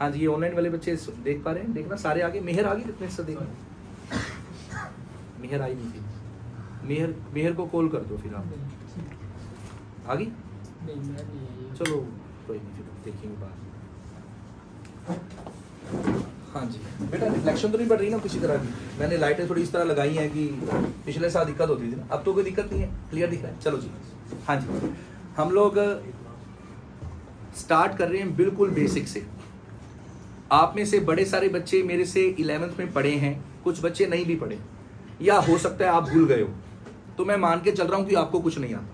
हाँ जी, ये ऑनलाइन वाले बच्चे देख पा रहे हैं, देखना सारे आगे। मेहर आ गई कितने से देखना, मेहर आई नहीं थी, मेहर को कॉल कर दो फिर आप। आ गई? चलो कोई नहीं, फिर देखेंगे बात। हाँ जी बेटा, रिफ्लेक्शन तो नहीं पड़ रही ना किसी तरह की? मैंने लाइटें थोड़ी इस तरह लगाई हैं कि पिछले साल दिक्कत होती थी ना, अब तो कोई दिक्कत नहीं है, क्लियर दिख रहा है। चलो जी, हाँ जी, हम लोग स्टार्ट कर रहे हैं बिल्कुल बेसिक से। आप में से बड़े सारे बच्चे मेरे से 11th में पढ़े हैं, कुछ बच्चे नहीं भी पढ़े, या हो सकता है आप भूल गए हो, तो मैं मान के चल रहा हूं कि आपको कुछ नहीं आता।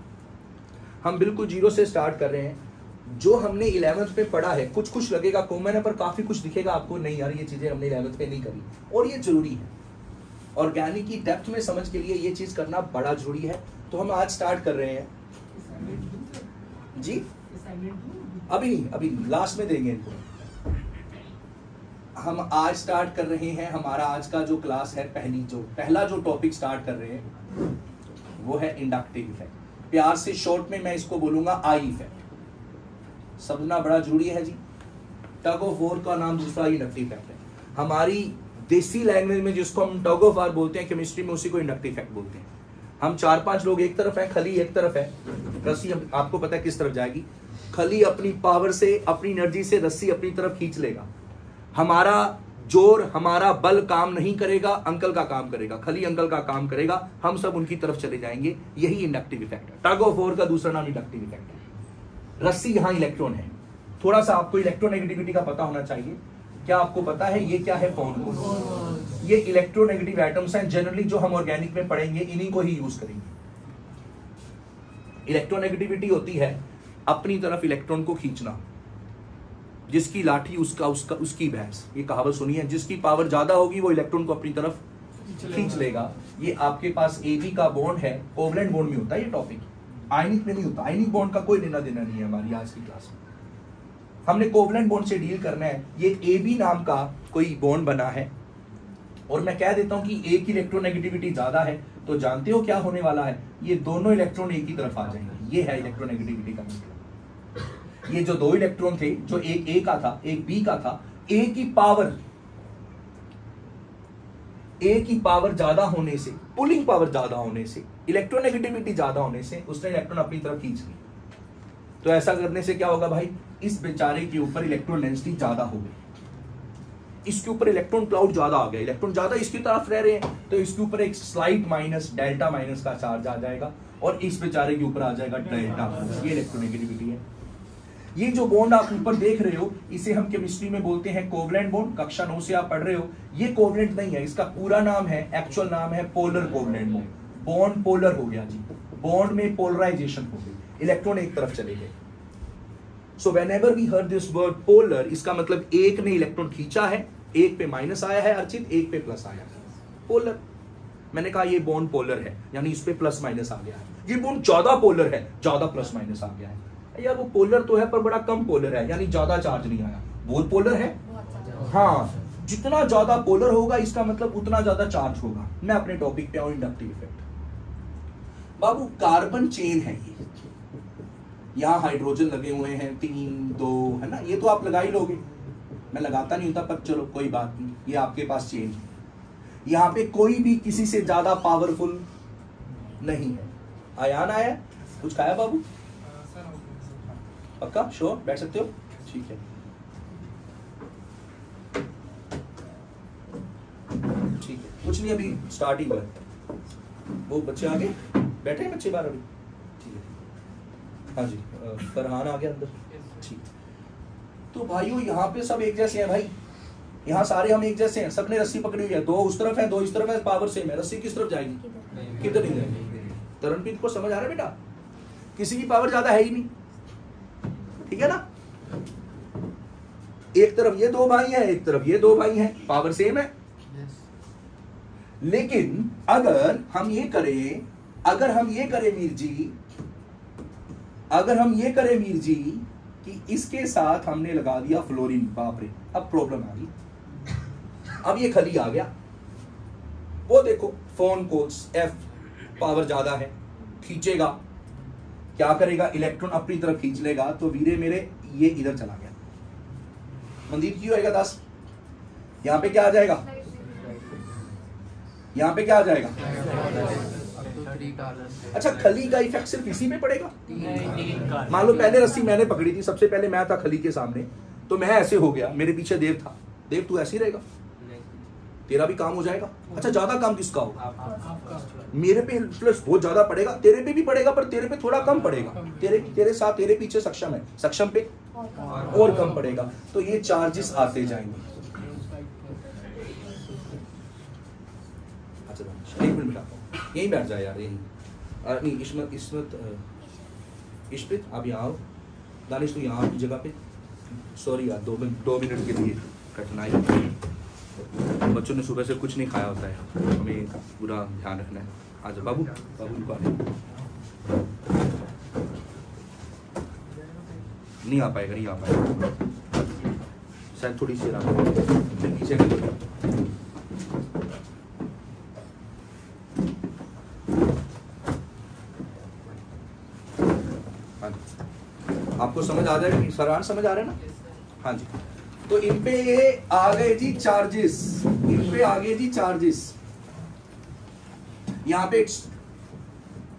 हम बिल्कुल जीरो से स्टार्ट कर रहे हैं। जो हमने 11th में पढ़ा है, कुछ कुछ लगेगा कॉमन है, पर काफी कुछ दिखेगा आपको नहीं यार ये चीजें हमने 11th में नहीं करी, और ये जरूरी है। ऑर्गेनिक की डेप्थ में समझ के लिए ये चीज करना बड़ा जरूरी है। तो हम आज स्टार्ट कर रहे हैं जी, अभी नहीं, लास्ट में देंगे इनको। हम आज स्टार्ट कर रहे हैं, हमारा आज का जो क्लास है, पहला जो टॉपिक स्टार्ट कर रहे हैं वो है इंडक्टिव इफेक्ट। प्यार से शॉर्ट में मैं इसको बोलूंगा आई इफेक्ट। समझना बड़ा जरूरी है जी। टग ऑफ वॉर का नाम दूसरा इंडक्टिव इफेक्ट है। हमारी देसी लैंग्वेज में जिसको हम टग ऑफ वार बोलते हैं, केमिस्ट्री में उसी को इंडक्टिव इफेक्ट बोलते हैं। हम 4-5 लोग एक तरफ है, खली एक तरफ है, रस्सी आपको पता है किस तरफ जाएगी। खली अपनी पावर से, अपनी एनर्जी से रस्सी अपनी तरफ खींच लेगा। हमारा जोर, हमारा बल काम नहीं करेगा, अंकल का काम करेगा, खली अंकल का काम करेगा, हम सब उनकी तरफ चले जाएंगे। यही इंडक्टिव इफेक्ट है। टग ऑफ वॉर का दूसरा नाम इंडक्टिव इफेक्ट है। रस्सी यहां इलेक्ट्रॉन है। थोड़ा सा आपको इलेक्ट्रोनेगेटिविटी का पता होना चाहिए। क्या आपको पता है ये क्या है? फोन को। ये इलेक्ट्रोनेगेटिव एटम्स हैं, जनरली जो हम ऑर्गेनिक में पढ़ेंगे इन्हीं को ही यूज करेंगे। इलेक्ट्रोनेगेटिविटी होती है अपनी तरफ इलेक्ट्रॉन को खींचना। जिसकी लाठी उसकी भैंस, ये कहावत सुनी है। जिसकी पावर ज्यादा होगी वो इलेक्ट्रॉन को अपनी तरफ खींच लेगा। ये आपके पास AB का बॉन्ड है, कोवलेंट बॉन्ड में होता है ये टॉपिक, आयनिक में नहीं होता। आयनिक बॉन्ड का कोई लेना देना नहीं है हमारी आज की क्लास में। हमने कोवलेंट बॉन्ड से डील करना है। ये AB नाम का कोई बॉन्ड बना है, और मैं कह देता हूं कि A की इलेक्ट्रोनेगेटिविटी ज्यादा है, तो जानते हो क्या होने वाला है? ये दोनों इलेक्ट्रॉन एक ही तरफ आ जाएंगे। ये है इलेक्ट्रोनेगेटिविटी का मतलब। ये जो दो इलेक्ट्रॉन थे, जो एक A का था, एक B का था, A की पावर ज्यादा होने से, पुलिंग पावर ज्यादा होने से, इलेक्ट्रोनेगेटिविटी ज्यादा होने से उसने इलेक्ट्रॉन अपनी तरफ खींच ली। तो ऐसा करने से क्या होगा भाई? इस बेचारे के ऊपर इलेक्ट्रॉन डेंसिटी ज्यादा हो गई, इसके ऊपर इलेक्ट्रॉन क्लाउड ज्यादा आ गया, इलेक्ट्रॉन ज्यादा इसकी तरफ रह रहे हैं, तो इसके ऊपर एक स्लाइट माइनस, डेल्टा माइनस का चार्ज आ जाएगा, और इस बेचारे के ऊपर आ जाएगा डेल्टा। ये इलेक्ट्रोनेगेटिविटी है। ये जो बॉन्ड आप ऊपर देख रहे हो, इसे हम केमिस्ट्री में बोलते हैं कोवलेंट बॉन्ड। कक्षा 9 से आप पढ़ रहे हो। ये कोवलेंट नहीं है, इसका पूरा नाम है, एक्चुअल नाम है polar covalent bond. Bond polar हो गया जी, बॉन्ड में पोलराइजेशन हो गई, इलेक्ट्रॉन एक तरफ चले गए। So whenever we heard this word polar, इसका मतलब एक ने इलेक्ट्रॉन खींचा है, एक पे माइनस आया है अर्चित, एक पे प्लस आया है, पोलर। मैंने कहा ये बॉन्ड पोलर है, यानी इस पे प्लस माइनस आ गया है। ये बॉन्ड ज्यादा पोलर है, ज्यादा प्लस माइनस आ गया है। यार वो पोलर तो है पर बड़ा कम पोलर है, यानी ज्यादा चार्ज नहीं आया। बहुत पोलर है, हाँ, जितना ज्यादा पोलर होगा इसका मतलब उतना ज्यादा चार्ज होगा। मैं अपने टॉपिक पे आऊं, इंडक्टिव इफेक्ट। बाबू कार्बन चेन है ये, यहां हाइड्रोजन लगे हुए हैं 3, 2 है ना, ये तो आप लगा ही लोगे, मैं लगाता नहीं होता, पर चलो कोई बात नहीं, ये आपके पास चेन है। यहां पे कोई भी किसी से ज्यादा पावरफुल नहीं है। आयान आया, कुछ खाया बाबू? पक्का श्योर? बैठ सकते हो? ठीक है, ठीक है, कुछ नहीं, अभी स्टार्टिंग है। वो बच्चे आगे बैठे हैं, बच्चे बाहर अभी? ठीक है, हाँ जी, फरहान आ गया अंदर, ठीक। तो भाइयों यहाँ पे सब एक जैसे हैं भाई, यहाँ सारे हम एक जैसे हैं, सबने रस्सी पकड़ी हुई है, 2 उस तरफ है, 2 इस तरफ है, पावर सेम है। रस्सी किस तरफ जाएगी? किधर नहीं जाएगी। तरनप्रीत को समझ आ रहा है बेटा? किसी की पावर ज्यादा है ही नहीं, ठीक है ना? एक तरफ ये 2 भाई हैं, एक तरफ ये 2 भाई हैं, पावर सेम है। लेकिन अगर हम ये करें, वीर जी, कि इसके साथ हमने लगा दिया फ्लोरीन, बाप रे, अब प्रॉब्लम आ गई। अब ये खली आ गया, वो देखो फोन कोल्स F पावर ज्यादा है, खींचेगा, क्या करेगा? इलेक्ट्रॉन अपनी तरफ खींच लेगा, तो वीरे मेरे ये इधर चला गया। मनदीप क्यू आएगा 10, यहाँ पे क्या आ जाएगा, यहाँ पे क्या आ जाएगा। अच्छा खली का इफेक्ट सिर्फ इसी में पड़ेगा। मान लो पहले रस्सी मैंने पकड़ी थी, सबसे पहले मैं था खली के सामने, तो मैं ऐसे हो गया, मेरे पीछे देव था, देव तू ऐसे ही रहेगा, तेरा भी काम हो जाएगा। अच्छा ज्यादा काम किसका होगा, मेरे पे प्लस बहुत ज्यादा पड़ेगा, तेरे पे भी पड़ेगा पर तेरे पे थोड़ा कम पड़ेगा, तेरे साथ तेरे पीछे सक्षम है, सक्षम पे और कम पड़ेगा, तो ये चार्जेस आते जाएंगे। अच्छा एक मिनट आता हूँ, यहीं बैठ जाए यार, यहीं नहीं इश्पित आप यहाँ आओ, दानिश तू यहाँ की जगह पे, सॉरी यार 2 मिनट के लिए कठिनाई, बच्चों ने सुबह से कुछ नहीं खाया होता है, हमें पूरा ध्यान रखना है। आज बाबू नहीं आ पाएगा शायद, थोड़ी सी पीछे आपको समझ आ जाएगा, फरहान समझ आ रहा है ना। हाँ जी, तो इन पे ये आ गए जी चार्जेस, यहाँ पे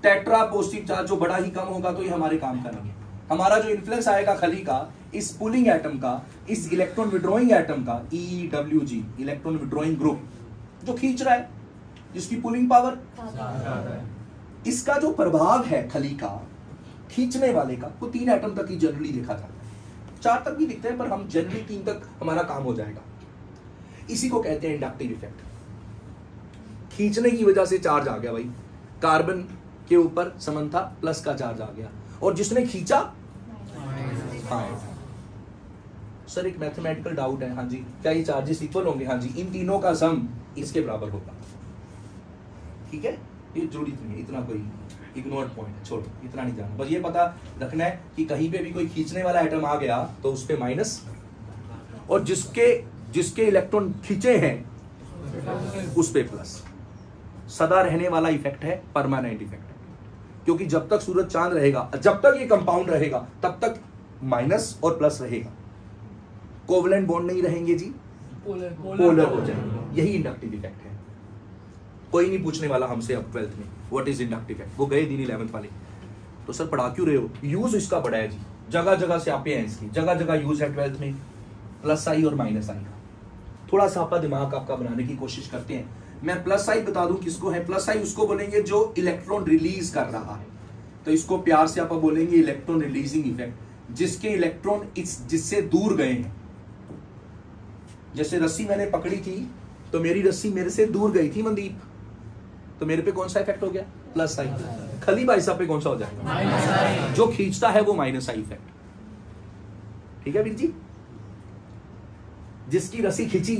टेट्रा पॉजिटिव चार्ज जो बड़ा ही कम होगा तो ये हमारे काम करेंगे। हमारा जो इन्फ्लुएंस आएगा खली का इस पुलिंग एटम का, इस इलेक्ट्रॉन विड्रॉइंग एटम का, EWG इलेक्ट्रॉन विड्रॉइंग ग्रुप जो खींच रहा है, जिसकी पुलिंग पावर, इसका जो प्रभाव है खली का खींचने वाले का, वो 3 एटम तक ही जनरली देखा जाता है, 4 तक भी दिखते हैं पर हम जनरली 3 तक हमारा काम हो जाएगा। इसी को कहते हैं इंडक्टिव इफेक्ट। खींचने की वजह से चार्ज आ गया भाई, कार्बन के ऊपर समन्था प्लस का चार्ज आ गया, और जिसने खींचा सर एक मैथमेटिकल डाउट है, हाँ जी क्या ये चार्जेस इक्वल होंगे, हाँ जी इन तीनों का सम इसके बराबर होगा, ठीक है, ये जरूरी नहीं है, इतना कोई इग्नोर्ड पॉइंट है, छोड़ो इतना नहीं जानना, बस ये पता रखना है कि कहीं पे भी कोई खींचने वाला एटम आ गया तो उस पे माइनस, और जिसके इलेक्ट्रॉन खींचे हैं उस पे प्लस। सदा रहने वाला इफेक्ट है, परमानेंट इफेक्ट है, क्योंकि जब तक सूरज चांद रहेगा, जब तक ये कंपाउंड रहेगा तब तक माइनस और प्लस रहेगा, कोवलेंट बॉन्ड नहीं रहेंगे जी, पोलर हो जाएंगे, यही इंडक्टिव इफेक्ट है। कोई नहीं पूछने वाला हमसे अब 12th में व्हाट इज इंडक्टिव इफेक्ट, वो गए दिन 11th वाले, तो सर पढ़ा क्यों रहे हो, यूज इसका बड़ा है जी, जगह जगह से आप इसकी जगह जगह यूज है 12th में, प्लस आई और माइनस आई का थोड़ा सा आपका दिमाग आपका बनाने की कोशिश करते हैं। मैं प्लस आई बता दूं किसको है, प्लस आई उसको बोलेंगे जो इलेक्ट्रॉन रिलीज कर रहा है, तो इसको प्यार से आप बोलेंगे इलेक्ट्रॉन रिलीजिंग इफेक्ट, जिसके इलेक्ट्रॉन जिससे दूर गए हैं। जैसे रस्सी मैंने पकड़ी थी तो मेरी रस्सी मेरे से दूर गई थी मनदीप, तो मेरे पे कौन सा इफेक्ट हो गया, प्लस आई। खली भाई साहब पे कौन सा हो जाएगा, जो खींचता है वो माइनस आई इफेक्ट, ठीक है वीर जी। जिसकी रस्सी खींची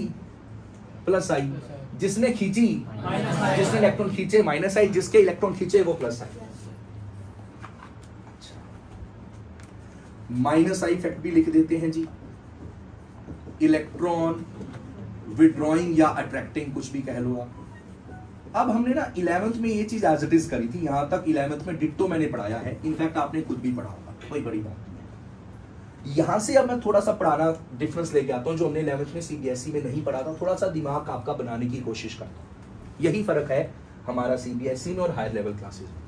प्लस आई, जिसने खींची जिसने इलेक्ट्रॉन खींचे माइनस आई, जिसके इलेक्ट्रॉन खींचे वो plus I. Minus I effect भी लिख देते हैं जी, इलेक्ट्रॉन विड्रॉइंग या अट्रैक्टिंग कुछ भी कह लो आप। अब हमने ना 11th में ये चीज एज इट इज करी थी, यहां तक 11th में डिट्टो मैंने पढ़ाया है, इनफैक्ट आपने खुद भी पढ़ा होगा, कोई बड़ी बात नहीं है। यहां से अब मैं थोड़ा सा पढ़ाना डिफरेंस लेके आता हूं, जो हमने 11th में सीबीएसई में नहीं पढ़ा था, थोड़ा सा दिमाग आपका बनाने की कोशिश करता हूं। यही फर्क है हमारा सीबीएसई में और हायर लेवल क्लासेस में।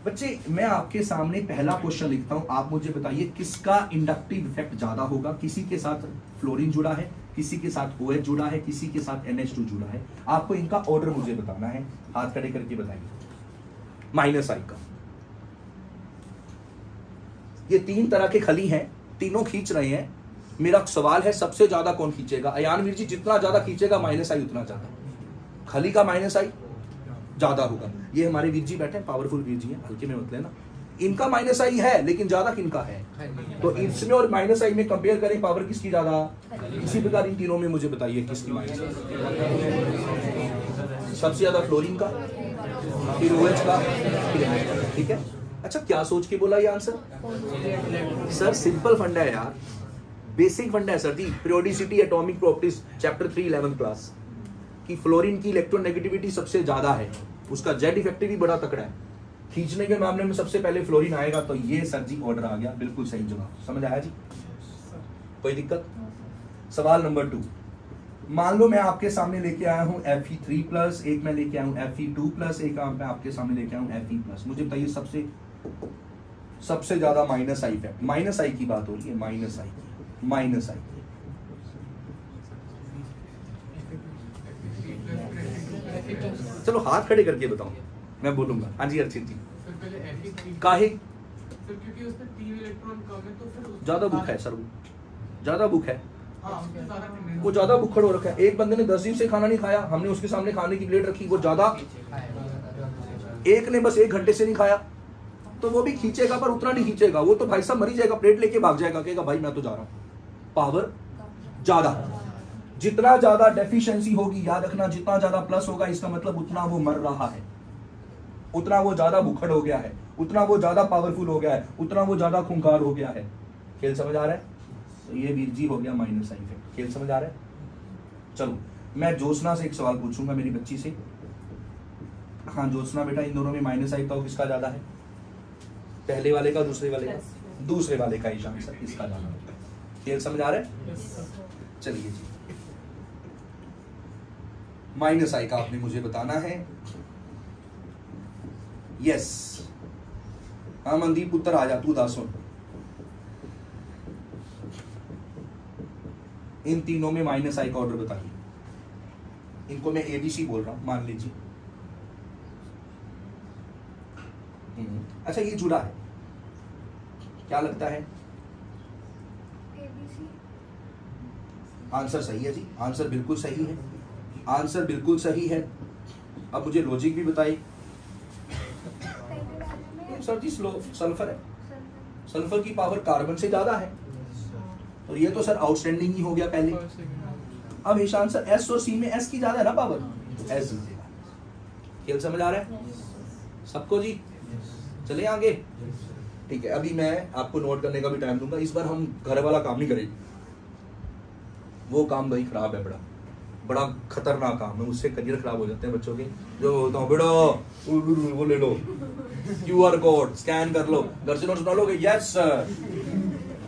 बच्चे मैं आपके सामने पहला क्वेश्चन लिखता हूं, आप मुझे बताइए किसका इंडक्टिव इफेक्ट ज्यादा होगा। किसी के साथ फ्लोरीन जुड़ा है, किसी के साथ OH जुड़ा है, किसी के साथ NH2 जुड़ा है, आपको इनका ऑर्डर मुझे बताना है, हाथ खड़े करके बताइए। माइनस आई का, ये 3 तरह के खली हैं, तीनों खींच रहे हैं, मेरा सवाल है सबसे ज्यादा कौन खींचेगा। अयानवीर जी जितना ज्यादा खींचेगा माइनस आई उतना ज्यादा, खली का माइनस आई ज्यादा होगा। ये हमारे वीर जी बैठे हैं, पावरफुल वीर जी हैं, हल्के में मत लेना। इनका माइनस आई है लेकिन ज्यादा किनका है, तो इसमें और माइनस आई में कंपेयर करें पावर किसकी ज्यादा। इसी प्रकार इन तीनों में मुझे बताइए किसकी माइनस, सबसे ज्यादा फ्लोरीन का, फिर OH का, फिर NH का, ठीक है। अच्छा क्या सोच के बोला ये आंसर, सर सिंपल फंडा है यार, बेसिक फंडा है सर जी, periodicity atomic properties chapter 3 11th class की। फ्लोरीन की इलेक्ट्रोनेगेटिविटी सबसे ज्यादा है, उसका जेड इफेक्टिव भी बड़ा तकड़ा है, खींचने के मामले में सबसे पहले फ्लोरीन आएगा, तो ये सर जी ऑर्डर आ गया, बिल्कुल सही जवाब, समझ आया जी। कोई दिक्कत? सवाल नंबर 2, मान लो मैं आपके सामने लेके आया हूं Fe3 प्लस, एक मैं लेके आया हूं Fe2 प्लस, एक मैं आपके सामने लेके आया हूं Fe प्लस। मुझे बताइए सबसे ज्यादा माइनस आई फैक्ट, माइनस आई की बात हो रही है, माइनस आई की। चलो हाथ खड़े करके बताओ, मैं बोलूंगा। हाँ जी अर्चित जी। काहे? क्योंकि उसमें 3 इलेक्ट्रॉन कम है तो फिर ज्यादा भूख है सर, वो ज्यादा भूख है, हाँ, वो ज्यादा भूखड़ हो रखा है। एक बंदे ने 10 दिन से खाना नहीं खाया, हमने उसके सामने खाने की प्लेट रखी, वो ज्यादा, एक ने बस 1 घंटे से नहीं खाया, तो वो भी खींचेगा पर उतना नहीं खींचेगा। वो तो भाई साहब मरी जाएगा, प्लेट लेके भाग जाएगा, कहेगा भाई मैं तो जा रहा हूं। पावर ज्यादा, जितना ज्यादा डेफिशिएंसी होगी, याद रखना, जितना ज्यादा प्लस होगा इसका मतलब उतना वो मर रहा है, उतना वो ज्यादा भूखड़ हो गया है, उतना वो ज्यादा पावरफुल हो गया है, उतना वो ज्यादा खूंखार हो गया है। खेल समझ आ रहा है? तो ये वीर जी हो गया माइनस आई इफेक्ट। खेल समझ आ रहा है? चलो मैं ज्योत्सना से एक सवाल पूछूंगा, मेरी बच्ची से। हाँ ज्योत्सना बेटा, इन दोनों में माइनस आई तो किसका ज्यादा है? पहले वाले का, दूसरे वाले का? दूसरे वाले का ही आंसर, किसका ज्यादा है? खेल समझ आ रहा है? चलिए जी, माइनस आई का आपने मुझे बताना है। यस, हाँ मनदीप उत्तर आ जा, तू दास सुन। इन तीनों में माइनस आई का ऑर्डर बताइए। इनको मैं एबीसी बोल रहा हूं, मान लीजिए। अच्छा ये जुड़ा है, क्या लगता है? आंसर सही है जी, आंसर बिल्कुल सही है, आंसर बिल्कुल सही है। अब मुझे लॉजिक भी बताइए। सर जी सल्फर है, सल्फर की पावर कार्बन से ज्यादा है, तो ये तो सर आउटस्टैंडिंग ही हो गया पहले। अब ईशान सर एस और सी में एस की ज्यादा है ना पावर, एस दीजिएगा। खेल समझ आ रहा है सबको जी? चले आगे, ठीक है। अभी मैं आपको नोट करने का भी टाइम दूंगा। इस बार हम घर वाला काम नहीं करेंगे, वो काम भाई खराब है, बड़ा खतरनाक काम है, उससे करियर खराब हो जाते हैं बच्चों के। जो बोलता हूँ बेटा वो ले लो, QR कोड स्कैन कर लो, घर से नोट्स बना लोगे, यस सर,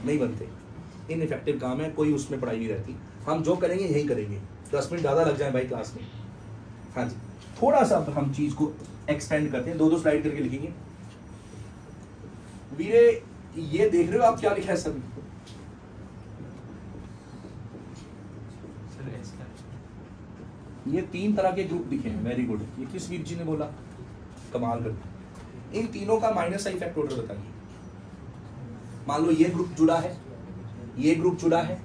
नहीं बनते, इनइफेक्टिव काम है, कोई उसमें पढ़ाई नहीं रहती। हम जो करेंगे यही करेंगे, 10 मिनट ज्यादा लग जाए भाई क्लास में। हाँ जी, थोड़ा सा हम चीज को एक्सपेंड करते हैं, 2-2 स्लाइड करके लिखेंगे। वीरे ये देख रहे हो आप क्या लिखा है सर? ये 3 तरह के ग्रुप दिखे हैं, वेरी गुड। ये किस वीर जी ने बोला? कमाल कर। इन तीनों का माइनस आई फैक्ट ऑर्डर बताइए। मान लो ये ग्रुप जुड़ा है, ये ग्रुप जुड़ा है,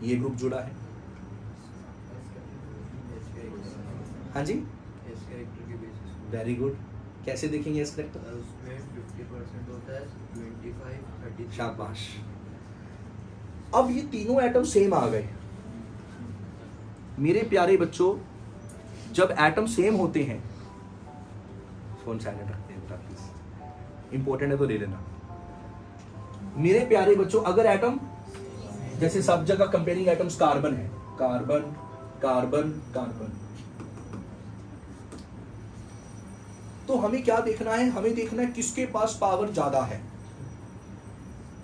ये ग्रुप जुड़ा है। हाँ जी वेरी गुड। कैसे देखेंगे इस करेक्टर? उसमें 50% होता है, 25, 30। शाबाश। अब ये तीनों एटम सेम आ गए। मेरे प्यारे बच्चों, जब एटम सेम होते हैं, फोन साइलेंट रखते हैं बेटा प्लीज, इंपॉर्टेंट है तो ले लेना। मेरे प्यारे बच्चों, अगर एटम जैसे सब जगह कंपेयरिंग एटम्स कार्बन है, कार्बन कार्बन कार्बन, तो हमें क्या देखना है? हमें देखना है किसके पास पावर ज्यादा है,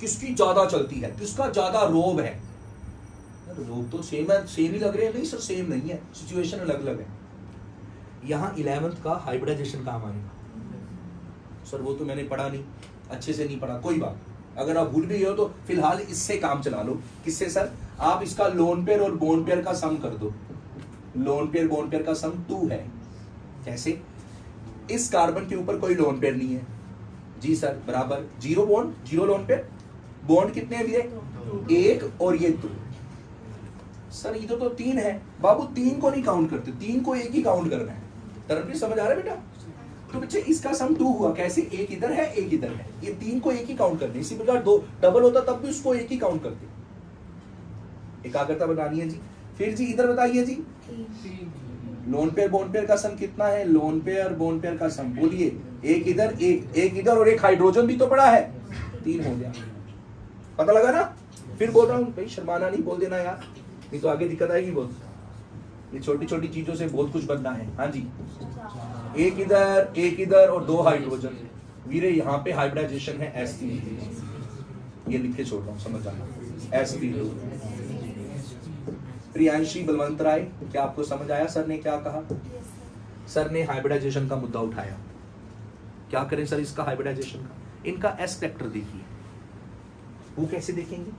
किसकी ज्यादा चलती है, किसका ज्यादा रोब है। रोब तो सेम है, सेम ही लग रहे हैं। नहीं सर सेम नहीं है, सिचुएशन अलग अलग है। यहाँ 11th का हाइब्रिडाइजेशन काम आएगा। सर वो तो मैंने पढ़ा नहीं, अच्छे से नहीं पढ़ा, कोई बात। अगर आप भूल भी गए हो तो फिलहाल इससे काम चला लो। किससे सर? आप इसका लोन पेयर और बोन पेयर का सम कर दो। लोन पेयर बोन पेयर का सम 2 है। कैसे? इस कार्बन के ऊपर कोई लोन पेयर नहीं है जी सर, बराबर 0 बॉन्ड 0 लोन पेयर। बॉन्ड कितने हैं भैया? 1 और ये 2। सर इधर तो 3 है बाबू, 3 को नहीं काउंट करते, 3 को 1 ही काउंट करना है। तरफ समझ आ रहा है बेटा? तो बच्चे इसका सम 2 हुआ। कैसे? 1 इधर है 1 इधर है, ये 3 को 1 ही काउंट करते। इसी प्रकार 2 डबल होता तब भी उसको 1 ही काउंट करते। एकाग्रता बनानी है जी। फिर जी इधर बताइए जी, लोन पेयर बोन पेयर का सम कितना है? लोन पेयर बोन पेयर का सम बोलिए। 1 इधर 1 इधर और 1 हाइड्रोजन भी तो पड़ा है, 3 हो गया। पता लगा ना? फिर बोल रहा हूँ भाई शर्माना नहीं, बोल देना यार, नहीं तो आगे दिक्कत आएगी बहुत। ये छोटी छोटी चीजों से बहुत कुछ बनना है। हाँ जी, 1 इधर और 2 हाइड्रोजन। वीरे यहाँ पे हाइब्रिडाइजेशन है sp2। ये लिख के छोड़ रहा हूँ, समझ जाना, sp2। प्रियांशी बलवंत राय, क्या आपको समझ आया सर ने क्या कहा? सर ने हाइब्रिडाइजेशन का मुद्दा उठाया। क्या करें सर इसका हाइब्रिडाइजेशन का? इनका एस फैक्टर देखिए, वो कैसे देखेंगे?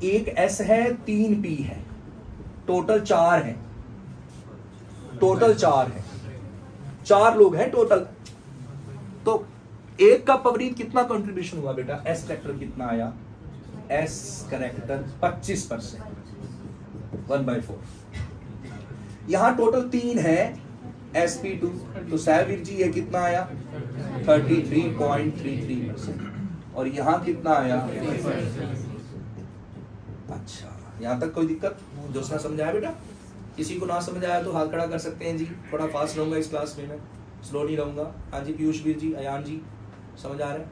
एक एस है, 3 पी है, टोटल 4 है, टोटल 4 है, 4 लोग हैं टोटल। तो एक का पवरीत कितना कंट्रीब्यूशन हुआ बेटा? एस फैक्टर कितना आया? S character 25%, 1/4। यहां टोटल 3 है, sp2, तो साहबीर जी ये कितना आया? 33.33%। और यहां कितना आया? अच्छा, यहां तक कोई दिक्कत? जो उसने समझाया बेटा? किसी को ना समझ आया तो हाथ खड़ा कर सकते हैं जी। थोड़ा फास्ट रहूंगा इस क्लास में, मैं स्लो नहीं रहूंगा। हाँ जी, पीयूष वीर जी, अयान जी, समझ आ रहा है?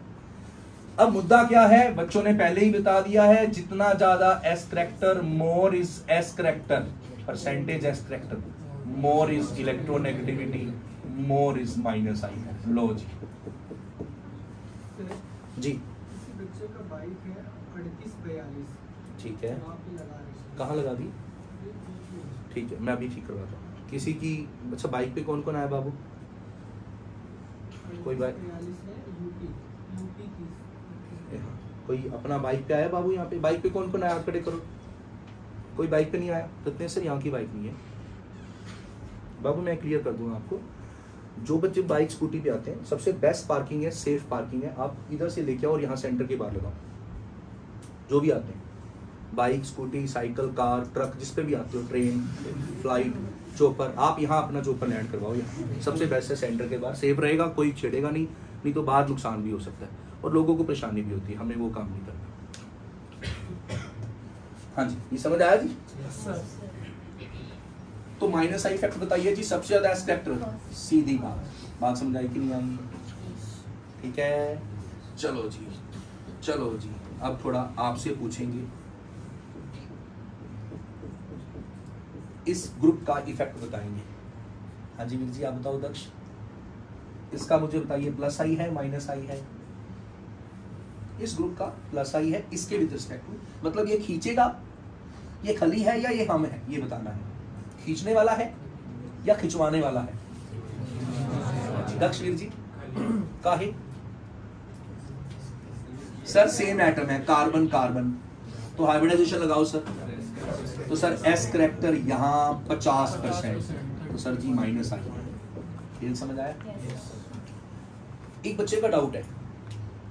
अब मुद्दा क्या है? बच्चों ने पहले ही बता दिया है, जितना ज्यादा S character, more is S character, percentage S character, more is electronegativity, more is minus I है। लो जी जी, बच्चे का बाइक है 3842, ठीक है, वहाँ पे लगा रहे हैं। कहाँ लगा दी? ठीक है, मैं अभी ठीक करवाता हूँ। किसी की अच्छा बाइक पे कौन कौन आया बाबू? कोई बाइक 3842 है, यूपी की। कोई अपना बाइक पे आया बाबू? यहाँ पे बाइक पे कौन कौन आया? हाथ खड़े करो। कोई बाइक पे नहीं आया? कितने सर यहाँ की बाइक नहीं है बाबू? मैं क्लियर कर दूंगा आपको। जो बच्चे बाइक स्कूटी पे आते हैं, सबसे बेस्ट पार्किंग है, सेफ पार्किंग है। आप इधर से लेके आओ और यहाँ सेंटर के बाहर लगाओ। जो भी आते हैं, bike, scooty, cycle, car, truck, जिस पे भी आते हो, ट्रेन, फ्लाइट, चोपर, आप यहाँ अपना चोपर लैंड करवाओ। यहाँ सबसे बेस्ट है सेंटर के बाहर, सेफ रहेगा, कोई छेड़ेगा नहीं तो बाहर नुकसान भी हो सकता है और लोगों को परेशानी भी होती है। हमें वो काम नहीं करना। हाँ जी, ये समझ आया जी? तो माइनस आई फैक्टर बताइए जी, सबसे ज्यादा एस फैक्टर। सीधी बात समझ आई कि नहीं आई? ठीक है, चलो जी, चलो जी, अब थोड़ा आपसे पूछेंगे इस ग्रुप का इफेक्ट बताएंगे। हाँ जी वीर जी, आप बताओ दक्ष, इसका मुझे बताइए, प्लस आई है माइनस आई है? इस ग्रुप का प्लस आई है, इसके विद रिस्पेक्ट टू, मतलब ये खींचेगा, ये खली है या ये हम है, ये बताना है। खींचने वाला है या खिंचवाने वाला है? दक्ष वीर जी, काहे? सर सेम एटम है, कार्बन कार्बन, तो हाइब्रिडाइजेशन लगाओ सर। तो सर एस करेक्टर यहाँ 50%, तो सर जी माइनस आई। ये समझ आया? एक बच्चे का डाउट है,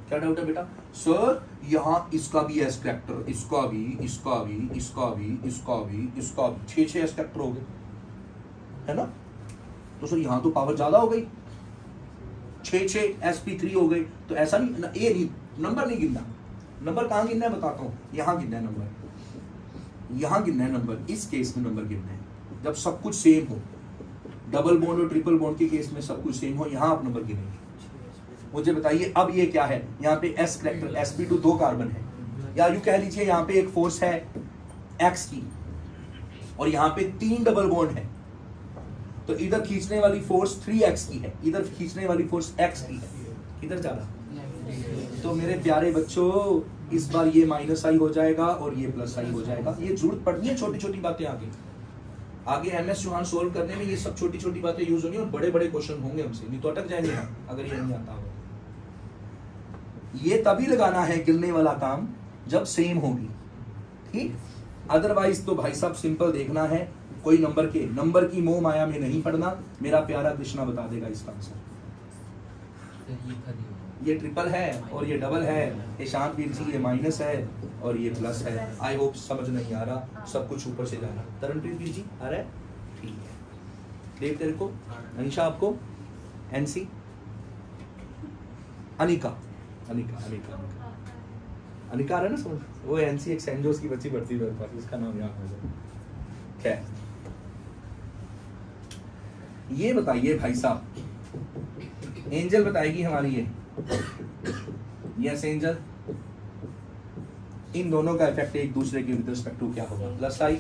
क्या डाउट है बेटा? सर यहाँ इसका भी एस करेक्टर, इसका भी, इसका भी, इसका भी, इसका भी, इसका भी, 6 एस करेक्टर हो गए, है ना? तो सर यहाँ तो पावर ज्यादा हो गई, 6 sp3 हो गई। तो ऐसा नहीं, ये नहीं, नंबर नहीं गिनना। नंबर कहाँ गिनना है बताता हूँ, यहाँ गिनना है नंबर, यहाँ गिनना है नंबर। इस केस में नंबर गिनना है जब सब कुछ सेम हो, डबल बॉन्ड और ट्रिपल बॉन्ड के केस में सब कुछ सेम हो, यहाँ आप नंबर गिनेंगे। मुझे बताइए अब ये क्या है? यहाँ पे एस करेक्टर, sp2 2 कार्बन है, या यूं कह लीजिए यहाँ पे एक फोर्स है x की और यहाँ पे 3 डबल बॉन्ड है, तो इधर खींचने वाली फोर्स 3x की है, इधर खींचने वाली फोर्स x की है। इधर जा रहा, तो मेरे प्यारे बच्चों इस बार ये माइनस आई हो जाएगा और ये प्लस आई हो जाएगा। ये जरूरत पड़नी है छोटी छोटी बातें आगे एमएस चौहान सोल्व करने में, ये सब छोटी छोटी बातें यूज होंगी और बड़े बड़े क्वेश्चन होंगे हमसे, नहीं तो अटक जाएंगे हम अगर ये नहीं आता होगा। ये तभी लगाना है गिनने वाला काम जब सेम होगी, ठीक? अदरवाइज तो भाई साहब सिंपल देखना है, कोई नंबर की मोह माया में नहीं पड़ना। मेरा प्यारा कृष्णा बता देगा इसका आंसर। ये ट्रिपल है और ये डबल है, ये शांत वीर जी ये माइनस है और ये प्लस है। आई होप समझ नहीं आ रहा, सब कुछ ऊपर से जा रहा। तरनप्रीत वीर जी आ रहा है? ठीक है, देव तेरे को, अनिशा आपको, एनसी, अनिका आ रहा है ना समझ? वो एनसी एक सेंट जोस की बच्ची पढ़ती है मेरे पास, उसका नाम याद हो जाए। खैर, ये बताइए भाई साहब, एंजल बताएगी हमारी ये, यस एंजल, इन दोनों का इफेक्ट एक दूसरे के विद रिस्पेक्ट टू क्या होगा? प्लस आई,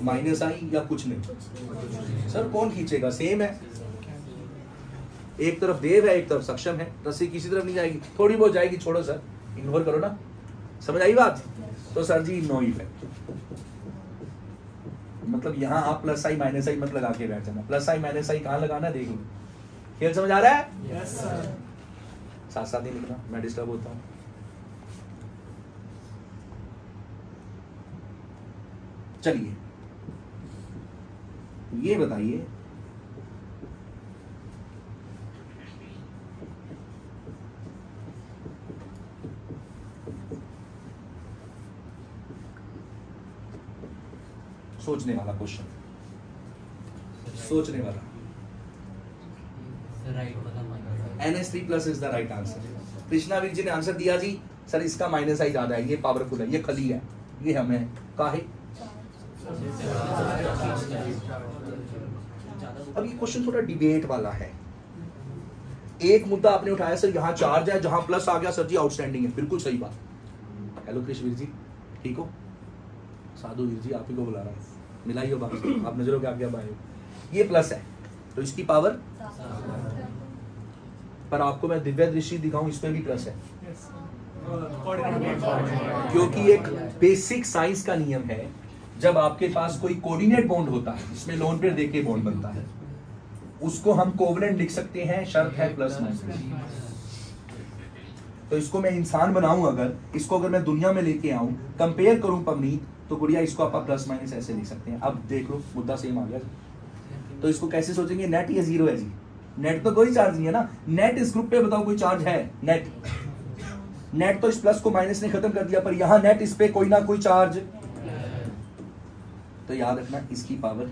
माइनस आई या कुछ नहीं? सर कौन खींचेगा? सेम है, एक तरफ देव है एक तरफ सक्षम है, रस्सी किसी तरफ नहीं जाएगी, थोड़ी बहुत जाएगी, छोड़ो सर, इग्नोर करो ना। समझ आई बात? तो सर जी नो इफेक्ट। मतलब यहाँ आप प्लस आई माइनस आई मत लगा के बैठ जाना, प्लस आई माइनस आई कहाँ लगाना देख लो। खेल समझ आ रहा है? Yes sir. साथ साथ ही लिखना, मैं डिस्टर्ब होता हूँ। चलिए ये बताइए सोचने वाला क्वेश्चन, सोचने वाला। NH3 plus is the right answer. Krishnaveer ji ने आंसर दिया जी, सर इसका माइनस आई ज्यादा है, ये पावरफुल है, ये खली है, ये हमें काहे। अब ये क्वेश्चन थोड़ा डिबेट वाला है। एक मुद्दा आपने उठाया सर यहाँ चार्ज है, जहां प्लस आ गया सर जी आउटस्टैंडिंग है, बिल्कुल सही बात। हेलो कृष्णवीर जी, ठीक हो? साधु वीर जी आप ही को बुला रहा है, मिलाइयो बात, आप नजरों के आगे अब आए। ये प्लस है तो इसकी पावर, पर आपको मैं दिव्य दृष्टि दिखाऊं, इसमें भी प्लस है, क्योंकि एक बेसिक साइंस का नियम है, जब आपके पास कोई कोऑर्डिनेट बॉन्ड होता है जिसमें लोन पेयर देके बॉन्ड बनता है, उसको हम कोवलेंट लिख सकते हैं, शर्त है प्लस माइनस। तो इसको मैं इंसान बनाऊं, अगर इसको अगर मैं दुनिया में लेके आऊं, कंपेयर करूं पवनीत, तो गुड़िया इसको आप प्लस माइनस ऐसे लिख सकते हैं। अब देख लो मुद्दा सेम आ गया। तो इसको कैसे सोचेंगे, नेट या जीरो है जी? नेट तो कोई चार्ज नहीं है ना, नेट इस ग्रुप पे बताओ कोई चार्ज है? नेट, नेट तो इस प्लस को माइनस ने खत्म कर दिया, पर यहां नेट इस पे कोई ना कोई चार्ज, तो याद रखना इसकी पावर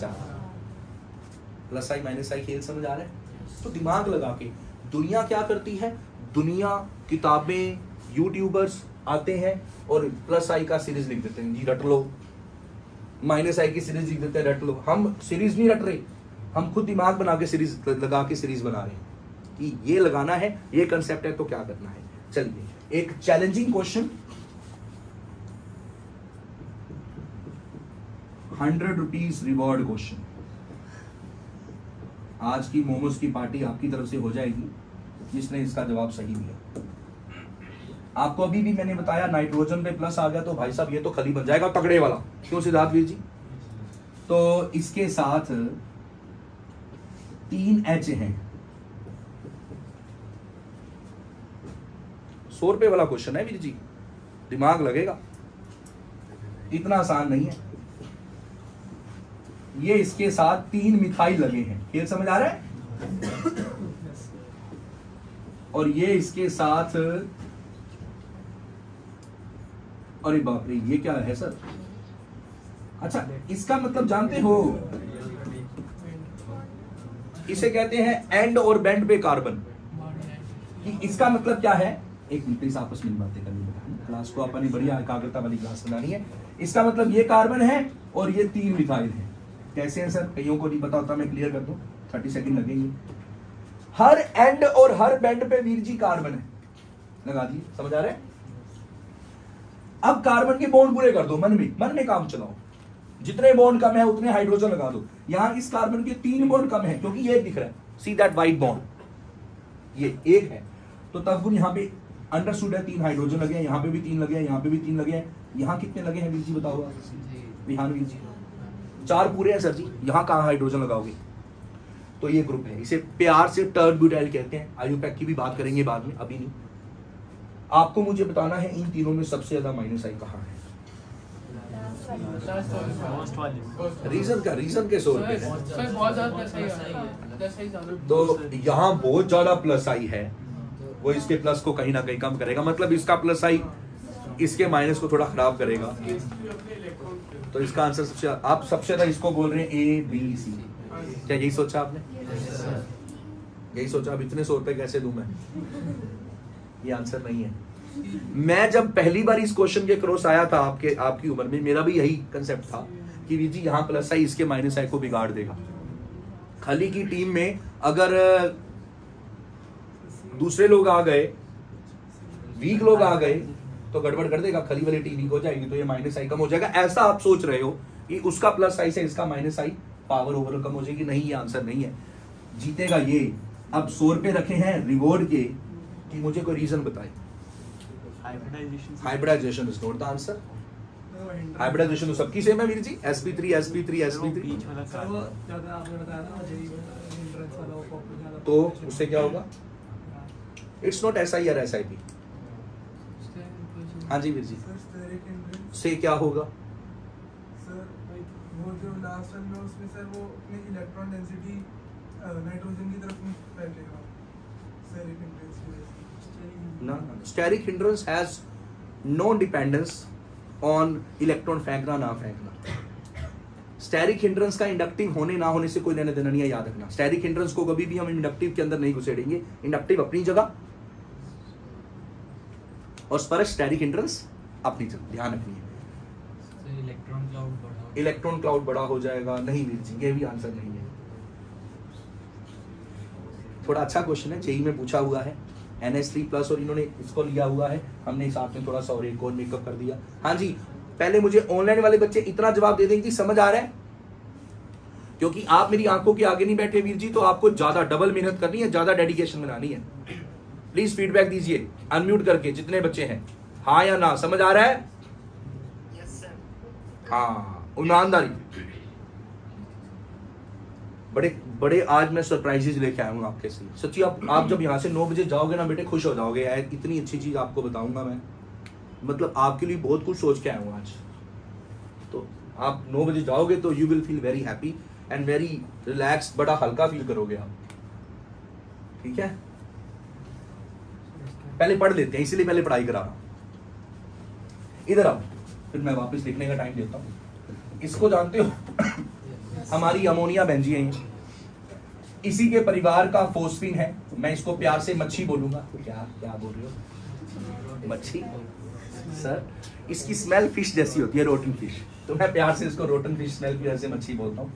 4। प्लस आई माइनस आई खेल समझ आ रहा है? तो दिमाग लगा के दुनिया क्या करती है, दुनिया किताबें यूट्यूबर्स आते हैं और प्लस आई का सीरीज लिख देते हैं जी, रट लो, माइनस आई की सीरीज लिख देते हैं, रट लो। हम सीरीज नहीं रट रहे, हम खुद दिमाग बना के सीरीज लगा के सीरीज बना रहे हैं कि ये लगाना है, ये कंसेप्ट है, तो क्या करना है। चलिए एक challenging question, 100 rupees reward question. आज की मोमोज की पार्टी आपकी तरफ से हो जाएगी जिसने इसका जवाब सही दिया। आपको अभी भी मैंने बताया नाइट्रोजन पे प्लस आ गया तो भाई साहब ये तो खली बन जाएगा तगड़े वाला, क्यों सिद्धार्थ वीर जी? तो इसके साथ 3 H हैं। 100 रुपए वाला क्वेश्चन है वीर जी, दिमाग लगेगा, इतना आसान नहीं है। ये इसके साथ 3 मिथाइल लगे हैं, खेल समझ आ रहा है? और ये इसके साथ, अरे बाप रे ये क्या है सर? अच्छा इसका मतलब जानते हो, इसे कहते हैं एंड और बेंड पे कार्बन। कि इसका मतलब क्या है, एक मिनट प्लीज आपस में बातें करनी बताएं, क्लास को अपनी बढ़िया एकाग्रता वाली क्लास बनानी है। इसका मतलब ये कार्बन है और ये 3 मिथाइल है। कैसे हैं सर? कईयों को नहीं पता होता, मैं क्लियर कर दूं, 30 सेकंड लगेंगे। हर एंड और हर बेंड पे वीर जी कार्बन है, लगा दिए, समझ आ रहा है? अब कार्बन के बॉन्ड पूरे कर दो, मन में काम चलाओ, जितने बॉन्ड कम है उतने हाइड्रोजन लगा दो। यहां इस कार्बन के 3 बॉन्ड कम है क्योंकि ये दिख रहा है, सी दैट वाइट बॉन्ड, ये 1 है, तो तब यहां पे अंडरस्टूड है 3 हाइड्रोजन लगे हैं, यहां पे भी 3 लगे हैं, यहां पे भी 3 लगे हैं। यहां कितने लगे हैं वीर जी बताओ? विहान वीर जी 4 पूरे हैं सर जी, यहां कहां हाइड्रोजन लगाओगे? तो ये ग्रुप है, इसे प्यार से टर्ब्यूटाइल कहते हैं। आयुपैक की भी बात करेंगे बाद में, अभी नहीं। आपको मुझे बताना है इन तीनों में सबसे ज्यादा माइनस आई कहां है? रीजन के सोर पे है, तो यहाँ बहुत ज्यादा प्लस आई है, वो इसके प्लस को कहीं ना कहीं कम करेगा, मतलब इसका प्लस आई इसके माइनस को थोड़ा खराब करेगा। तो इसका आंसर सबसे, आप सबसे ज्यादा इसको बोल रहे हैं A, B, C, क्या यही सोचा आपने? यही सोचा? अब इतने 100 रुपए कैसे दूं मैं? ये आंसर नहीं है। मैं जब पहली बार इस क्वेश्चन के क्रॉस आया था आपकी उम्र में, मेरा भी यही कंसेप्ट था कि वीर जी यहाँ प्लस आई इसके माइनस आई को बिगाड़ देगा। खली की टीम में अगर दूसरे लोग आ गए, वीक लोग आ गए, तो गड़बड़ कर देगा, खली वाली टीम वीक हो जाएगी, तो ये माइनस आई कम हो जाएगा। ऐसा आप सोच रहे हो कि उसका प्लस आई से इसका माइनस आई पावर ओवरऑल कम हो जाएगी, नहीं, ये आंसर नहीं है। जीतेगा ये। अब 100 रुपए रखे हैं रिवॉर्ड के, कि मुझे कोई रीजन बताए। Hybridization is not the answer. Hybridization तो सबकी सेम है Veer ji, sp3 sp3 sp3। तो उससे क्या होगा? इट्स नॉट SI और SIP। हाँ जी वीर जी, से क्या होगा? वो जो लास्ट वन में उसमें सर वो अपनी इलेक्ट्रॉन डेंसिटी नाइट्रोजन की तरफ फैलेगा स्टेरिक हिंड्रेंस। ना steric hindrance has no dependence on electron फेंकना ना फेंकना। स्टेरिक हिंड्रेंस का इंडक्टिव होने ना होने से कोई लेना देना नहीं है, याद रखना। स्टेरिक हिंड्रेंस को कभी भी हम इंडक्टिव के अंदर नहीं घुसेड़ेंगे, इंडक्टिव अपनी जगह और स्पर्श स्टेरिक हिंड्रेंस अपनी जगह, ध्यान रखिए। इलेक्ट्रॉन क्लाउड बड़ा हो जाएगा, नहीं वीर जी ये भी आंसर नहीं है। थोड़ा अच्छा क्वेश्चन है, जेई में पूछा हुआ है, NH3+ और इन्होंने इसको लिया हुआ है, हमने साथ में थोड़ा सा और एक और मेकअप कर दिया। हाँ जी, पहले मुझे ऑनलाइन वाले बच्चे इतना जवाब दे देंगे कि समझ आ रहा है, क्योंकि आप मेरी आंखों के आगे नहीं बैठे वीर जी, तो आपको ज्यादा डबल मेहनत करनी है, ज्यादा डेडिकेशन बनानी है। प्लीज फीडबैक दीजिए अनम्यूट करके, जितने बच्चे हैं, हाँ या ना, समझ आ रहा है? हाँ, ईमानदारी। बड़े बड़े आज मैं सरप्राइजेज लेके आया हूँ आपके लिए, सच्ची। आप जब यहाँ से 9 बजे जाओगे ना बेटे, खुश हो जाओगे यार, इतनी अच्छी चीज आपको बताऊंगा मैं, मतलब आपके लिए बहुत कुछ सोच के आया हूँ आज। तो आप 9 बजे जाओगे तो you will feel very happy and very relax, बड़ा हल्का फील करोगे आप, ठीक है? पहले पढ़ लेते हैं, इसीलिए पहले पढ़ाई करा रहा हूं। इधर आओ, फिर मैं वापस लिखने का टाइम देता हूं। इसको जानते हो? हमारी अमोनिया बेंजीन है, इसी के परिवार का फोस्फीन है। मैं इसको प्यार से मच्छी बोलूंगा। क्या क्या बोल रहे हो? मच्छी सर, इसकी स्मेल फिश जैसी होती है, रोटन फिश, तो मैं प्यार से इसको रोटन फिश स्मेल की वजह से मच्छी बोलता हूँ।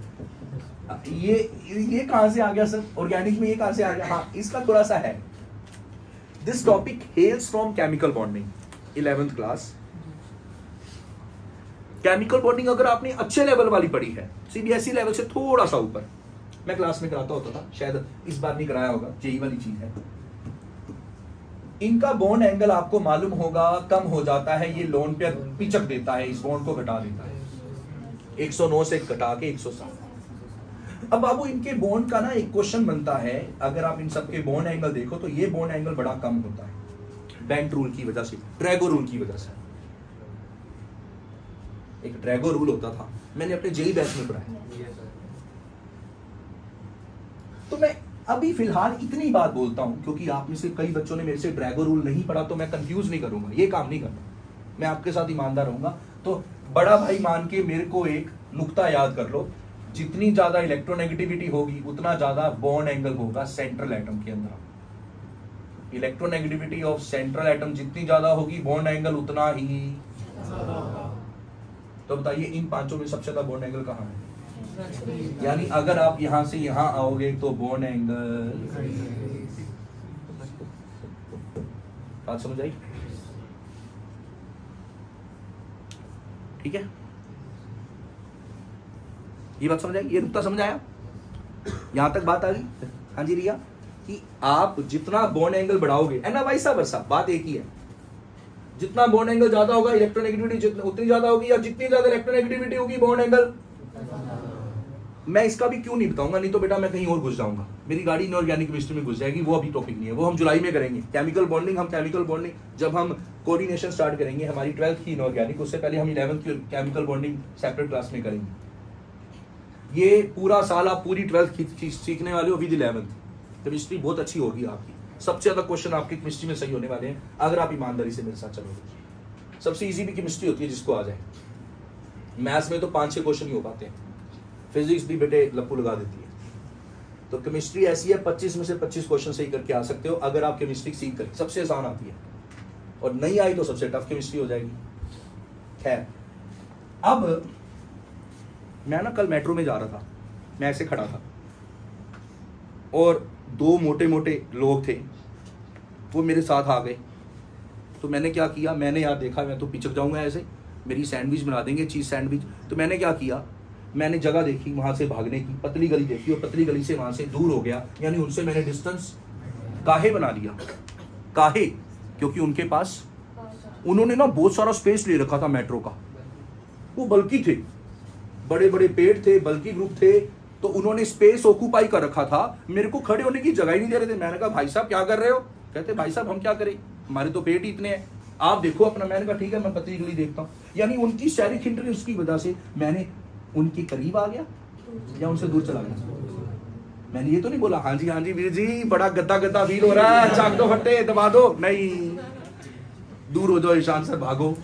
ये कहां से आ गया सर? ऑर्गेनिक में ये कहां से आ गया? हाँ, इसका थोड़ा सा है। This topic हेल्स from chemical bonding, 11th class. Chemical bonding अगर आपने अच्छे लेवल वाली पढ़ी है, CBSE लेवल से थोड़ा सा ऊपर, मैं क्लास में कराता होता था, शायद इस बार नहीं कराया होगा, जेई वाली चीज है। इनका बॉन्ड एंगल आपको मालूम होगा कम हो जाता है, ये लोन पे पिचक देता है, इस बॉन्ड को घटा देता है, 109 से घटा के 107। अब बाबू इनके बॉन्ड का ना एक क्वेश्चन बनता है, अगर आप इन सबके बॉन्ड एंगल देखो तो ये बॉन्ड एंगल बड़ा कम होता है, बेंट रूल की वजह से, ड्रैगो रूल की वजह से। एक ड्रैगो रूल होता था, मैंने अपने जेई बैच में पढ़ा है। तो मैं अभी फिलहाल इतनी बात बोलता हूं, क्योंकि आप में से कई बच्चों ने मेरे से ड्रैगो रूल नहीं पढ़ा, तो मैं कंफ्यूज नहीं करूंगा, ये काम नहीं करना, मैं आपके साथ ईमानदार रहूंगा। तो बड़ा भाई मान के मेरे को एक नुक्ता याद कर लो, जितनी ज्यादा इलेक्ट्रोनेगेटिविटी होगी उतना ज्यादा बॉन्ड एंगल होगा सेंट्रल एटम के अंदर। इलेक्ट्रोनेगेटिविटी ऑफ सेंट्रल एटम जितनी ज्यादा होगी, बॉन्ड एंगल उतना ही। तो बताइए इन पांचों में सबसे ज्यादा बॉन्ड एंगल कहां है? यानी अगर आप यहां से यहां आओगे तो बॉन्ड एंगल, बात समझ आई? ठीक है, ये बात समझ आई? ये नुकता समझ आया? यहां तक बात आ गई? हाँ जी रिया, कि आप जितना बॉन्ड एंगल बढ़ाओगे, है ना, वैसा वैसा बात एक ही है। जितना बॉन्ड एंगल ज्यादा होगा, इलेक्ट्रोनेगेटिविटी उतनी ज्यादा होगी, या जितनी ज्यादा इलेक्ट्रोनेगेटिविटी होगी, बॉन्ड एंगल। मैं इसका भी क्यों नहीं बताऊंगा, नहीं तो बेटा मैं कहीं और घुस जाऊंगा, मेरी गाड़ी इनऑर्गेनिक केमिस्ट्री में घुस जाएगी, वो अभी टॉपिक नहीं है, वो हम जुलाई में करेंगे। केमिकल बॉन्डिंग, हम केमिकल बॉन्डिंग जब हम कोऑर्डिनेशन स्टार्ट करेंगे, हमारी 12th की इनऑर्गेनिक, उससे पहले हम 11th की केमिकल बॉन्डिंग सेपरेट क्लास में करेंगे। ये पूरा साल आप पूरी 12th सीखने वाले हो विद 11th। केमिस्ट्री बहुत अच्छी होगी आपकी, सबसे ज्यादा क्वेश्चन आपके केमिस्ट्री में सही होने वाले हैं अगर आप ईमानदारी से मेरे साथ चलोगे। सबसे इजी भी केमिस्ट्री होती है जिसको आ जाए, मैथ्स में तो 5-6 क्वेश्चन ही हो पाते हैं, फिजिक्स भी बेटे लप्पू लगा देती है। तो केमिस्ट्री ऐसी है 25 में से 25 क्वेश्चन सही करके आ सकते हो अगर आप केमिस्ट्री सीख कर, सबसे आसान आती है, और नहीं आई तो सबसे टफ केमिस्ट्री हो जाएगी। खैर, अब मैं ना कल मेट्रो में जा रहा था, मैं ऐसे खड़ा था और 2 मोटे मोटे लोग थे, वो मेरे साथ आ गए। तो मैंने क्या किया, मैंने यार देखा मैं तो पिचक जाऊंगा ऐसे, मेरी सैंडविच बना देंगे, चीज सैंडविच। तो मैंने क्या किया, मैंने जगह देखी वहां से भागने की, पतली गली देखी और पतली गली से वहां से दूर हो गया, यानी उनसे मैंने डिस्टेंस काहे बना लिया। काहे? क्योंकि उनके पास, उन्होंने ना बहुत सारा स्पेस ले रखा था मेट्रो का, वो बल्कि थे, बड़े बड़े पेड़ थे, बल्कि ग्रुप थे, तो उन्होंने स्पेस ऑक्यूपाई कर रखा था, मेरे को खड़े होने की जगह ही नहीं दे रहे थे। मैंने कहा भाई साहब क्या कर रहे हो? कहते भाई साहब हम क्या करें, हमारे तो पेट ही इतने हैं, आप देखो अपना। मैंने कहा ठीक है मैं पतली देखता हूँ। यानी उनकी शारीरिक इंटरेस्ट की वजह से मैंने उनके करीब आ गया या उनसे दूर चला गया। मैंने ये तो नहीं बोला हाँ जी वीर जी बड़ा गद्दा गद्दा फील हो रहा है, चाक दो फट्टे दबा दो, नहीं, दूर हो जाओ ईशान सर, भागो।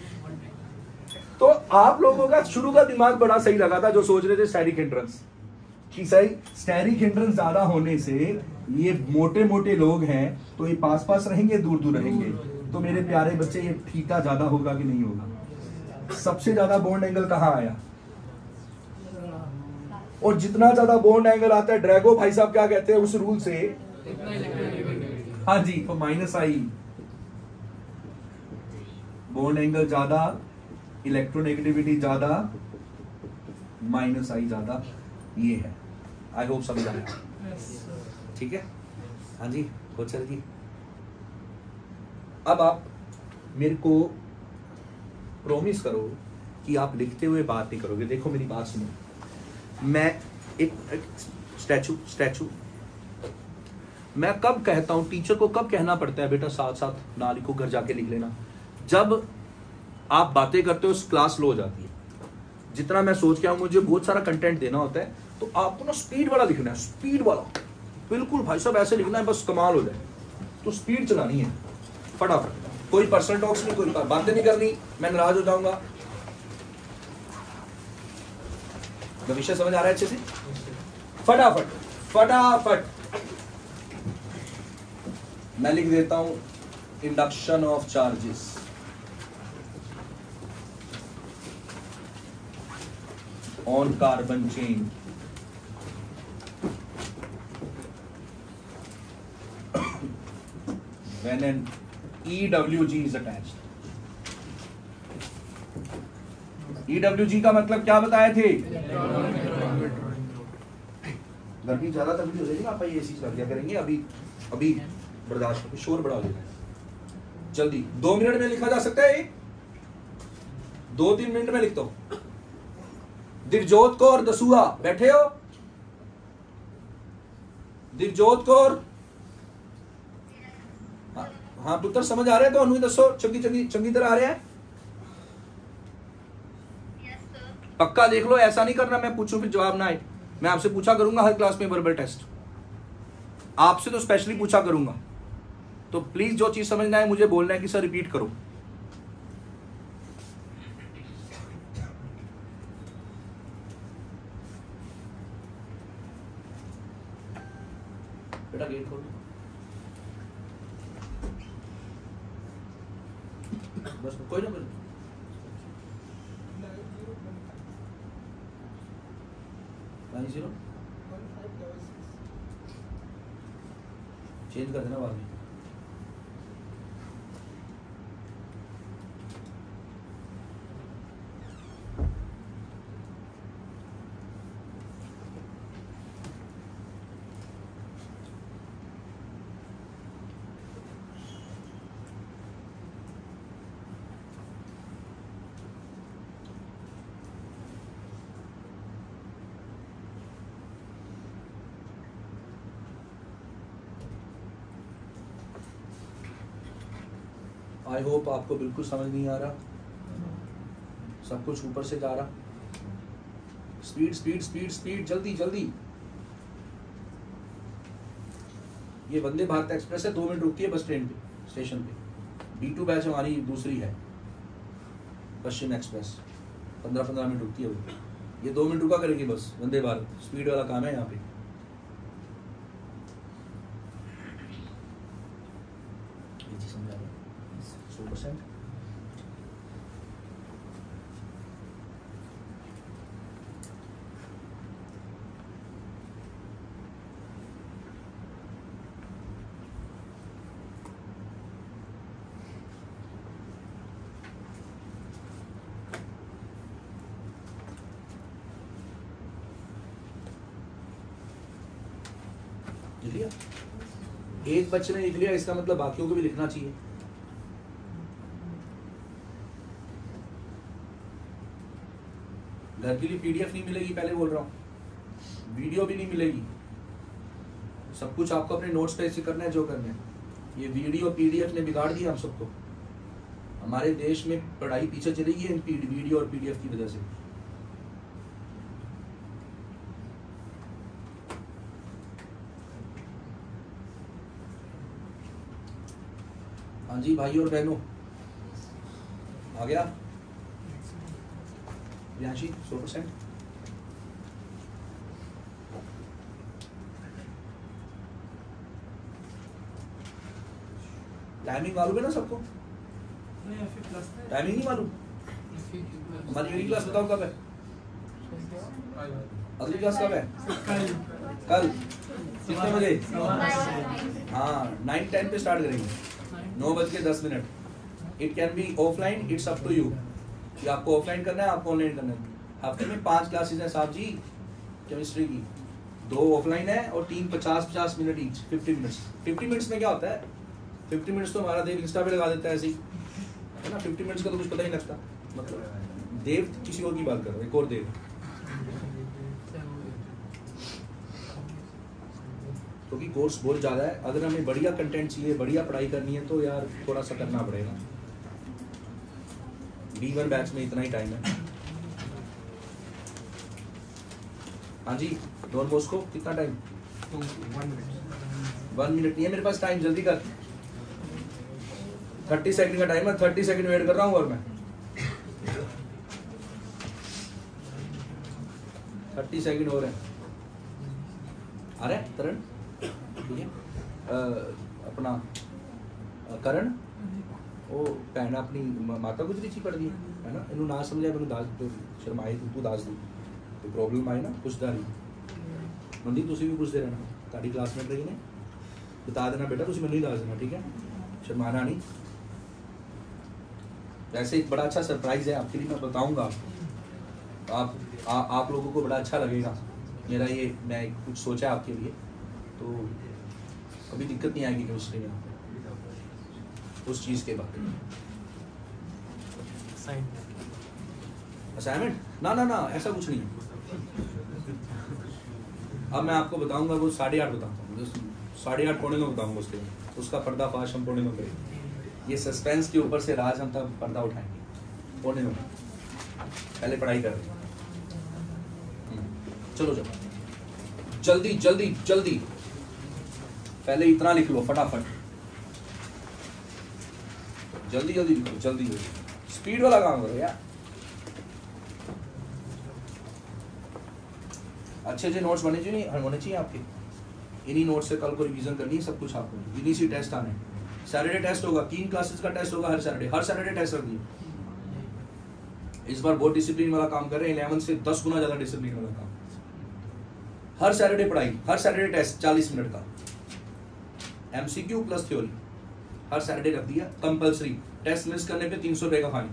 तो आप लोगों का शुरू का दिमाग बड़ा सही लगा था जो सोच रहे थे स्टैटिक हिंड्रेंस कि सही, स्टैटिक हिंड्रेंस ज्यादा होने से ये मोटे मोटे लोग हैं तो ये पास पास रहेंगे, दूर दूर रहेंगे। तो मेरे प्यारे बच्चे ये थीटा ज्यादा होगा कि नहीं होगा? सबसे ज्यादा बॉन्ड एंगल कहां आया? और जितना ज्यादा बॉन्ड एंगल आता है, ड्रैगो भाई साहब क्या कहते हैं उस रूल से? हाँ जी, तो माइनस आई, बॉन्ड एंगल ज्यादा, इलेक्ट्रोनेगेटिविटी ज्यादा, माइनस आई ज्यादा, ये है। आई होप समझ आया, ठीक है? हाँ जी कोचर जी, अब आप मेरे को प्रॉमिस करो कि आप लिखते हुए बात नहीं करोगे। देखो मेरी बात सुनो, मैं एक स्टैचू मैं कब कहता हूं, टीचर को कब कहना पड़ता है बेटा साथ साथ ना लिखो, घर जाके लिख लेना? जब आप बातें करते हो क्लास स्लो हो जाती है। जितना मैं सोच के आऊं, मुझे बहुत सारा कंटेंट देना होता है, तो आपको ना स्पीड वाला लिखना है, स्पीड वाला बिल्कुल भाई साहब ऐसे लिखना है बस कमाल हो जाए। तो स्पीड चलानी है फटाफट, कोई पर्सनल टॉक्स नहीं, कोई बातें नहीं करनी, मैं नाराज हो जाऊंगा। विषय समझ आ रहा है अच्छे से? फटाफट फटाफट मैं लिख देता हूं induction of charges. On carbon chain when an EWG is attached. EWG का मतलब क्या बताए थे? गर्मी ज्यादा तकलीफ हो जाएगी ना, आप ये चीज कर दिया करेंगे। अभी बर्दाश्त, शोर बड़ा हो जाएगा। जल्दी 2 मिनट में लिखा जा सकता है, 2-3 मिनट में लिखता हूं। दिवजोत कौर दसूहा बैठे हो? दिवजोत कौर, हाँ पुत्र समझ आ रहे हैं? तो अनु दसो, चंगी तरह आ रहे हैं? पक्का देख लो, ऐसा नहीं करना मैं पूछूं फिर जवाब ना आए। मैं आपसे पूछा करूंगा हर क्लास में वर्बल टेस्ट, आपसे तो स्पेशली पूछा करूंगा। तो प्लीज जो चीज समझना है मुझे बोलना है कि सर रिपीट करो। बेटा गेट खोल, बस कोई ना, चेंज कर देना बाद में। आई होप आपको बिल्कुल समझ नहीं आ रहा, सब कुछ ऊपर से जा रहा। स्पीड स्पीड स्पीड स्पीड, जल्दी जल्दी। ये वंदे भारत एक्सप्रेस है, 2 मिनट रुकती है बस ट्रेन पे, स्टेशन पे। B2 बैच हमारी दूसरी है, पश्चिम एक्सप्रेस, 15-15 मिनट रुकती है वो। ये 2 मिनट रुका करेगी बस, वंदे भारत स्पीड वाला काम है यहाँ पे। समझा रहा 100%। लिख लिया? एक बच्चे ने लिख लिया, इसका मतलब बाकियों को भी लिखना चाहिए। घर के लिए PDF नहीं मिलेगी, पहले बोल रहा हूँ, वीडियो भी नहीं मिलेगी, सब कुछ आपको अपने नोट्स पे ऐसे करना है जो करना है। ये वीडियो PDF ने बिगाड़ दिया हम सबको, हमारे देश में पढ़ाई पीछे चली गई इन वीडियो और PDF की वजह से। हाँ जी भाई और बहनों, आ गया प्रियांशी 100%। टाइमिंग मालूम है ना सबको? टाइमिंग नहीं मालूम? हमारी अगली क्लास बताओ कब है? अगली क्लास कब है? कल कितने बजे? हाँ 9-10 पे स्टार्ट करेंगे, 9:10। It can be offline, it's up to you कि आपको ऑफलाइन करना है आपको ऑनलाइन करना है। हफ्ते में 5 क्लासेस हैं साहब जी केमिस्ट्री की, 2 ऑफलाइन है और 3 50-50 मिनट ईच, 50 मिनट्स। 50 मिनट्स में क्या होता है? 50 मिनट्स तो हमारा देव इंस्टा पे लगा देता है ऐसे ही, है ना। 50 मिनट्स का तो कुछ पता ही नहीं लगता, मतलब देव किसी और की बात कर रहा है, एक और देव। क्योंकि कोर्स बहुत ज़्यादा है, अगर हमें बढ़िया कंटेंट चाहिए, बढ़िया पढ़ाई करनी है तो यार थोड़ा सा करना पड़ेगा। B1 बैच में इतना ही टाइम है। हाँ जी डॉन बॉस्को कितना टाइम? 1 मिनट नहीं है मेरे पास टाइम, जल्दी कर। 30 सेकंड का टाइम है, 30 सेकंड वेट कर रहा हूँ और मैं 30 सेकंड हो रहे हैं। आ रहे हैं तरण? ठीक है। अपना करण वो भैन अपनी माता गुजरी थी पढ़ दी है ना, इन्हों ना समझा मैं दास तो शर्माए तू दास दी तो प्रॉब्लम आई ना, पुछदा नहीं मंदी तुसी भी पुछदे रहना, ताड़ी क्लासमेट रही ने बता देना बेटा तुसी मैनू ही दस देना, ठीक है, शर्माना नहीं। वैसे एक बड़ा अच्छा सरप्राइज है आपके लिए, मैं बताऊंगा आप लोगों को बड़ा अच्छा लगेगा मेरा ये, मैं कुछ सोचा आपके लिए, तो कभी दिक्कत नहीं आएगी केमिस्ट्री में उस चीज़ के बाद। असाइनमेंट ना ना ना ऐसा कुछ नहीं है। अब मैं आपको बताऊंगा वो 8:30 बताता हूँ, 8:30 पौने 9 बताऊंगा उसका पर्दाफाश हम पौने 9 करेंगे। ये सस्पेंस के ऊपर से राज हम तब पर्दा उठाएंगे पौने 9। पहले पढ़ाई कर रहे चलो चलो जल्दी जल्दी जल्दी, पहले इतना लिख लो फटाफट, जल्दी जल्दी लिखो, जल्दी जल्दी स्पीड वाला काम करो यार। अच्छे अच्छे नोट्स होने चाहिए आपके, इन्हीं नोट्स से कल को रिवीजन करनी है सब कुछ आपको, इन्हीं से टेस्ट आने। सैटरडे टेस्ट होगा, 3 क्लासेस का टेस्ट होगा हर सैटरडे टेस्ट रख दिए। इस बार बहुत डिसिप्लिन वाला काम कर रहे हैं, 11 से 10 गुना ज्यादा डिसिप्लिन वाला काम। हर सैटरडे पढ़ाई, हर सैटरडे टेस्ट 40 मिनट का, MCQ प्लस थ्योरी हर सैटरडे रख दिया कंपलसरी। टेस्ट मिस करने पे 300 रुपए का फाइन,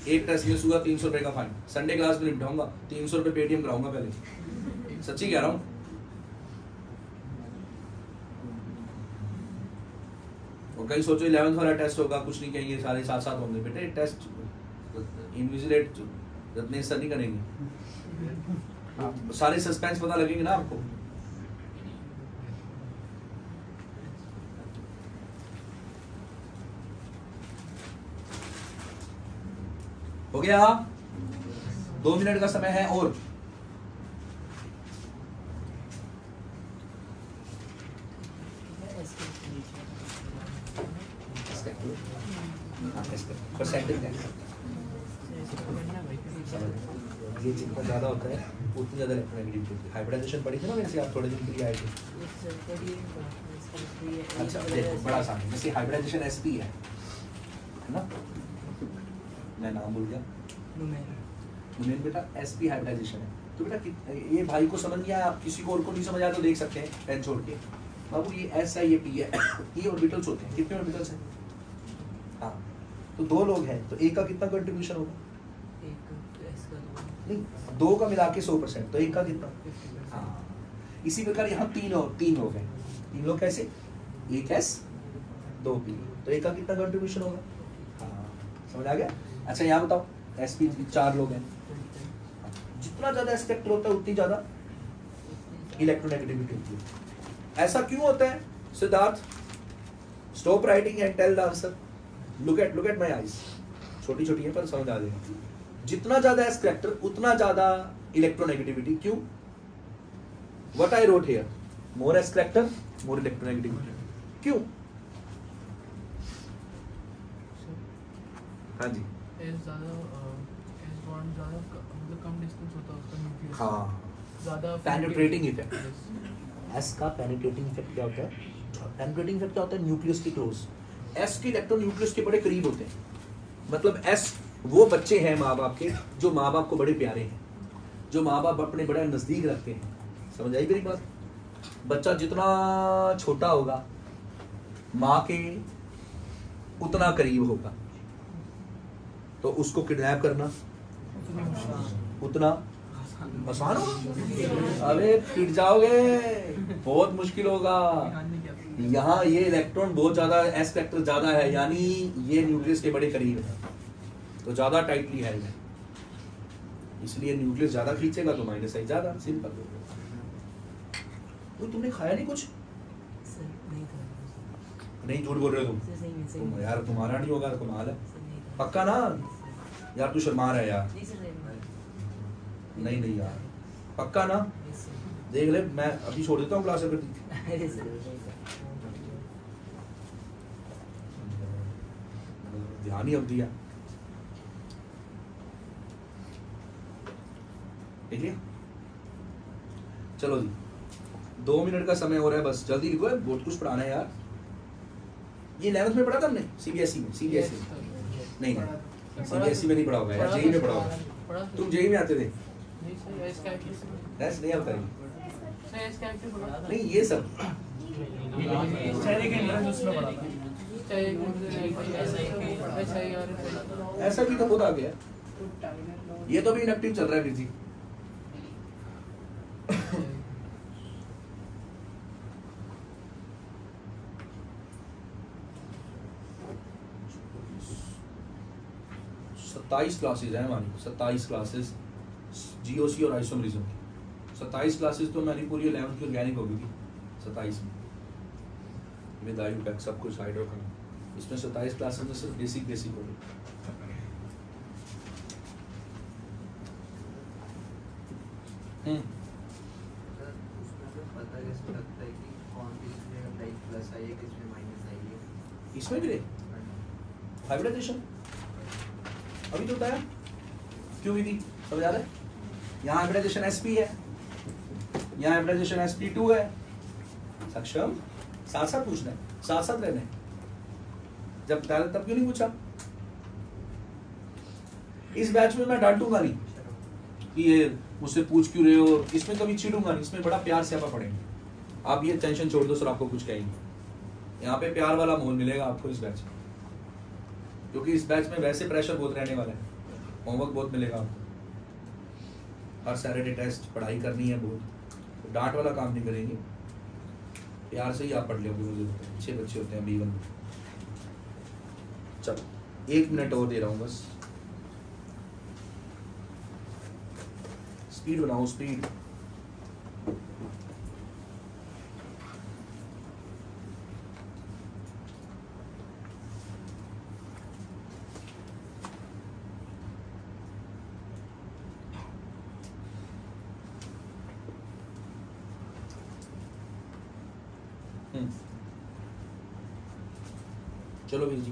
एक टेस्ट मिस हुआ 300 रुपए का फाइन। संडे क्लास में निपटाऊंगा, 300 रुपए पेटीएम कराऊंगा पहले, सच्ची कह रहा हूँ। और कहीं सोचो 11th वाला टेस्ट होगा, कुछ नहीं कहेंगे, सारे साथ साथ होंगे। बेटे टेस्ट इनविजिलेट रत्नेश सर नहीं करेंगे, सारे सस्पेंस पता लगेंगे ना आपको। हो गया, 2 मिनट का समय है और ये जितना ज्यादा होता है उतनी ज्यादा इलेक्ट्रोनेगेटिविटी होती है। हाइब्रिडाइजेशन पढ़ी थी ना मेरे से, आप थोड़े दिन के लिए आए थे। अच्छा देखो बड़ा आसान है, जैसे हाइब्रिडाइजेशन SP है ना, मैं नाम भूल गया, मुनीर बेटा SP हाइब्रिडाइजेशन है। तो बेटा ये भाई को समझ गया, आप किसी को और को नहीं समझ आया तो देख सकते हैं पेन छोड़ के। बाबू ये S है, ये P है, ये ऑर्बिटल्स होते हैं। कितने ऑर्बिटल्स हैं? हाँ, तो 2 लोग हैं, तो एक का कितना कंट्रीब्यूशन होगा? नहीं, 2 का मिला के 100%, तो एक का कितना? हाँ, इसी प्रकार यहाँ 3 लोग हैं। 3 लोग कैसे? एक S 2 P, तो एक का कितना कंट्रीब्यूशन होगा? हाँ, समझ आ गया। अच्छा यहाँ बताओ SP 4 लोग हैं, जितना ज्यादा एस कैरेक्टर होता है उतनी ज्यादा इलेक्ट्रोनेगेटिविटी होती है। ऐसा क्यों होता है Siddharth? Stop writing and tell the answer. Look at my eyes, छोटी छोटी है पर समझ आ जाएगा। जितना ज्यादा एस कैरेक्टर उतना ज्यादा इलेक्ट्रोनेगेटिविटी। क्यों? What I wrote here, more S character more electronegativity. क्यों? हाँ जी, एस ज्यादा एस बॉन्ड ज्यादा मतलब कम डिस्टेंस होता है उसका न्यूक्लियस। हाँ, ज्यादा पेनिट्रेटिंग इफेक्ट। एस का पेनिट्रेटिंग इफेक्ट क्या होता है? पेनिट्रेटिंग इफेक्ट क्या होता है? न्यूक्लियस के क्लोज। एस के इलेक्ट्रॉन न्यूक्लियस के बड़े करीब होते हैं। मतलब एस वो बच्चे हैं माँ बाप के जो माँ बाप को बड़े प्यारे हैं, जो माँ बाप अपने बड़े नजदीक रखते हैं। समझ आई मेरी बात? बच्चा जितना छोटा होगा माँ के उतना करीब होगा, तो उसको किडनैप करना उतना आसान होगा। अरे पिट जाओगे, बहुत मुश्किल होगा। यहाँ ये इलेक्ट्रॉन बहुत ज्यादा एस फैक्टर ज्यादा है, यानी ये न्यूक्लियस के बड़े करीब है, तो ज्यादा टाइटली है, इसलिए न्यूक्लियस ज्यादा खींचेगा तो माइनस आई ज्यादा। सिंपल। तो तुमने खाया नहीं कुछ? नहीं, झूठ बोल रहे हो तुम यार, तुम्हारा नहीं होगा तो कमाल है। पक्का ना यार? तू शर्मा रहा है यार। नहीं यार, पक्का ना? देख ले, मैं अभी छोड़ देता हूँ क्लास अगर ध्यान ही अब दिया। ठीक है, चलो जी, 2 मिनट का समय हो रहा है, बस जल्दी लिखो, बहुत कुछ पढ़ाना है यार। ये 11th में पढ़ा था हमने सीबीएसई में? सीबीएसई नहीं, सीबीएसई में नहीं पढ़ा होगा यार, जेई में पढ़ा होगा। तुम जेई में आते थे? नहीं आता है। नहीं, ये सब ऐसा भी तो बहुत आ गया। ये तो भी इनएक्टिव चल रहा है जी। सत्ताईस क्लासेज है हमारी, 27 क्लासेस जीओसी और आइसोमरिज्म की। 27 क्लासेस तो हमारी पूरी 11th की ऑर्गेनिक होगी थी 27 में, विद आईयूपैक सब कुछ साइड रखा। इसमें 27 क्लासेस में सिर्फ बेसिक होगी। इसमें भी हाइब्रिडाइजेशन अभी तो बताया क्यों हुई थी, समझ आ रहा है? यहाँ हाइब्रिडाइजेशन sp है, यहाँ हाइब्रिडाइजेशन sp2 है। सक्षम साथ साथ पूछना है, साथ साथ रहना है। जब बताया तब क्यों नहीं पूछा? इस बैच में मैं डांटूंगा नहीं कि ये मुझसे पूछ क्यों रहे हो, इसमें कभी चिढ़ूंगा नहीं, इसमें बड़ा प्यार से आप पढ़ेंगे। आप ये टेंशन छोड़ दो, सर आपको कुछ कहेंगे। यहाँ पे प्यार वाला माहौल मिलेगा आपको इस बैच में, क्योंकि इस बैच में वैसे प्रेशर बहुत रहने वाला है, होमवर्क बहुत मिलेगा आपको, हर सैटरडे टेस्ट, पढ़ाई करनी है बहुत, तो डांट वाला काम नहीं करेंगे, प्यार से ही आप पढ़ लोगे। अच्छे बच्चे होते हैं B1 में। चलो 1 मिनट और दे रहा हूँ बस, स्पीड बनाओ, स्पीड। चलो वीर जी,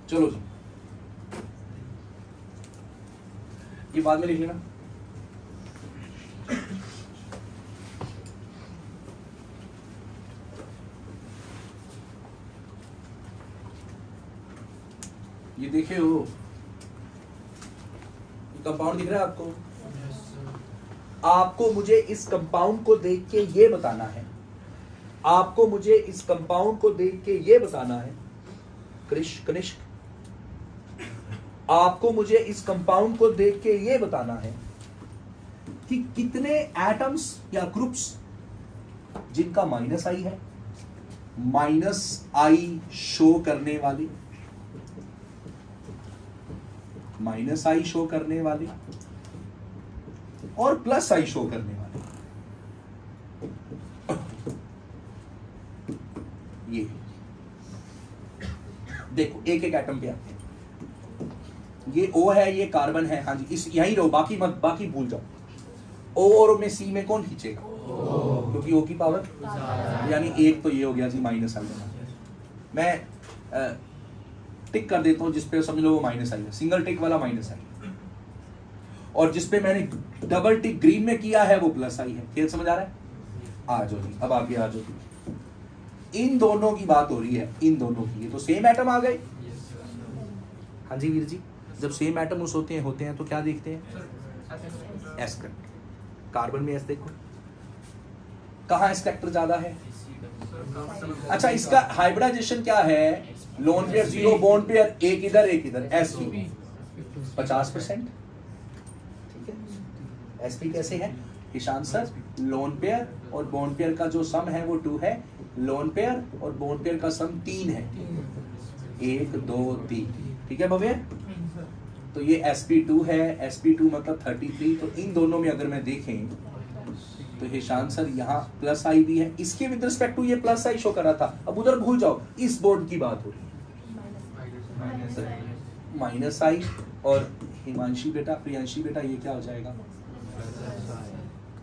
चलो जी, ये बाद में लिख लेना। ये देखे हो, कंपाउंड दिख रहा है आपको? आपको मुझे इस कंपाउंड को देख के ये बताना है, आपको मुझे इस कंपाउंड को देख के ये बताना है कनिष्क, आपको मुझे इस कंपाउंड को देख के ये बताना है कि कितने एटम्स या ग्रुप्स जिनका माइनस आई है, माइनस आई शो करने वाले, माइनस आई शो करने वाले और प्लस आई शो करने वाले। ये देखो एक एक एटम पे आते हैं। ये O है, ये कार्बन है, हाँ जी, इस यहीं रहो, बाकी मत, बाकी भूल जाओ। O और में C में कौन खींचेगा? क्योंकि O की पावर यानी एक तो ये हो गया जी माइनस आई। मैं टिक कर देता हूं जिसपे समझ लो वो माइनस आई है, सिंगल टिक वाला माइनस आई, और जिसपे मैंने डबल टिक ग्रीन में किया है वो प्लस आई है। खेल समझ आ रहा है? आ जाओ जी, अब आगे आ जाओ। इन दोनों की बात हो रही है, इन दोनों की। ये तो सेम एटम आ गए। हाँ जी वीर जी, जब सेम एटम होते हैं तो क्या देखते हैं? S character. कार्बन में एस देखो, कहाँ एस करेक्टर ज्यादा है? अच्छा, इसका हाइब्रिडाइजेशन क्या है? Lone pair, zero bond pair, एक इधर एक इधर, sp 50%। ठीक है, sp कैसे है ईशान सर? लोन पेयर और बॉन्ड पेयर का जो सम है वो 2 है, लोन पेयर और बॉन्ड पेयर का सम 3 है, 1 2 3। ठीक है भव्य? तो ये sp2 है, sp2 मतलब 33। तो इन दोनों में अगर मैं देखें तो ईशान सर यहाँ प्लस आई भी है, इसके विद रिस्पेक्ट टू ये प्लस आई शो कर रहा था। अब उधर भूल जाओ, इस बोर्ड की बात हो रही है, माइनस आई। और हिमांशी बेटा, प्रियांशी बेटा, ये क्या हो जाएगा?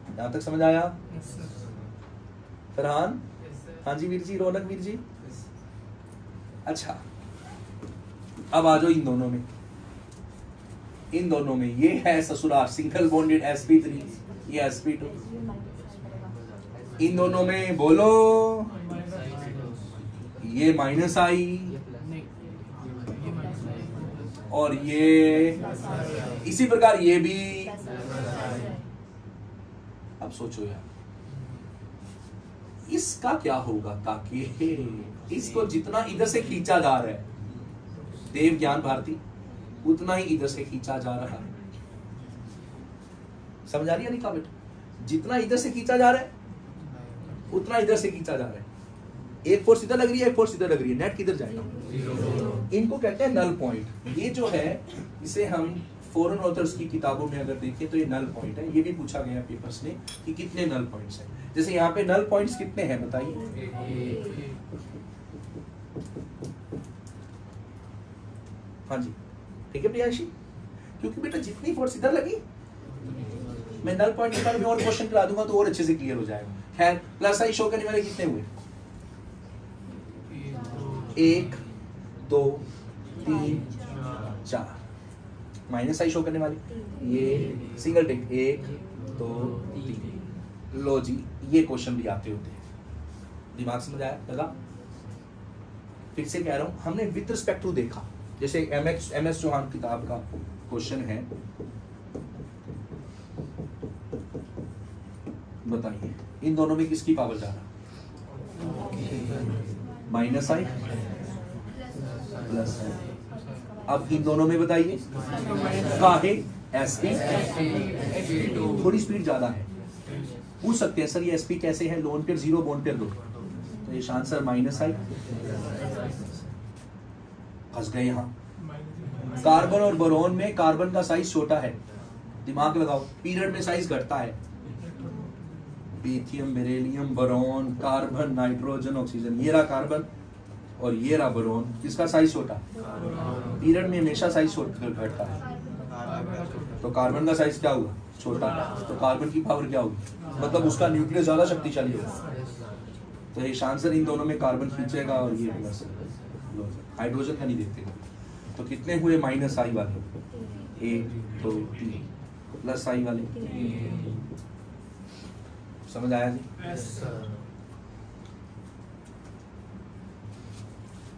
यहां तक समझ आया? फरहान? हाँ जी वीर जी, रौनक वीर जी। अच्छा, अब आ जाओ इन दोनों में। इन दोनों में ये है ससुराल सिंगल बॉन्डेड sp3, ये sp2। इन दोनों में बोलो, ये माइनस आई और ये इसी प्रकार ये भी। अब सोचो यार, इसका क्या होगा? ताकि इसको जितना इधर से खींचा जा रहा है देव ज्ञान भारती, उतना ही इधर से खींचा जा रहा है। समझ आ रही है निका बेटा? जितना इधर से खींचा जा रहा है उतना इधर से खींचा जा रहा है। एक फोर्स इधर लग रही है, एक फोर्स इधर लग रही है, नेट किधर जाएगा? इनको कहते हैं नल पॉइंट। ये जो है इसे हम फॉरेन ऑथर्स की किताबों में अगर देखें तो ये नल पॉइंट है। ये भी पूछा गया पेपर्स में कि कितने नल पॉइंट्स हैं। जैसे यहाँ पे नल पॉइंट्स कितने हैं बताइए? हाँ जी, ठीक है प्रियांशी, क्योंकि बेटा जितनी फोर्स इधर लगी, मैं नल पॉइंट के बारे में और क्वेश्चन करा दूंगा तो और अच्छे से क्लियर हो जाएगा। खैर, प्लस आई शो करने वाले कितने हुए? 1 2 3 4। माइनस आई शो करने वाले ये सिंगल टिक 1 2 3। लो जी, ये क्वेश्चन भी आते होते हैं। दिमाग समझ आया? लगा? फिर से कह रहा हूं, हमने विद रिस्पेक्ट टू देखा। जैसे एमएस चौहान किताब का क्वेश्चन है, बताइए इन दोनों में किसकी पावर ज्यादा? माइनस आई प्लस आई। अब इन दोनों में बताइए काहे? sp थोड़ी स्पीड ज्यादा है। पूछ सकते हैं सर ये sp कैसे है? Lone pair 0 bond pair 2। तो ये आंसर माइनस आई। फंस गए यहाँ। कार्बन और बोरोन में कार्बन का साइज छोटा है, दिमाग लगाओ, पीरियड में साइज घटता है। Lithium, beryllium, boron, carbon, nitrogen, oxygen, ये रहा कार्बन और ये रहा बोरोन, किसका साइज छोटा? पीरियड में हमेशा साइज घटता है। तो कार्बन का साइज क्या हुआ? छोटा। तो कार्बन की पावर क्या होगी? मतलब उसका न्यूक्लियस ज्यादा शक्तिशाली होगा। तो ये आंसर इन दोनों में कार्बन खींचेगा और ये प्लस। हाइड्रोजन का नहीं देखते। तो कितने हुए माइनस आई वाले? 1 2 3। प्लस आई वाले? समझ आया जी?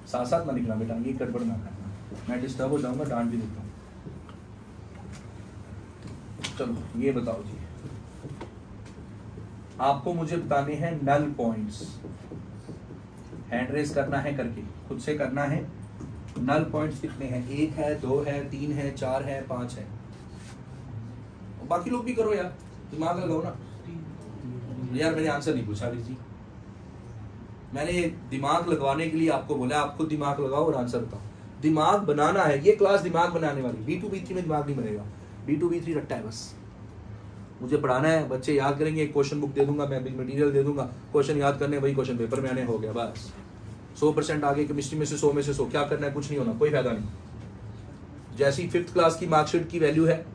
साथ साथ ना लिखना बेटा, ये गड़बड़ ना करना, मैं डिस्टर्ब हो जाऊंगा, डांट भी देता हूँ। चलो ये बताओ जी, आपको मुझे बताने हैं नल पॉइंट्स। हैंड रेस करना है, करके खुद से करना है। नल पॉइंट्स कितने हैं? 1 है, 2 है, 3 है, 4 है, 5 है। बाकी लोग भी करो यार, दिमाग लगाओ ना। यार मैंने आंसर नहीं पूछा जी, मैंने दिमाग लगवाने के लिए आपको बोला, आप खुद दिमाग लगाओ और आंसर बताओ। दिमाग बनाना है, ये क्लास दिमाग बनाने वाली। B2 B3 में दिमाग नहीं बनेगा, B2 B3 रट्टा है बस। मुझे पढ़ाना है, बच्चे याद करेंगे, एक क्वेश्चन बुक दे दूंगा, मैं मटेरियल दे दूंगा, क्वेश्चन याद करने, वही क्वेश्चन पेपर में आने, हो गया बस। 100% आगे केमिस्ट्री में से 100 में से 100, क्या करना है, कुछ नहीं होना, कोई फायदा नहीं। जैसी 5th क्लास की मार्कशीट की वैल्यू है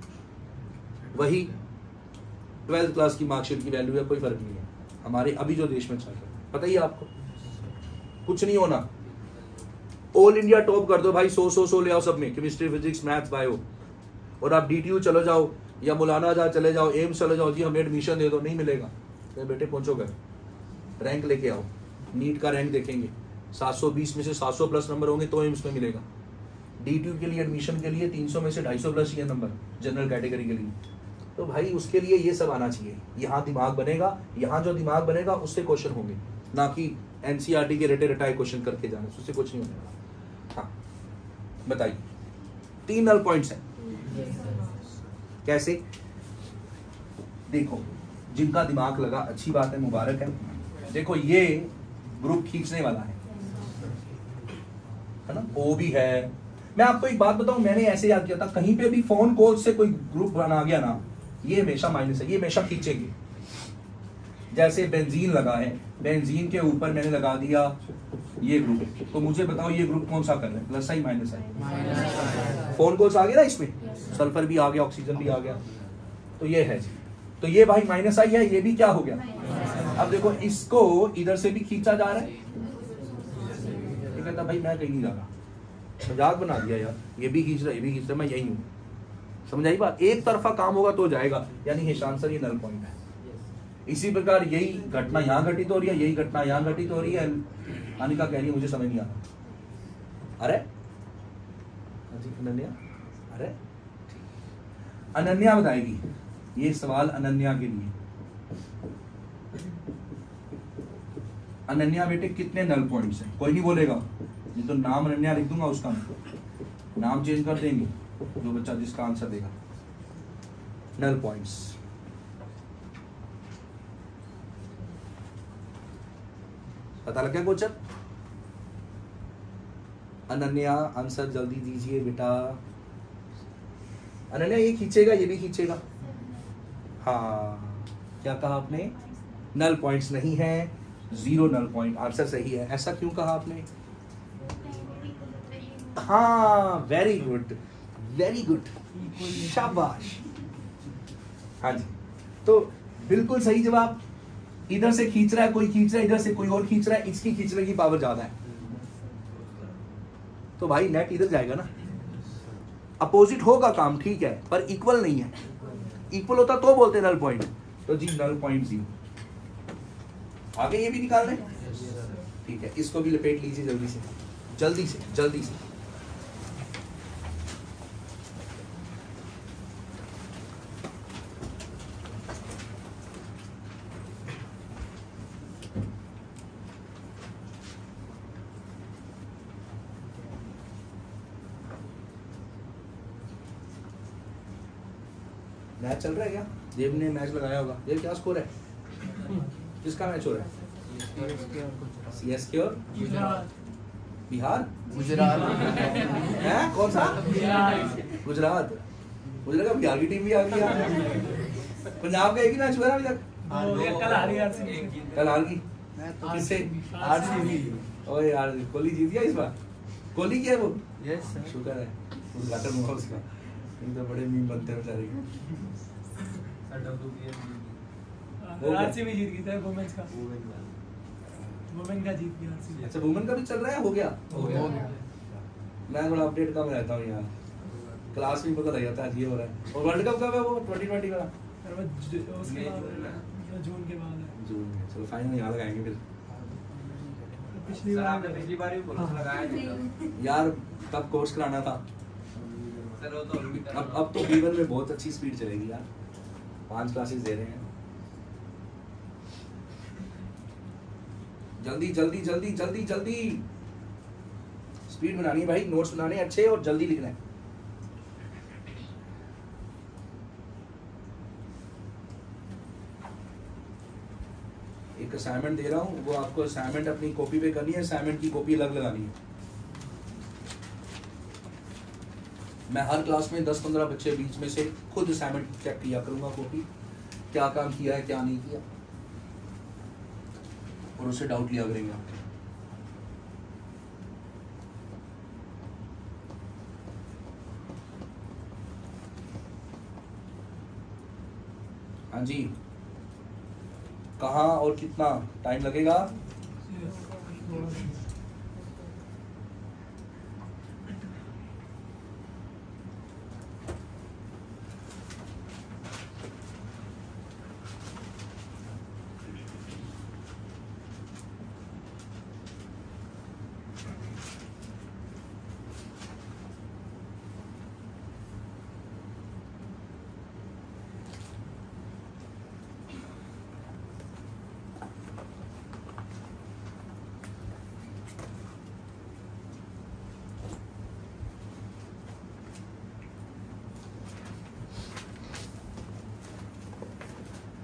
वही 12th क्लास की मार्कशीट की वैल्यू है, कोई फर्क नहीं है हमारे अभी जो देश में चल रहा है, पता ही है आपको। कुछ नहीं होना, ऑल इंडिया टॉप कर दो भाई, 100 ले आओ सब में, केमिस्ट्री फिजिक्स मैथ्स बायो। और आप DTU चलो जाओ या मौलाना जा चले जाओ, एम्स चले जाओ, जी हमें एडमिशन दे दो, नहीं मिलेगा। तो बेटे पहुंचो घर, रैंक लेके आओ, नीट का रैंक देखेंगे, 720 में से 700 प्लस नंबर होंगे तो एम्स में मिलेगा। DTU के लिए एडमिशन के लिए 300 में से 250 प्लस ही है नंबर जनरल कैटेगरी के लिए। तो भाई उसके लिए ये सब आना चाहिए, यहाँ दिमाग बनेगा, यहाँ जो दिमाग बनेगा उससे क्वेश्चन होंगे, ना कि NCERT के रटे रटाए क्वेश्चन करके जाने, उससे कुछ नहीं होने वाला। हाँ बताइए, 3 नल पॉइंट्स हैं। कैसे? देखो, जिनका दिमाग लगा अच्छी बात है, मुबारक है। देखो ये ग्रुप खींचने वाला है ना, O भी है। मैं आपको एक बात बताऊं, मैंने ऐसे याद किया था, कहीं पे भी फोन कॉल से कोई ग्रुप बना गया ना, ये हमेशा माइनस है, ये हमेशा खींचेंगे। जैसे बेंजीन लगा है, बेंजीन के ऊपर मैंने लगा दिया ये ग्रुप, तो मुझे बताओ ये ग्रुप कौन सा कर रहा है, प्लस आई माइनस आई? फोन कॉल्स आ गया ना इसमें, सल्फर भी आ गया, ऑक्सीजन भी आ गया, तो ये है जी। तो ये भाई माइनस आई है, ये भी क्या हो गया? अब देखो इसको इधर से भी खींचा जा रहा है, ये कहता भाई मैं कहीं नहीं जा रहा, मजाक बना दिया यार, ये भी खींच रहा है, ये भी खींच रहा है, मैं यही हूँ। समझ आई बात? एक तरफा काम होगा तो जाएगा, यानी हिशान सर ये नल पॉइंट है। इसी प्रकार यही घटना यहाँ घटित हो रही है, यही घटना यहाँ घटित हो रही है। अनिका कह रही है मुझे समझ नहीं आ रहा। अरे अनन्या, अरे अनन्या बताएगी, ये सवाल अनन्या के लिए। अनन्या बेटे कितने नल पॉइंट्स हैं? कोई नहीं बोलेगा, ये तो नाम अनन्या लिख दूंगा, उसका नाम चेंज कर देंगे, जो बच्चा जिसका आंसर देगा। नल पॉइंट्स पता लग गया क्वेश्चन? अनन्या आंसर जल्दी दीजिए बेटा। अनन्या ये खींचेगा, ये भी खींचेगा। हाँ क्या कहा आपने? नल पॉइंट्स नहीं है, 0 नल पॉइंट, आंसर सही है। ऐसा क्यों कहा आपने? हाँ वेरी गुड, वेरी गुड, शाबाश। हाँ जी, तो बिल्कुल सही जवाब। इधर से खींच रहा है कोई, खींच रहा है, इधर से कोई और खींच रहा है, इसकी खींचने की पावर ज्यादा है, तो भाई नेट इधर जाएगा ना। अपोजिट होगा काम, ठीक है, पर इक्वल नहीं है। इक्वल होता तो बोलते नल पॉइंट। तो जी नल पॉइंट 0। आगे ये भी निकाल रहे, ठीक है, इसको भी लपेट लीजिए जल्दी से, जल्दी से, जल्दी से। मैच चल रहा है क्या? देव ने मैच लगाया होगा। देव क्या स्कोर है? किसका मैच हो रहा है? CSK और बिहार, गुजरात है कौन सा? गुजरात। मुझे लगा बिहार की टीम भी आ गई यार। पंजाब का एक ही मैच हुआ ना अभी तक? कल हार गई, कल हार गई किससे? RCB। ओए यार कोहली जीत गया इस बार। कोहली क्या है वो? Yes sir. शुक्र है, उद्घाटन हुआ उसका, नहीं तो बड़े मीम बनते हैं बेचारे के। आरसीबी जीत गई था वुमेन्स का, वुमेन का जीत गया आरसीबी। अच्छा वुमेन का भी चल रहा है, हो गया? हो गया। मैं थोड़ा अपडेट कम रहता हूँ यार, क्लास में पता लग जाता है ये हो रहा है। और वर्ल्ड कप कब है वो? 2020 का? उसके बाद जून के बाद है। जून में। चलो फाइनल यहाँ लगाएंगे फिर। पिछली बार भी बोला लगाया यार तब कोर्स कराना था, सर, वो तो अभी अब तो B1 में बहुत अच्छी स्पीड चलेगी यार, 5 क्लासेस दे रहे हैं। जल्दी जल्दी जल्दी जल्दी जल्दी स्पीड बनानी है भाई, नोट्स बनाने अच्छे और जल्दी लिखना है। एक असाइनमेंट दे रहा हूँ, वो आपको असाइनमेंट अपनी कॉपी पे करनी है, असाइनमेंट की कॉपी अलग लगानी है। मैं हर क्लास में 10-15 बच्चे बीच में से खुद असाइनमेंट चेक किया करूंगा, कॉपी क्या काम किया है क्या नहीं किया, और उससे डाउट लिया करेंगे आपके। हाँ जी, कहाँ और कितना टाइम लगेगा?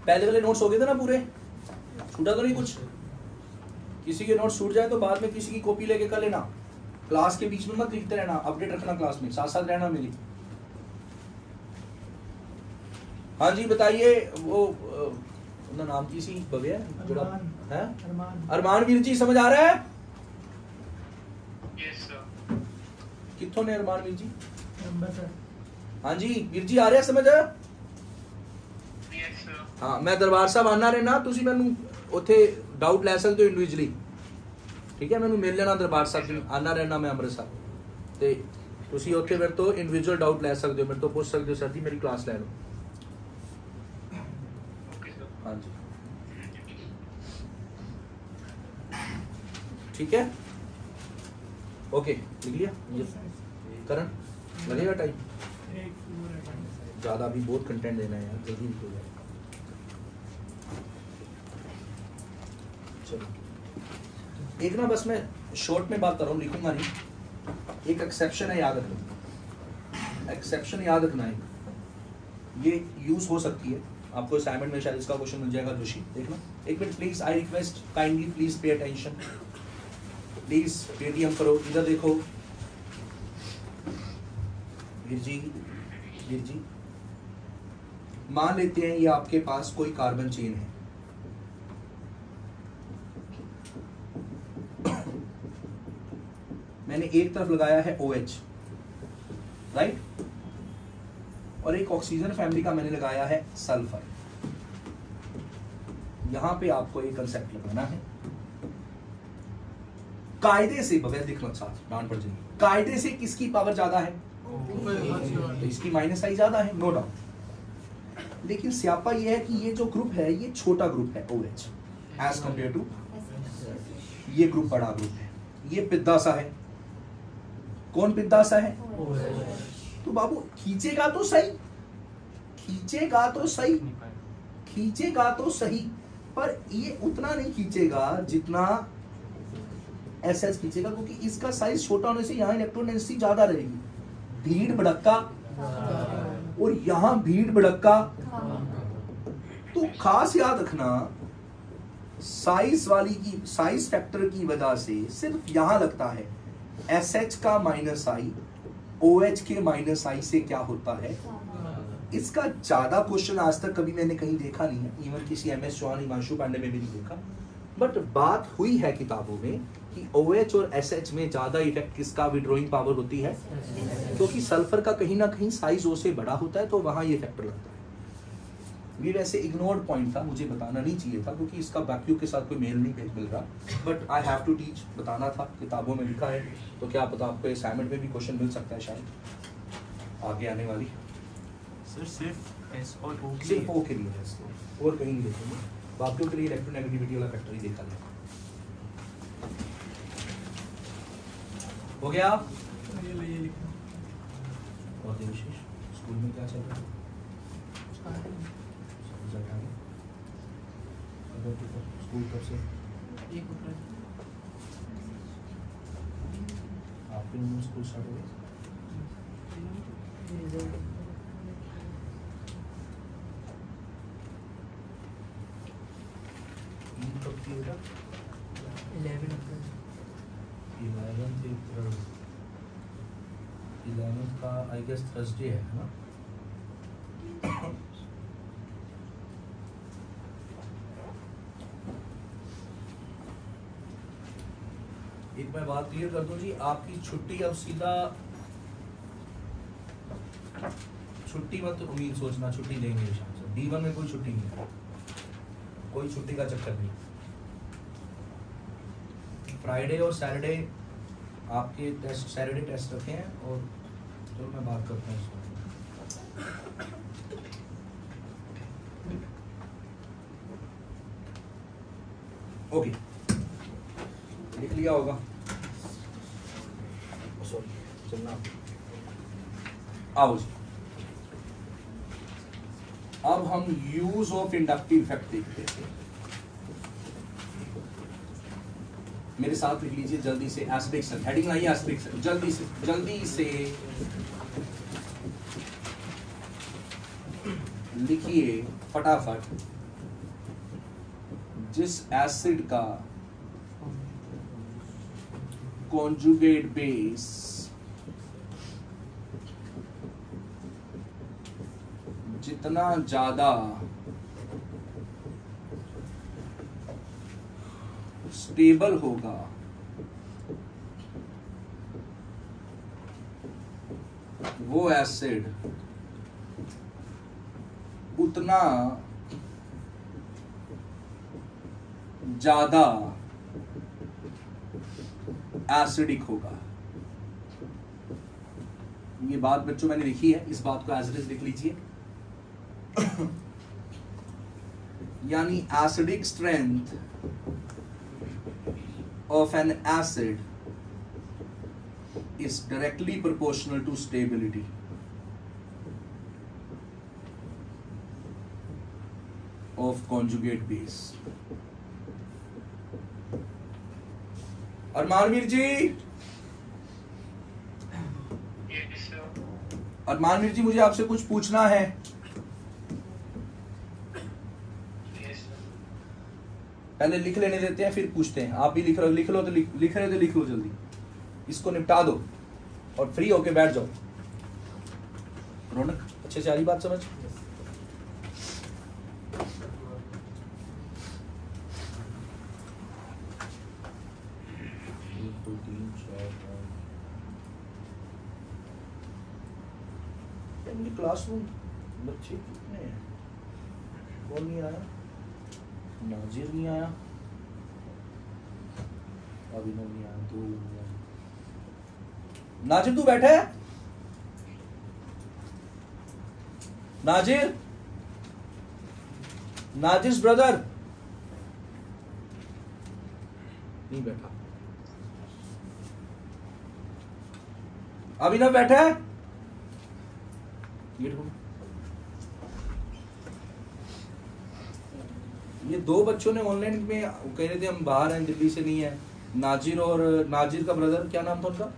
पहले वाले नोट्स हो गए थे ना पूरे? छूटा तो नहीं कुछ? किसी के नोट्स छूट जाए तो बाद में किसी की कॉपी लेके कर लेना, क्लास के बीच में मत लिखते रहना, अपडेट रखना, क्लास में साथ साथ रहना मेरी। हाँ जी बताइए, वो उनका नाम की सी भव्या है, अरमान वीर जी, समझ आ रहा है? Yes sir. कितों ने अरमान वीर जी? हाँ जी वीर जी, आ रहा है समझ? हाँ, मैं दरबार साहब आना रहना, तुसी मैनू उत्थे डाउट ले सकते हो इंडिविजुअली, ठीक है? मैनू मिल लेना दरबार साहब, आना रहना मैं अमृतसर, ते तुसी उत्थे मेरे तो इंडिविजुअल डाउट ले सकते हो, मेरे तो पूछ सकते हो सर जी मेरी क्लास ले लो। हाँ जी ठीक है, ओके लिख लिया? करण लगेगा टाइम ज़्यादा, अभी बहुत कंटेंट देना है यार, जल्दी लिखो यार। चलो एक ना बस मैं शॉर्ट में बात कर रहा हूँ, लिखूंगा नहीं। एक एक्सेप्शन है, याद रखना, एक्सेप्शन याद रखना है, ये यूज हो सकती है आपको असाइनमेंट में, शायद इसका क्वेश्चन मिल जाएगा जोशी, देखना। एक minute please, I request kindly please pay attention, please Paytm करो, इधर देखो। वीर जी मान लेते हैं ये आपके पास कोई कार्बन चेन है, मैंने एक तरफ लगाया है OH, राइट, और एक ऑक्सीजन फैमिली का मैंने लगाया है सल्फर। यहां पे आपको एक कंसेप्ट लगाना है, कायदे से, बगैर लिखना साथ डांट पड़ जाएगी, कायदे से किसकी पावर ज्यादा है? तो इसकी माइनस आई ज्यादा है, नो डाउट। लेकिन स्यापा ये है कि ये जो ग्रुप है ये छोटा ग्रुप है OH एज कंपेयर टू ये ग्रुप बड़ा ग्रुप है, ये पिद्दा सा है। कौन पिद्दा सा है? तो बाबू खींचेगा तो सही, खींचेगा तो सही, खींचेगा तो सही, पर ये उतना नहीं खींचेगा जितना SS खींचेगा, क्योंकि इसका साइज छोटा होने से यहाँ इलेक्ट्रॉन डेंसिटी ज्यादा रहेगी, भीड़ भड़क्का, और यहाँ भीड़ भड़क्का। तो खास याद रखना, साइज वाली की, साइज फैक्टर की वजह से सिर्फ यहां लगता है SH का माइनस आई OH के माइनस आई से क्या होता है। इसका ज्यादा क्वेश्चन आज तक कभी मैंने कहीं देखा नहीं है, इवन किसी MS चौहान, हिमांशु पांडे में भी नहीं देखा, बट बात हुई है किताबों में कि OH और SH में ज्यादा इफेक्ट किसका विड्रॉइंग पावर होती है, क्योंकि सल्फर का कहीं ना कहीं साइज O से बड़ा होता है, तो वहां ये फैक्टर लगता है। ये वैसे इग्नोर्ड पॉइंट था, मुझे बताना नहीं चाहिए था, क्योंकि इसका वैक्यू के साथ कोई मेल नहीं मिल रहा, but I have to teach, बताना था, किताबों में लिखा है, तो क्या पता आपको असाइनमेंट में भी क्वेश्चन मिल सकता है शायद आगे आने वाली। सर सिर्फ S और O के सिर्फ O के लिए है, और कहीं नहीं देखेंगे, बाकियों के लिए इलेक्ट्रोनेगेटिविटी वाला फैक्टर ही देखा जाएगा। हो गया? और देवशीष, स्कूल में क्या चल रहा है? स्कूल कब से? आपके नंबर स्कूल स्टार्ट हो गए? कब 11 11 का आई गेस थर्सडे है ना। एक मैं बात क्लियर कर दूं जी, आपकी छुट्टी अब सीधा छुट्टी मत उम्मीद सोचना छुट्टी देंगे शाम से। D1 में कोई छुट्टी नहीं है, कोई छुट्टी का चक्कर नहीं। फ्राइडे और सैटरडे आपके टेस्ट, सैटरडे टेस्ट रखे हैं और चलो मैं बात करता हूँ इस बारे में। ओके, लिख लिया होगा, सॉरी चलना। आओ जी, अब हम यूज ऑफ इंडक्टिव इफेक्ट देखते हैं। मेरे साथ लिख लीजिए जल्दी से, एस्पेक्ट हेडिंग आई है, एस्पेक्ट जल्दी से लिखिए फटाफट। जिस एसिड का कॉन्जुगेट बेस जितना ज्यादा स्टेबल होगा वो एसिड उतना ज्यादा एसिडिक होगा। ये बात बच्चों मैंने लिखी है, इस बात को एज इट इज लिख लीजिए। यानी acidic strength of an acid is directly proportional to stability of conjugate base। अरमानवीर जी, अरमानवीर जी मुझे आपसे कुछ पूछना है। पहले लिख लेने देते हैं फिर पूछते हैं। आप भी लिख लो तो लिख रहे तो लिख लो, जल्दी इसको निपटा दो और फ्री होके बैठ जाओ। रौनक अच्छे से आ रही बात समझ? क्लासरूम बच्चे कितने हैं? कौन नहीं आया? नाजिर नहीं आया, अभिनव नहीं आया, दो नहीं आया। नाजिर तू बैठा है? नाजिर, नाजिर ब्रदर नहीं बैठा। अभिनव बैठा है? ये दो बच्चों ने ऑनलाइन में कह रहे थे हम बाहर हैं, दिल्ली से नहीं है। नाजिर और नाजिर का ब्रदर क्या नाम था उनका?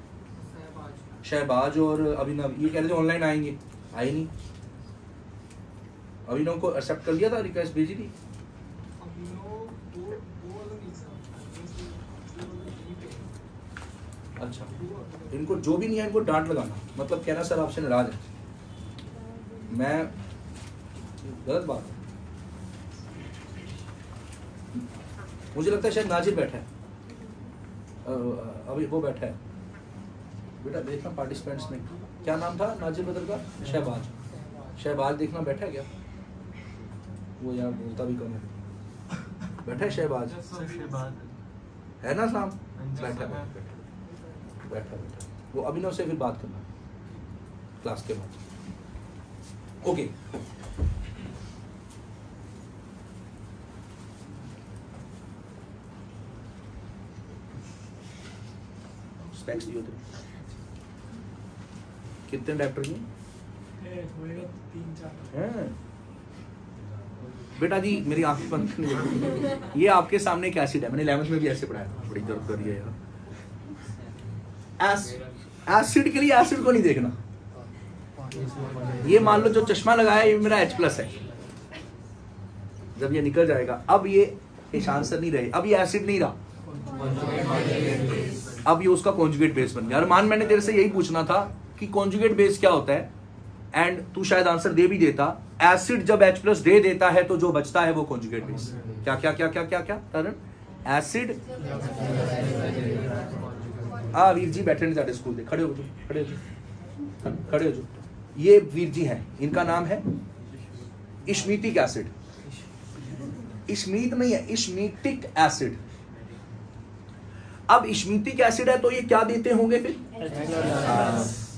शहबाज और अभिनव। ये कह रहे थे ऑनलाइन आएंगे, आए नहीं। अभिनव को एक्सेप्ट कर लिया था, रिक्वेस्ट भेजी थी। अच्छा, इनको जो भी नहीं है इनको डांट लगाना, मतलब कहना सर आपसे नाराज है। मैं गलत बात है। मुझे लगता है शायद नाजिर बैठा है, अभी वो बैठा है। बेटा देखना पार्टिसिपेंट्स में क्या नाम था नाजिर बदल का? शहबाज। शहबाज देखना बैठा है क्या? वो यार बोलता भी कम है। बैठा है शहबाज? है ना नाम? बैठा बैठा। वो अभिनव से फिर बात करना क्लास के बाद। ओके, स्पेक्स दियो थे कितने डायरेक्टर की? 3-4 बेटा जी मेरी आंखें बंद करनी। ये आपके सामने एक एसिड है, मैंने 11th में भी ऐसे पढ़ाया था, बड़ी दर्द कर रही है यार। एसिड के लिए एसिड को नहीं देखना। ये मान लो जो चश्मा लगाया ये मेरा H+ है, जब ये निकल जाएगा अब ये ईशान सर नहीं रहे, अब ये एसिड नहीं रहा, अब ये उसका कॉन्जुगेट बेस बन गया। अरमान मैंने तेरे से यही पूछना था कि कॉन्जुगेट बेस क्या होता है, एंड तू शायद आंसर दे भी देता। एसिड जब H+ दे देता है तो जो बचता है वो कॉन्जुगेट बेस। क्या क्या क्या क्या क्या क्या तरण? एसिड। वीर जी बैठे नहीं जाते स्कूल दे, खड़े हो जाओ, खड़े हो जाओ, खड़े हो जाओ। ये वीर जी हैं, इनका नाम है इश्मीतिक एसिड। इश्मीत नहीं है, इश्मीतिक एसिड। अब इश्मीतिक एसिड है तो ये क्या देते होंगे फिर?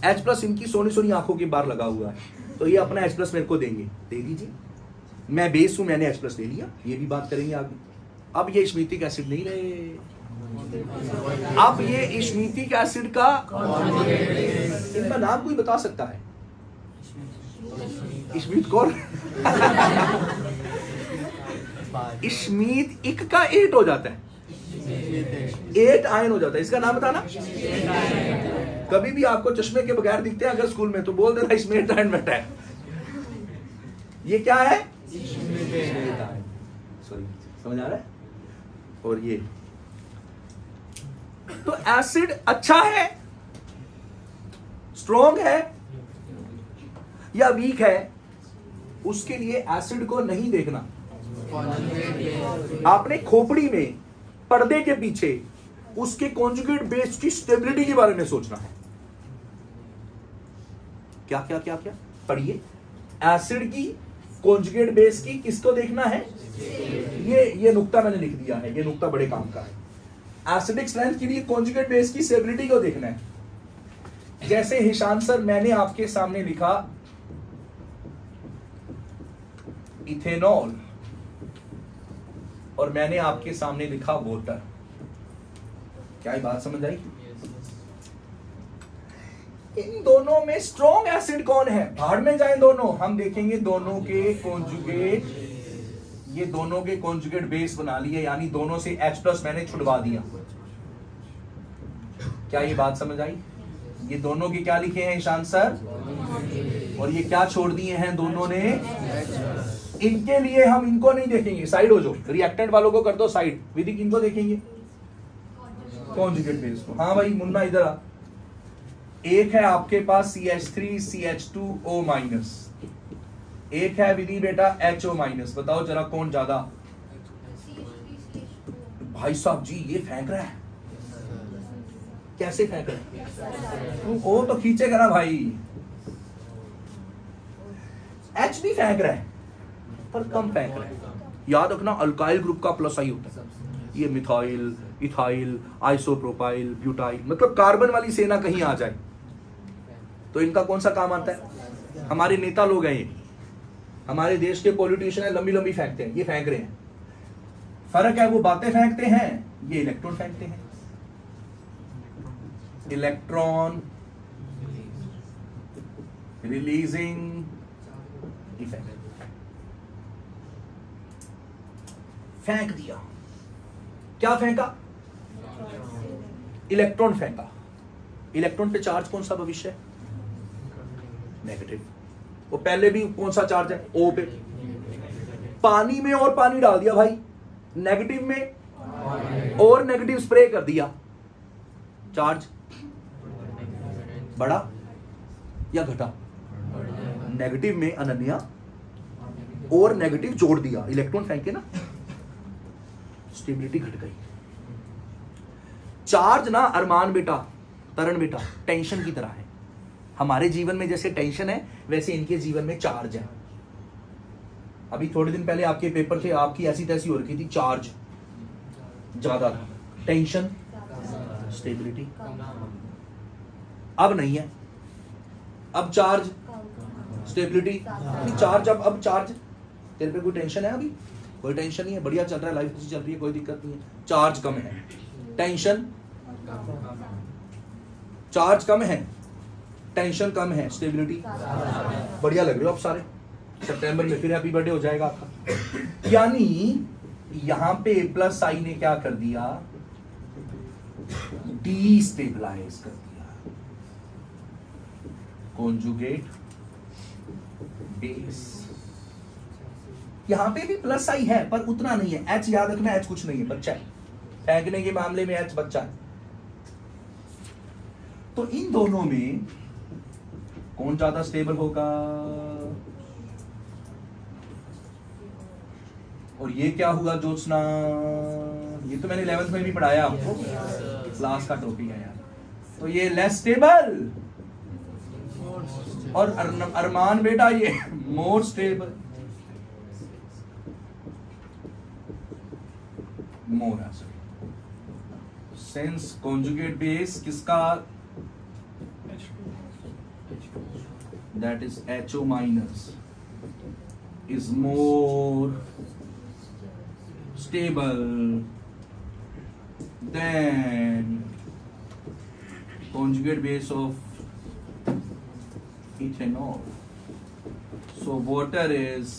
H+। इनकी सोनी सोनी आंखों के बाहर लगा हुआ है, तो ये अपना H+ मेरे को देंगे। दे दीजिए, मैं बेस हूं, मैंने H+ ले लिया। ये भी बात करेंगे आगे। अब ये इश्मीतिक एसिड नहीं रहे, अब ये इश्मीतिक एसिड का इनका नाम कोई बता सकता है? इश्मीत कौन? इश्मीत इक का 8 हो जाता है, 8 आयन हो जाता है। इसका नाम बताना। कभी भी आपको चश्मे के बगैर दिखते हैं अगर स्कूल में, तो बोल देना इसमें 8 आयन बैठा है। ये क्या है? सॉरी, समझ आ रहा है? और ये तो एसिड अच्छा है, स्ट्रॉन्ग है या वीक है, उसके लिए एसिड को नहीं देखना। आपने खोपड़ी में पर्दे के पीछे उसके कॉन्जुगेट बेस की स्टेबिलिटी के बारे में सोचना है। क्या क्या क्या क्या पढ़िए। एसिड की कॉन्जुगेट बेस की किसको देखना है? ये नुक्ता मैंने लिख दिया है, ये नुक्ता बड़े काम का है। एसिडिक स्ट्रेंथ के लिए कॉन्जुगेट बेस की स्टेबिलिटी को देखना है। जैसे हिशान सर, मैंने आपके सामने लिखा इथेनॉल और मैंने आपके सामने लिखा वाटर। क्या ये बात समझ आई? इन दोनों में स्ट्रॉन्ग एसिड कौन है? भाड़ में जाएं दोनों, हम देखेंगे दोनों के कॉन्जुगेट, ये दोनों के कॉन्जुगेट बेस बना लिए, यानी दोनों से H+ मैंने छुड़वा दिया। क्या ये बात समझ आई? ये दोनों के क्या लिखे हैं ईशान सर? और ये क्या छोड़ दिए हैं दोनों ने? इनके लिए हम इनको नहीं देखेंगे, साइड हो जाओ। रिएक्टेंट वालों को कर दो साइड। विदिक इनको देखेंगे, कॉन्जुगेट बेस को। हाँ भाई मुन्ना इधर आ। एक है आपके पास CH3 CH2O-, एक है विधि बेटा HO-। बताओ जरा कौन ज्यादा? भाई साहब जी ये फेंक रहा है। कैसे फेंक रहा है? तू O तो खींचेगा ना भाई। H भी फेंक रहा है पर कम फेंक रहा है। याद रखना अल्काइल ग्रुप का प्लस आई होता है। ये मिथाइल, इथाइल, आइसोप्रोपाइल, ब्यूटाइल, मतलब कार्बन वाली सेना कहीं आ जाए तो इनका कौन सा काम आता है? हमारे नेता लोग हैं, ये हमारे देश के पॉलिटिशियन है, लंबी लंबी फेंकते हैं, ये फेंक रहे हैं। फर्क है वो बातें फेंकते हैं, ये इलेक्ट्रॉन फेंकते हैं। Electron releasing effect. फेंक दिया। क्या फेंका? इलेक्ट्रॉन फेंका। इलेक्ट्रॉन पे चार्ज कौन सा भविष्य है? नेगेटिव। वो पहले भी कौन सा चार्ज है? O पे। पानी में और पानी डाल दिया भाई, नेगेटिव में और नेगेटिव स्प्रे कर दिया, चार्ज बढ़ा या घटा? नेगेटिव में अनन्या और नेगेटिव जोड़ दिया, इलेक्ट्रॉन फेंके ना, स्टेबिलिटी घट गई। चार्ज ना अरमान बेटा, तरण बेटा, टेंशन की तरह है। हमारे जीवन में जैसे टेंशन है वैसे इनके जीवन में चार्ज है। अभी थोड़े दिन पहले आपके पेपर थे, आपकी ऐसी तैसी हो रखी थी, चार्ज ज्यादा था, टेंशन स्टेबिलिटी। अब नहीं है, अब चार्ज स्टेबिलिटी। चार्ज अब चार्ज, तेरे पे कोई टेंशन है? अभी कोई टेंशन नहीं है, बढ़िया चल रहा है, लाइफ अच्छी चल रही है, कोई दिक्कत नहीं है। चार्ज कम है, टेंशन, चार्ज कम है, टेंशन कम है, स्टेबिलिटी बढ़िया। लग रहे हो आप सारे। सितंबर में फिर हैप्पी बर्थडे हो जाएगा आपका। यानी यहां पे प्लस आई ने क्या कर दिया? डीस्टेबलाइज कर दिया कॉन्जुगेट बेस। यहां पे भी प्लस आई है पर उतना नहीं है। H याद रखना, H कुछ नहीं है बच्चा है, फेंकने के मामले में H बच्चा है। तो इन दोनों में कौन ज्यादा स्टेबल होगा? और ये क्या हुआ ज्योत्सना? ये तो मैंने 11th में भी पढ़ाया आपको, क्लास का टॉपिक है यार। तो ये लेस स्टेबल और अरमान बेटा ये more stable. More sense conjugate base किसका? That is HO minus is more stable than conjugate base of ethanol. So water is,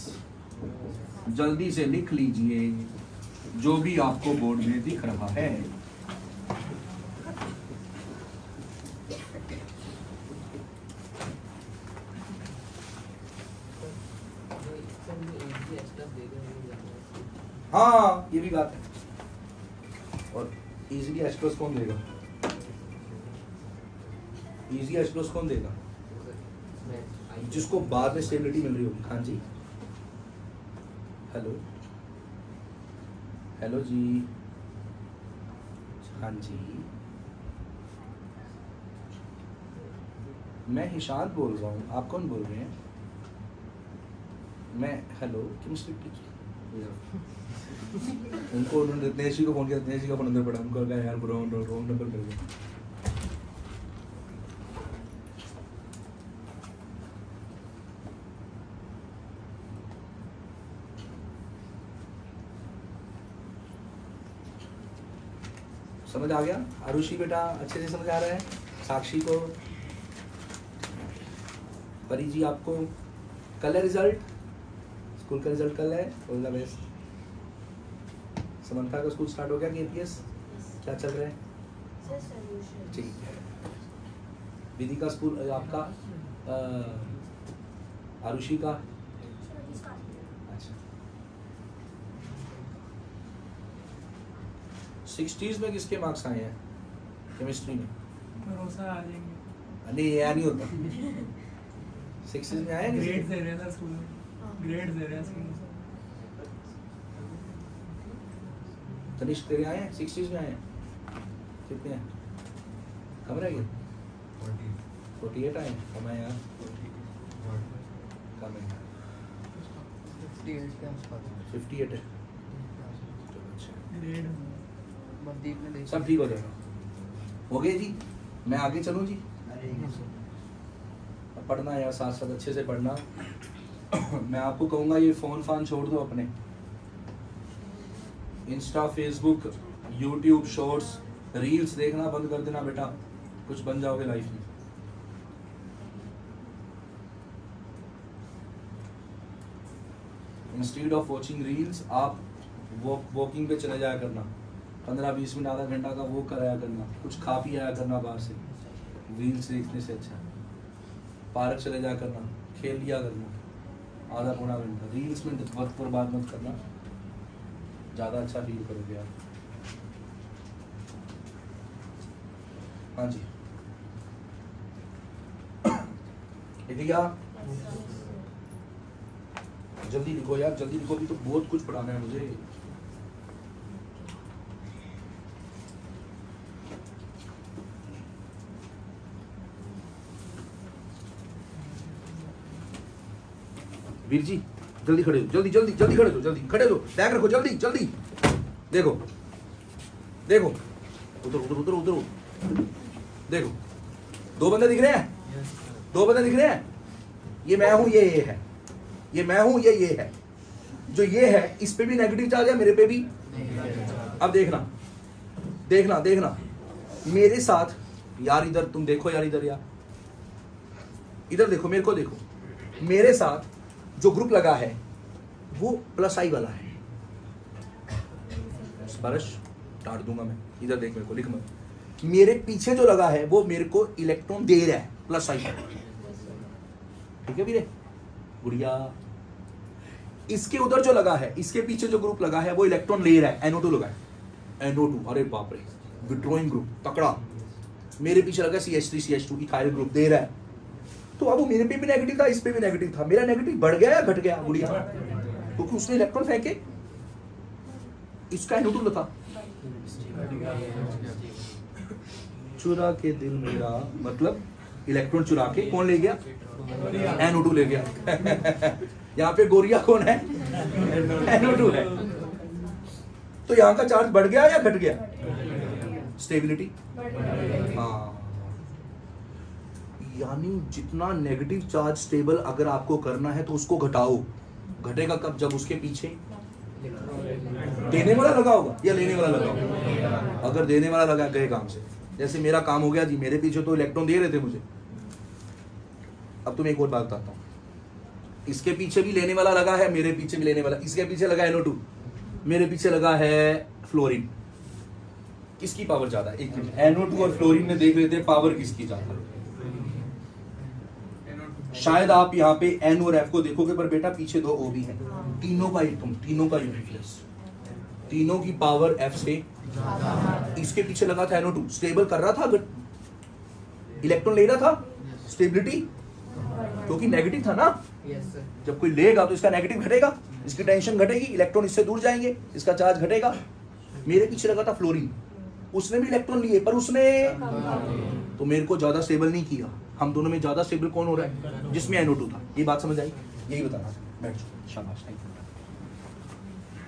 जल्दी से लिख लीजिए जो भी आपको बोर्ड में दिख रहा है। हाँ ये भी बात है। और इजीली H+ कौन देगा? इजी H+ कौन देगा? जिसको बाद में स्टेबिलिटी मिल रही होगी। हाँ जी, हेलो हेलो जी, हाँ जी, मैं हिशाद बोल रहा हूँ। आप कौन बोल रहे हैं? मैं हेलो केमिस्ट्री टीचर। उनको रत्नेश जी को फोन किया, रत्नेश जी का फोन अंदर पड़ा, उनको लगा यार रॉन्ग नंबर मिल गया। समझ आ गया? आरुषि बेटा अच्छे से समझ आ रहा है? साक्षी को, परी जी आपको कल है रिजल्ट, स्कूल का रिजल्ट कल है। All the best. समंथा का स्कूल स्टार्ट हो गया KPS? क्या चल रहा है? ठीक है। विधि का स्कूल आपका, आरुषि का? अच्छा, 60s में किसके मार्क्स आए हैं केमिस्ट्री में? भरोसा आ जाएंगे। नहीं ये नहीं होता। 60s में आए? ग्रेड दे रहे हैं स्कूल में, ग्रेड दे रहे हैं स्कूल में। तनिष्क तेरे आए हैं? 60s में आए हैं? कितने हैं? कम रह गए? 48 आए हैं? कम है यार, कम है। 58 है। ग्रेड सब ठीक हो जाएगा। हो गए जी? मैं आगे चलूं जी? पढ़ना यार, साथ साथ अच्छे से पढ़ना। मैं आपको कहूँगा ये फ़ोन फान छोड़ दो अपने। Insta, Facebook, YouTube shorts, reels देखना बंद कर देना बेटा, कुछ बन जाओगे लाइफ में। इंस्टेड ऑफ वॉचिंग रील्स आप वॉकिंग पे चले जाया करना, 15-20 मिनट आधा घंटा का वॉक कराया करना, कुछ खा पी आया करना बाहर से, रील्स देखने से अच्छा। पार्क चले जाया करना, खेल लिया करना आधा पौना घंटा। रील्स में वक्त बर्बाद मत करना, ज़्यादा अच्छा फील करोगे आप। हाँ जी, लिख लिया? जल्दी लिखो यार, जल्दी लिखो, भी तो बहुत कुछ पढ़ाना है मुझे। वीर जी जल्दी खड़े हो, जल्दी जल्दी जल्दी खड़े हो, जल्दी खड़े हो, बैग रखो, जल्दी जल्दी। देखो देखो, उधर उधर उधर उधर देखो, 2 बंदे दिख रहे हैं? 2 बंदे दिख रहे हैं? ये मैं हूं, ये है, ये मैं हूं, ये है। जो ये है इस पे भी नेगेटिव चार्ज है, मेरे पे भी। अब देखना देखना देखना, मेरे साथ यार, इधर तुम देखो यार, इधर यार, इधर देखो, मेरे को देखो। मेरे साथ जो ग्रुप लगा है वो +I वाला है। स्पर्श डाल दूंगा मैं, इधर देख, मेरे को लिख मत। मेरे पीछे जो लगा है वो मेरे को इलेक्ट्रॉन दे रहा है, +I। ठीक है वीरे गुड़िया? इसके उधर जो लगा है, इसके पीछे जो ग्रुप लगा है वो इलेक्ट्रॉन ले रहा है, NO2 लगा है। NO2, अरे बाप रे, विड्रॉइंग ग्रुप तकड़ा, मेरे पीछे लगा CH3 CH2 इथाइल ग्रुप दे रहा है, तो अब वो मेरे पे भी नेगेटिव था, इस पे भी नेगेटिव था, मेरा नेगेटिव बढ़ गया या घट गया गुड़िया? क्योंकि उसने इलेक्ट्रॉन फेंके, इसका NO2 था, चुरा के दिल मेरा, मतलब इलेक्ट्रॉन चुरा के कौन ले गया? NO2 ले गया। यहाँ पे गोरिया कौन है? NO2 है। तो यहाँ का चार्ज बढ़ गया या घट गया? स्टेबिलिटी, हाँ, यानी जितना नेगेटिव चार्ज स्टेबल अगर आपको करना है तो उसको घटाओ। घटेगा कब? जब उसके पीछे देने वाला लगा होगा या लेने वाला लगा होगा। अगर देने वाला लगा, गए काम से। जैसे मेरा काम हो गया जी, मेरे पीछे तो इलेक्ट्रॉन दे रहे थे मुझे, अब तुम्हें एक और बात बताता हूँ, इसके पीछे भी लेने वाला लगा है, मेरे पीछे भी लेने वाला, इसके पीछे लगा NO2, मेरे पीछे लगा है फ्लोरीन, किसकी पावर ज्यादा है? एक मिनट, NO2 और फ्लोरीन में देख लेते हैं पावर किसकी ज्यादा है। शायद आप यहाँ पे N और F को देखोगे, पर बेटा पीछे 2 O भी है, तीनों का यूनिटलेस, तीनों की पावर F से, इसके पीछे लगा था NO2, स्टेबल कर रहा था, इलेक्ट्रॉन ले रहा था, स्टेबिलिटी, क्योंकि नेगेटिव था ना। जब कोई लेगा तो इसका नेगेटिव घटेगा, इसकी टेंशन घटेगी, इलेक्ट्रॉन इससे दूर जाएंगे, इसका चार्ज घटेगा। मेरे पीछे लगा था फ्लोरीन, उसने भी इलेक्ट्रॉन लिए, पर उसने तो मेरे को ज्यादा स्टेबल नहीं किया। हम दोनों में ज्यादा स्टेबल कौन हो रहा है? जिसमें NO2 था। ये बात समझ आई? यही बताना था, बैठ जाओ, शाबाश, थैंक यू।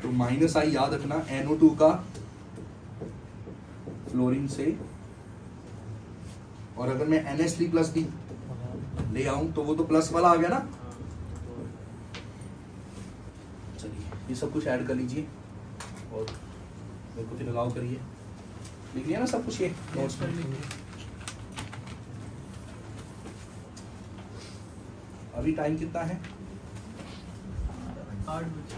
तो -I याद रखना, NO2 का फ्लोरीन से, और अगर मैं NH3+ भी ले आऊं तो वो तो प्लस वाला आ गया ना। चलिए ये सब कुछ ऐड कर लीजिए और मेरे को फिर लगाओ करिए, लिख लिया ना सब कुछ ये नोट्स में। अभी टाइम कितना है? 8 बजे,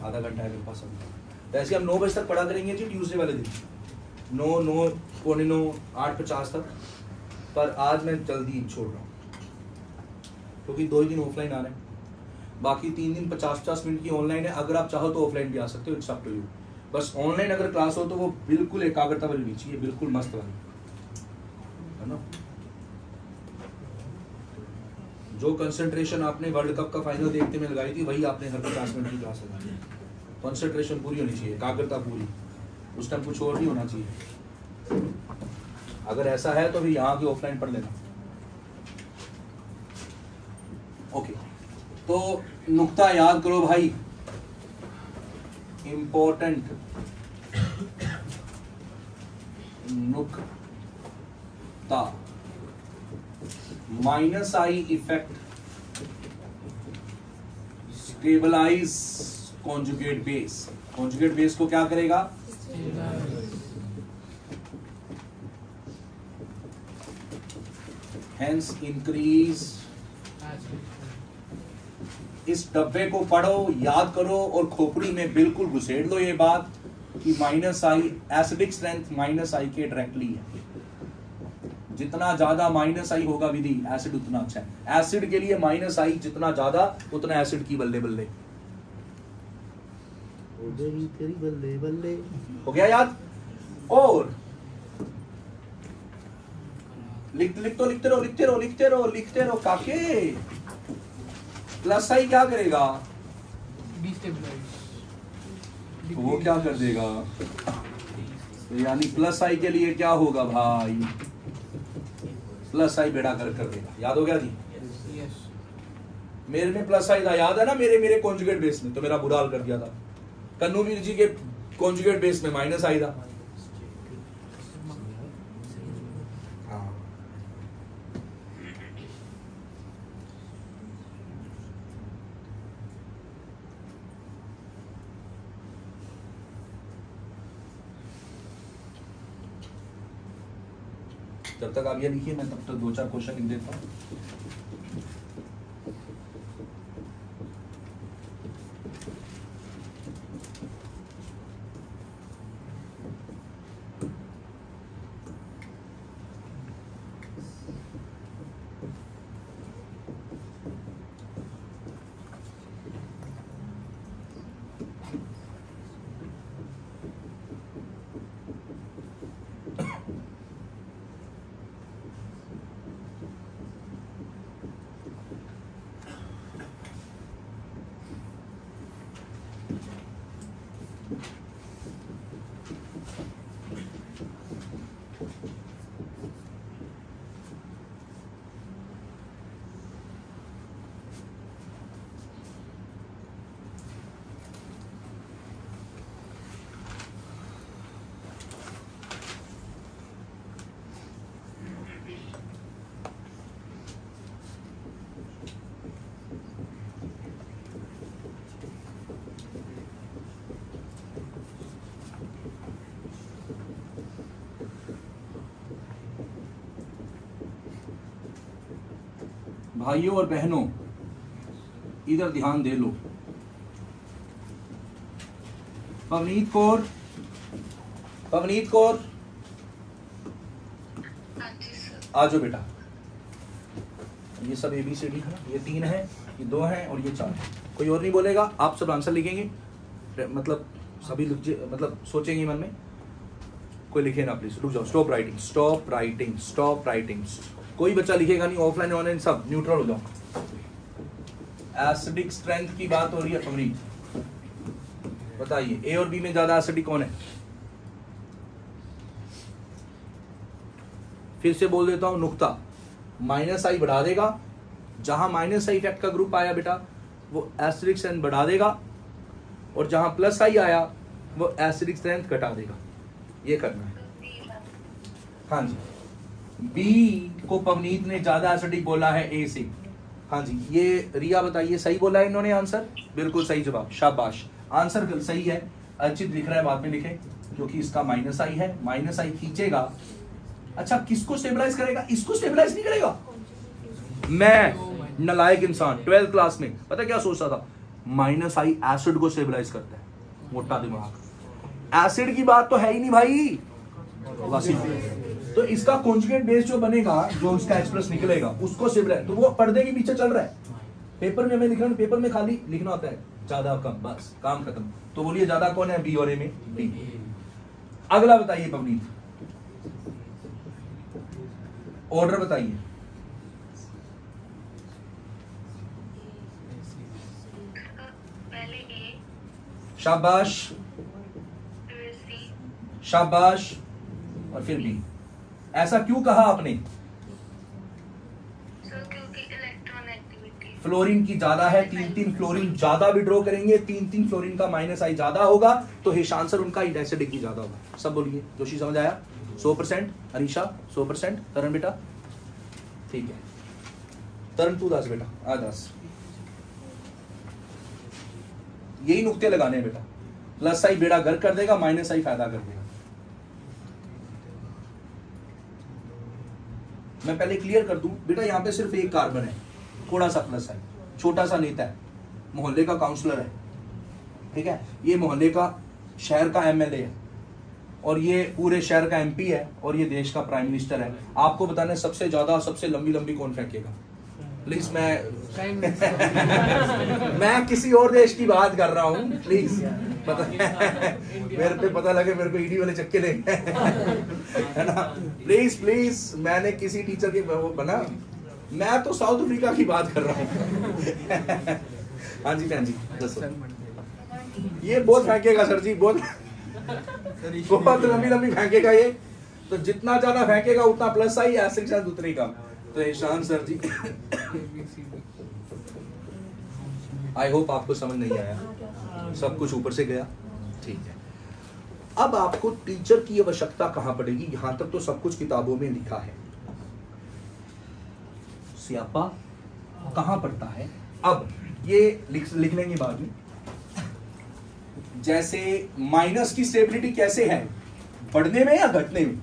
आधा घंटा है मेरे पास। वैसे हम 9 बजे तक पढ़ा करेंगे जी, ट्यूसडे वाले दिन 9, 9:45, 8:50 तक, पर आज मैं जल्दी छोड़ रहा हूँ क्योंकि 2 ही दिन ऑफलाइन आ रहे हैं, बाकी 3 दिन 50-50 मिनट की ऑनलाइन है। अगर आप चाहो तो ऑफलाइन भी आ सकते हो, इट्स अप टू यू। बस ऑनलाइन अगर क्लास हो तो वो बिल्कुल एकाग्रता वाली होनी चाहिए, बिल्कुल मस्त वाली, है ना। जो कंसंट्रेशन आपने वर्ल्ड कप का फाइनल देखते में लगाई थी, वही आपने हर 50 मिनट की क्लास लगाई। कंसंट्रेशन पूरी होनी चाहिए, एकाग्रता पूरी, उस टाइम कुछ और नहीं होना चाहिए। अगर ऐसा है तो फिर यहाँ की ऑफलाइन पढ़ लेना। ओके, तो नुक्ता याद करो भाई, इंपॉर्टेंट नुक्ता, -I effect stabilize conjugate base. Conjugate base को क्या करेगा? Hence increase. इस डब्बे को पढ़ो, याद करो और खोपड़ी में बिल्कुल घुसेड़ लो ये बात कि -I एसिडिक स्ट्रेंथ -I के डायरेक्टली है। जितना ज्यादा -I होगा विधि एसिड उतना अच्छा है। एसिड के लिए -I जितना ज्यादा उतना एसिड की बल्ले बल्ले तेरी बल्ले बल्ले। हो गया याद? और लिखते रहो काके। +I क्या करेगा? तो वो क्या कर देगा? तो यानी +I के लिए क्या होगा भाई? +I बेड़ा कर देगा। याद हो गया जी? मेरे में +I था, याद है ना, मेरे कॉन्जुगेट बेस में तो मेरा बुरा हाल कर दिया था। कन्नूवीर जी के कॉन्जुगेट बेस में -I था। जब तक आप ये लिखिए मैं तब तक 2-4 क्वेश्चन लिख देता हूँ। भाइयों और बहनों इधर ध्यान दे लो। पवनीत कौर, पवनीत कौर आ जाओ बेटा। ये सब ABCD है, ये 3 है, ये 2 है और ये 4 है। कोई और नहीं बोलेगा, आप सब आंसर लिखेंगे, मतलब सभी मतलब सोचेंगे मन में, कोई लिखे ना प्लीज। रुक जाओ, stop writing, stop writing, stop writing. कोई बच्चा लिखेगा नहीं, ऑफलाइन ऑनलाइन सब न्यूट्रल हो जाओ। एसिडिक स्ट्रेंथ की बात हो रही है पवनीत, बताइए A और B में ज्यादा एसिडिक कौन है? फिर से बोल देता हूं नुक्ता, -I बढ़ा देगा, जहां -I इफेक्ट का ग्रुप आया बेटा वो एसिडिक स्ट्रेंथ बढ़ा देगा, और जहां +I आया वो एसिडिक स्ट्रेंथ घटा देगा। ये करना है। हाँ जी, B को पवनीत ने ज्यादा एसिडिक बोला है A से। हाँ जी, ये रिया बताइए, सही बोला है इन्होंने आंसर? बिल्कुल सही जवाब, शाबाश। आंसर सही है। अर्चित लिख रहा है, बाद में लिखे, क्योंकि इसका -I है, -I खींचेगा। अच्छा, किसको स्टेबलाइज करेगा? इसको स्टेबलाइज नहीं करेगा। मैं नालायक इंसान 12th क्लास में पता क्या सोचता था, -I एसिड को स्टेबलाइज करता है। मोटा दिमाग, एसिड की बात तो है ही नहीं भाई। तो इसका कॉन्जुगेट बेस जो बनेगा, जो इसका H+ निकलेगा, उसको स्टेबलाइज, तो वो पर्दे के पीछे चल रहा है। पेपर में हमें लिखना, पेपर में खाली लिखना होता है ज्यादा कम, बस काम खत्म। तो बोलिए ज्यादा कौन है? B और A में B। अगला बताइए पवनीत, ऑर्डर बताइए। पहले A, शाबाश, फिर C, शाबाश, और फिर B। ऐसा क्यों कहा आपने? सर क्योंकि इलेक्ट्रॉन एक्टिविटी फ्लोरीन की ज्यादा है, 3 फ्लोरीन ज्यादा विड्रॉ करेंगे, 3 फ्लोरीन का -I ज्यादा होगा, तो हिश आंसर उनका एसिडिक भी ज्यादा होगा। सब बोलिए, जोशी समझ आया? 100%, अरीशा 100%, तरण बेटा ठीक है। तरण तू 10 बेटा, आ 10। यही नुक्ते लगाने हैं बेटा। +I बेड़ा गर्क कर देगा, -I फायदा कर देगा। मैं पहले क्लियर कर दूं बेटा, यहां पे सिर्फ एक कार्बन है, थोड़ा सा +I, छोटा सा नेता है, मोहल्ले का काउंसलर है, ठीक है, ये मोहल्ले का शहर का MLA है, और ये पूरे शहर का MP है, और ये देश का प्राइम मिनिस्टर है। आपको बताना है सबसे ज्यादा, सबसे लंबी लंबी कौन फेंकेगा? प्लीज, मैं किसी और देश की बात कर रहा हूँ, प्लीज। पता मेरे पे पता लगे मेरे को ईडी वाले चक्के लेंगे, है ना? प्लीज प्लीज, मैंने किसी टीचर के वो बना, मैं तो साउथ अफ्रीका की बात कर रहा हूँ। हाँ जी बहन जी, दसो। ये बहुत फेंकेगा सर जी, बहुत लंबी लंबी फेंकेगा ये, तो जितना ज्यादा फेंकेगा उतना +I एसिड के साथ उतरेगा। तो Ishaan sir ji, I hope आपको समझ नहीं आया, सब कुछ ऊपर से गया, ठीक है। अब आपको टीचर की आवश्यकता कहां पड़ेगी? यहां तक तो सब कुछ किताबों में लिखा है, स्यापा कहां पड़ता है? अब ये लिख लेंगे बाद में। जैसे माइनस की स्टेबिलिटी कैसे है, बढ़ने में या घटने में?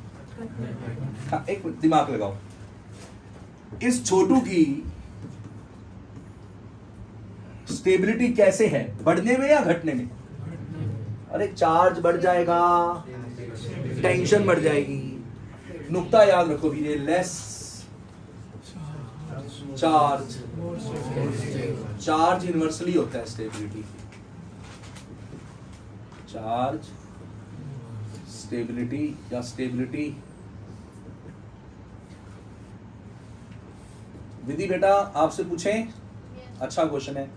हाँ, एक मिनट दिमाग लगाओ। इस छोटू की स्टेबिलिटी कैसे है, बढ़ने में या घटने में? अरे चार्ज बढ़ जाएगा, टेंशन बढ़ जाएगी। नुक्ता याद रखो भी, लेस चार्ज, चार्ज इनवर्सली होता है स्टेबिलिटी, चार्ज स्टेबिलिटी या स्टेबिलिटी। विधि बेटा आपसे पूछें? अच्छा क्वेश्चन है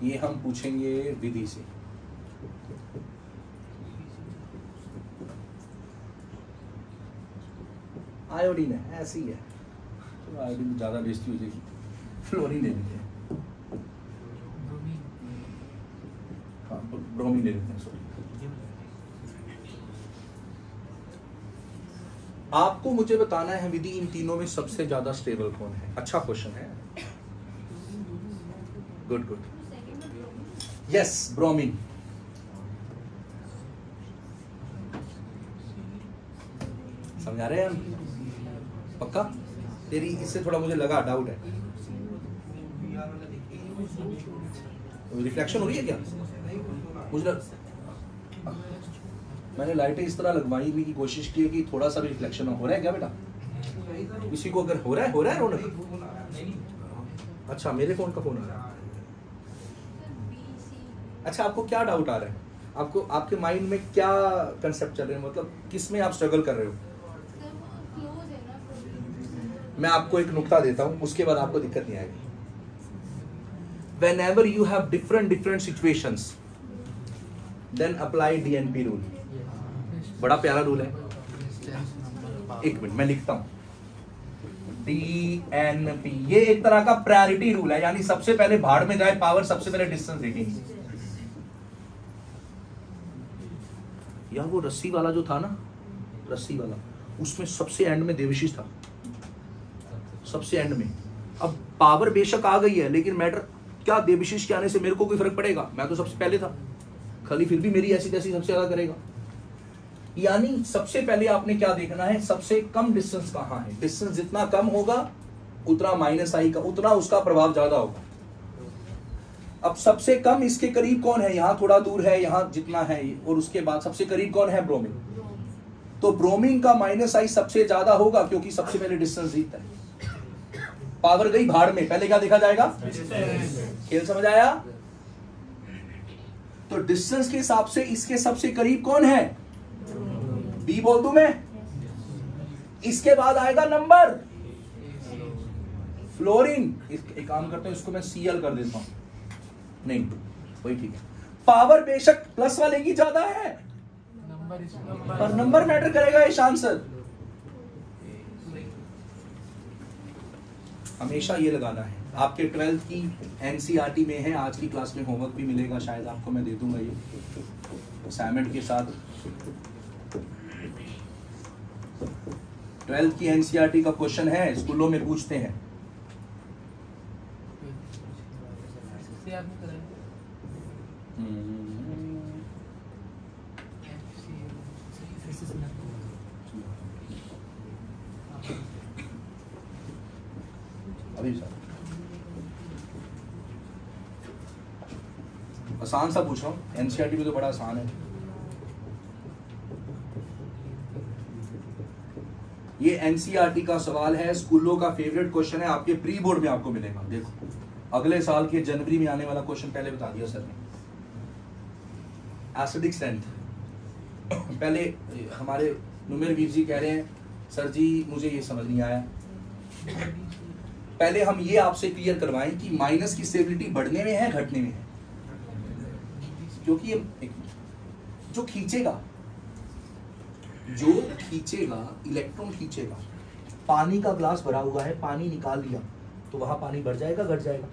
ये, हम पूछेंगे विधि से। आयोडीन है, ऐसी है, तो आयोडीन ज्यादा बेइज्जती हो जाएगी, फ्लोरीन ले लेते हैं। हाँ, ब्रोमीन ले लेते हैं, सॉरी। आपको मुझे बताना है विधि, इन तीनों में सबसे ज्यादा स्टेबल कौन है? अच्छा क्वेश्चन है, गुड गुड, यस ब्रोमीन। समझा रहे हैं हम? पक्का? तेरी इससे थोड़ा मुझे लगा डाउट है, रिफ्लेक्शन हो रही है क्या? मुझे मैंने लाइटें इस तरह लगवाई भी की कोशिश की है कि थोड़ा सा भी रिफ्लेक्शन हो रहा है क्या बेटा? किसी को अगर हो रहा है रौनक? अच्छा मेरे फोन का फोन आ रहा है। अच्छा आपको क्या डाउट आ रहा है? आपको आपके माइंड में क्या कंसेप्ट चल रहे हैं, मतलब किस में आप स्ट्रगल कर रहे हो? मैं आपको एक नुक्ता देता हूं, उसके बाद आपको दिक्कत नहीं आएगी। Whenever you have different situations, then apply DNP rule. बड़ा प्यारा रूल है, एक मिनट मैं लिखता हूं। DNP ये एक तरह का प्रायोरिटी रूल है, यानी सबसे पहले भाड़ में जाए पावर, सबसे पहले डिस्टेंस देखेंगे। या वो रस्सी वाला जो था ना, रस्सी वाला, उसमें सबसे एंड में देवशीष था, सबसे एंड में। अब पावर बेशक आ गई है, लेकिन मैटर क्या, देवशीष के आने से मेरे को कोई फर्क पड़ेगा? मैं तो सबसे पहले था, खाली फिर भी मेरी ऐसी तैसी सबसे ज्यादा करेगा। यानी सबसे पहले आपने क्या देखना है, सबसे कम डिस्टेंस कहाँ है। डिस्टेंस जितना कम होगा उतना माइनस आई का, उतना उसका प्रभाव ज्यादा होगा। अब सबसे कम इसके करीब कौन है? यहाँ थोड़ा दूर है, यहाँ जितना है, और उसके बाद सबसे करीब कौन है? ब्रोमीन। तो ब्रोमीन का माइनस आई सबसे ज्यादा होगा, क्योंकि सबसे पहले डिस्टेंस जीतता है। पावर गई भाड़ में, पहले क्या देखा जाएगा? खेल समझ आया? तो डिस्टेंस के हिसाब से इसके सबसे करीब कौन है? बी बोल दूं मैं? इसके बाद आएगा नंबर फ्लोरीन। एक काम करता हूं, इसको मैं Cl कर देता हूं, नहीं वही ठीक है। पावर बेशक प्लस वाले की ज्यादा है, पर नंबर मैटर करेगा इस आंसर। हमेशा ये लगाना है। आपके 12th की NCERT में है, आज की क्लास में होमवर्क भी मिलेगा, शायद आपको मैं दे दूंगा ये असाइनमेंट के साथ। 12th की NCERT का क्वेश्चन है, स्कूलों में पूछते हैं। अभी सर आसान सा पूछ रहा हूँ, NCERT में तो बड़ा आसान है। ये NCERT का सवाल है, स्कूलों का फेवरेट क्वेश्चन है, आपके प्री बोर्ड में आपको मिलेगा। देखो अगले साल के जनवरी में आने वाला क्वेश्चन पहले बता दिया सर ने। एसिडिक स्ट्रेंथ, पहले हमारे नुमेर वीर जी कह रहे हैं सर जी मुझे ये समझ नहीं आया। पहले हम ये आपसे क्लियर करवाएं कि माइनस की स्टेबिलिटी बढ़ने में है घटने में है, क्योंकि ये जो खींचेगा इलेक्ट्रॉन खींचेगा, पानी का ग्लास भरा हुआ है, पानी निकाल लिया तो वहां पानी बढ़ जाएगा घट जाएगा?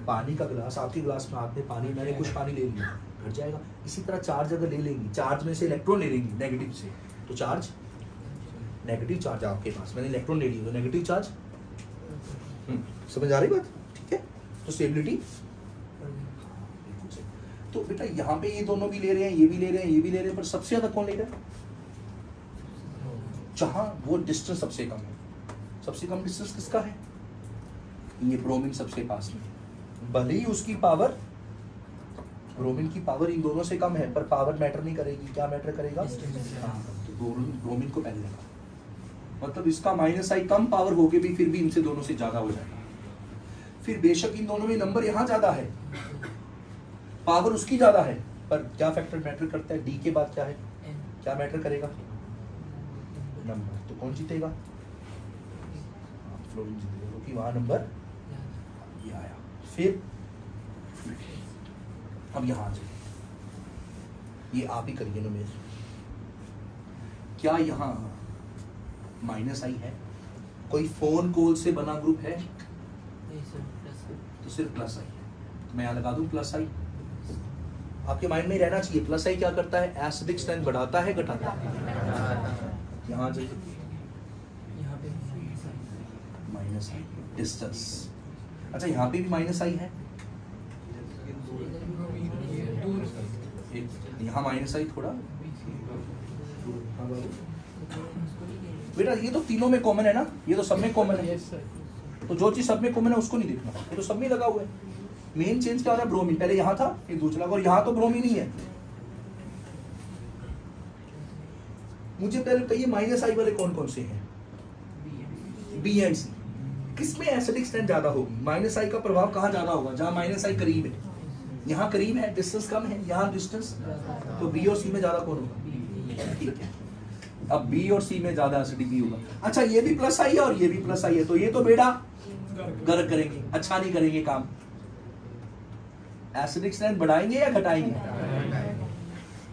पानी का ग्लास, आपके ग्लास में आपने पानी, मैंने कुछ पानी ले लिया, घट जाएगा। इसी तरह चार्ज अगर ले लेंगी, चार्ज में से इलेक्ट्रॉन ले लेंगी नेगेटिव से, तो चार्ज, नेगेटिव चार्ज आपके पास, मैंने इलेक्ट्रॉन ले लिया तो नेगेटिव चार्ज। समझ आ रही बात? ठीक है, तो स्टेबिलिटी। तो बेटा यहाँ पे ये दोनों भी ले रहे हैं, ये भी ले रहे हैं, ये भी ले रहे हैं, पर सबसे ज्यादा कौन ले रहा है? जहां वो डिस्टेंस सबसे कम है। सबसे कम डिस्टेंस किसका है? ये ब्रोमीन सबसे पास में है। भले ही उसकी पावर, ब्रोमीन की पावर इन दोनों से कम है, पर पावर मैटर नहीं करेगी। क्या मैटर करेगा? तो ब्रोमीन को पहले लगा, मतलब इसका माइनस आई कम पावर होके भी फिर भी इनसे दोनों से ज्यादा हो जाएगा। फिर बेशक इन दोनों में नंबर यहाँ ज्यादा है, पावर उसकी ज्यादा है, पर क्या फैक्टर मैटर करता है? डी के बाद क्या है? क्या मैटर करेगा? नंबर। तो कौन जीतेगा? फ्लोरीन जीतेगा, क्योंकि वहां नंबर ये आया। फिर अब यहां आ जाइए, ये आप ही करिए ना मेरे। क्या यहां माइनस आई है? कोई फोन कॉल से बना ग्रुप है? तो सिर्फ प्लस आई है, तो मैं यहां लगा दूं प्लस आई। आपके माइंड में रहना चाहिए प्लस आई क्या करता है? एसिडिक स्ट्रेंथ बढ़ाता है घटाता है? यहाँ जाइए, माइनस आई डिस्टेंस। अच्छा यहाँ पे भी माइनस आई है, यहाँ माइनस आई थोड़ा। बेटा ये तो तीनों में कॉमन है ना, ये तो सब में कॉमन है। तो जो चीज सब में कॉमन है उसको नहीं देखना, ये तो सब में लगा हुआ है। मेन चेंज क्या हो रहा है, ब्रोमीन पहले यहाँ था फिर दूसरा, और यहाँ तो ब्रोमीन ही है। मुझे पहले बताइए माइनस आई वाले कौन कौन से हैं? बी एंड सी। किसमें एसिडिक स्ट्रेंथ ज्यादा होगी? माइनस आई का प्रभाव कहाँ ज्यादा होगा? जहाँ माइनस आई करीब है, यहाँ करीब है, डिस्टेंस कम है, यहाँ डिस्टेंस, तो बी और सी में ज्यादा कौन होगा? ठीक है, अब बी और सी में ज्यादा एसिडिटी होगा। अच्छा ये भी प्लस आई है और ये भी प्लस आई है, तो ये तो बेड़ा गर्क करेंगे, अच्छा नहीं करेंगे काम। एसिडिक स्ट्रेंथ बढ़ाएंगे या घटाएंगे?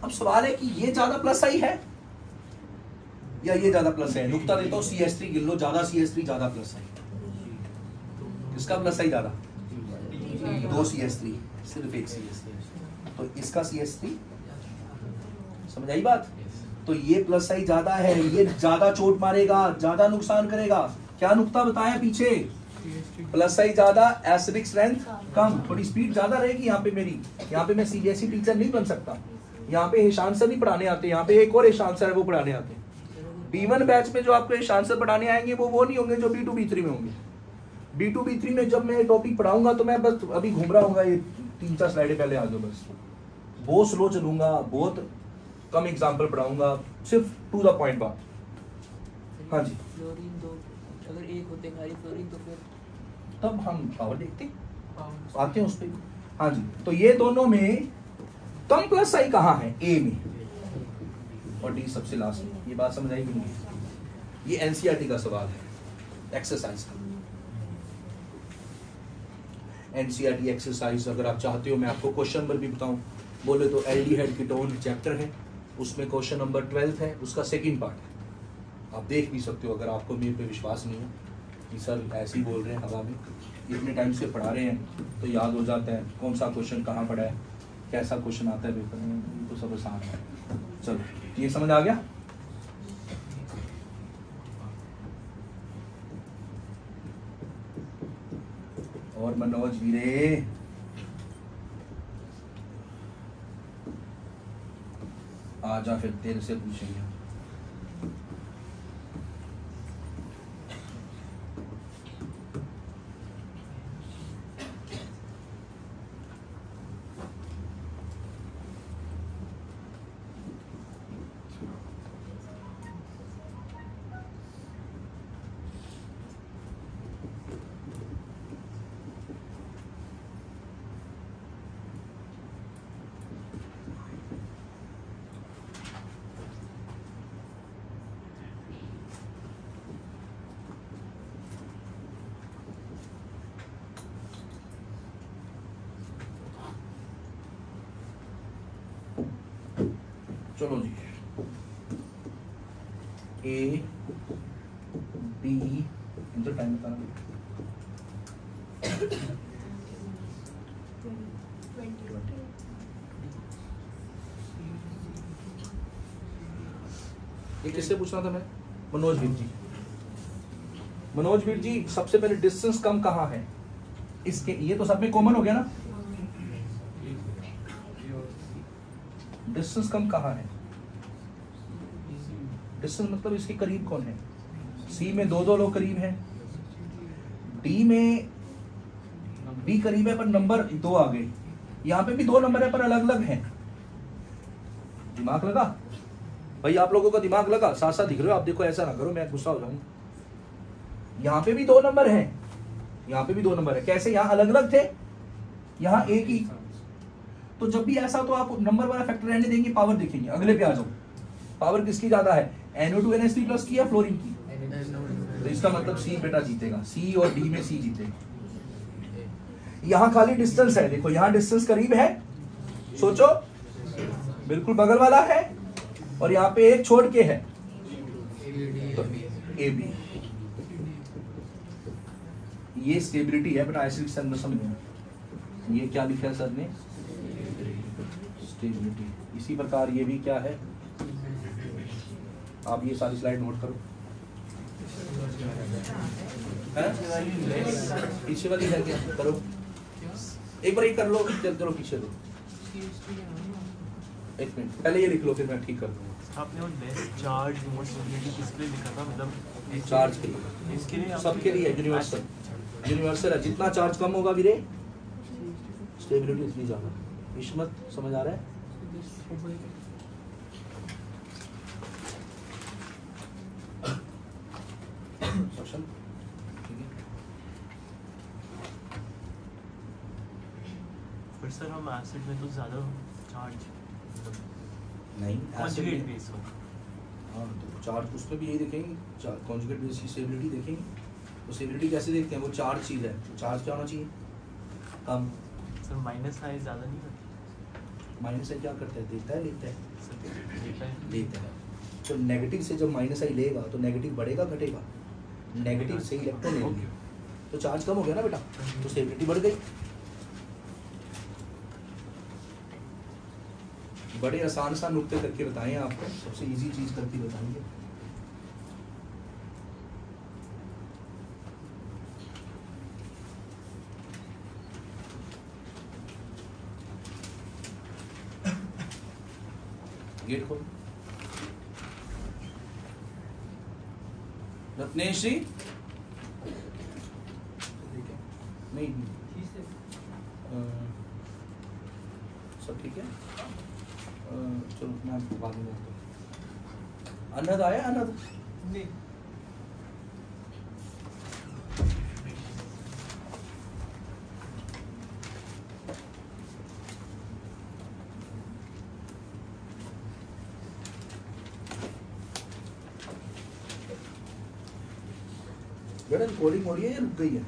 अब सवाल है कि ये ज्यादा प्लस आई है या ये ज्यादा प्लस है। नुक्ता देता हूं, CH3 गिन लो, ज्यादा CH3 ज्यादा प्लस है। किसका प्लस आई ज्यादा? 2 CH3, सिर्फ एक CH3, तो इसका CH3, समझ आई बात? तो ये प्लस आई ज्यादा है, ये ज्यादा चोट मारेगा, ज्यादा नुकसान करेगा। क्या नुक्ता बताया पीछे? प्लस आई ज्यादा, एसिडिक स्ट्रेंथ कम, थोड़ी स्पीड ज्यादा रहेगी यहाँ पे मेरी। यहाँ पे मैं CBSE टीचर नहीं बन सकता, यहाँ पे ईशान सर नहीं पढ़ाने आते, यहाँ पे एक और ईशान सर है वो पढ़ाने आते हैं। B1 बैच में जो आपको ईशान सर पढ़ाने आएंगे वो नहीं होंगे जो B2 B3 में होंगे। B2 B3 में जब मैं टॉपिक पढ़ाऊंगा तो मैं बस अभी घूम रहा हूँ, ये 3-4 स्लाइडें पहले आ जाओ बस। बहुत स्लो चलूंगा, बहुत कम एग्जाम्पल पढ़ाऊंगा, सिर्फ टू द पॉइंट बात। हाँ जी, फ्लोरीन दो अगर एक होते खाली फ्लोरीन तो फिर तब हम पावर देखते आते हैं उस पर। हाँ जी, तो ये दोनों में कम प्लस आई कहाँ है? ए में, और डी सबसे लास्ट में। ये बात समझ आई कि नहीं? ये NCERT का सवाल है, एक्सरसाइज का। NCERT एक्सरसाइज अगर आप चाहते हो मैं आपको क्वेश्चन नंबर भी बताऊं, बोले तो एल्डिहाइड कीटोन चैप्टर है, उसमें क्वेश्चन नंबर 12 है, उसका सेकंड पार्ट है। आप देख भी सकते हो अगर आपको मेरे पे विश्वास नहीं है कि सर ऐसे ही बोल रहे हैं हवा में, इतने टाइम से पढ़ा रहे हैं तो याद हो जाता है कौन सा क्वेश्चन कहाँ पढ़ा है, कैसा क्वेश्चन आता है पेपर में, तो सब आसान है। चलो ये समझ आ गया? और मनोज वीरे आजा, फिर तेरे से पूछेंगे। चलो जी, A B इनका टाइम बताना। ये किससे पूछना था मैं? मनोज वीर जी। मनोज वीर जी, सबसे पहले डिस्टेंस कम कहाँ है इसके? ये तो सब में कॉमन हो गया ना, डिस्टेंस कम कहाँ है? डिस्टेंस मतलब इसके करीब कौन है? सी में दो लोग करीब हैं, डी में बी करीब है पर नंबर 2 आ गए, यहाँ पे भी 2 नंबर है पर अलग अलग हैं। दिमाग लगा भाई, आप लोगों का दिमाग लगा? साथ साथ दिख रहे हो आप, देखो ऐसा ना करो मैं गुस्सा हो जाऊंगा। यहाँ पे भी 2 नंबर है, यहाँ पे भी 2 नंबर है। कैसे? यहाँ अलग अलग थे, यहाँ एक ही। तो जब भी ऐसा तो आप नंबर वाला फैक्टर रहने देंगे, पावर देखेंगे। अगले पे आ जाओ, पावर किसकी ज्यादा है? NO2 NH3+ की या फ्लोरीन की? तो इसका मतलब सी बेटा जीतेगा, सी और डी में सी जीतेगा। यहाँ खाली डिस्टेंस है, देखो यहाँ डिस्टेंस करीब है, सोचो बिल्कुल बगल वाला है, और यहाँ पे एक छोड़ के है तो ए बी। ये स्टेबिलिटी है बेटा, ऐसे समझ। ये क्या लिखा है सर ने? स्टेबिलिटी। इसी प्रकार ये भी क्या है, आप ये सारी स्लाइड नोट करो। पीछे वाली है क्या? करो एक बार ये कर लो, चलो पीछे दो। एक मिनट पहले ये लिख लो, फिर मैं ठीक कर दूंगा। आपने वो लेस चार्ज मोस्ट स्टेबिलिटी किस लिए लिखा था? मतलब चार्ज के लिए, इसके लिए सबके लिए यूनिवर्सल। यूनिवर्सल है, जितना चार्ज कम होगा वीरे स्टेबिलिटी उतनी ज्यादा। इस्मत समझ आ रहा है? क्वेश्चन ठीक है। पर सर हम एसिड में तो ज़्यादा चार्ज नहीं कॉन्जुगेट बेस हो। हाँ तो चार्ज उसमें भी यही देखेंगे, कॉन्जुगेट बेस की स्टेबिलिटी देखेंगे। तो स्टेबिलिटी कैसे देखते हैं? वो चार्ज चीज़ है, तो चार्ज क्या होना चाहिए? कम। सर माइनस आई ज़्यादा नहीं होती? माइनस आई क्या करता है? देता है लेता है? सर लेता है। लेता है। तो नेगेटिव से जब माइनस आई लेगा तो नेगेटिव बढ़ेगा घटेगा? नेगेटिव से इलेक्ट्रॉन लेंगे तो चार्ज कम हो गया ना बेटा, तो स्टेबिलिटी बढ़ गई। बड़े आसान सा नुक्ते करके बताएं आपको, सबसे इजी चीज करके बताएंगे। गेट खोल। रत्नेश जी नहीं सब ठीक है। चलो मैं बाद में बोलता हूँ। अनद आया? अनद नहीं बेटा रिकॉर्डिंग हो रही है या रुक गई है?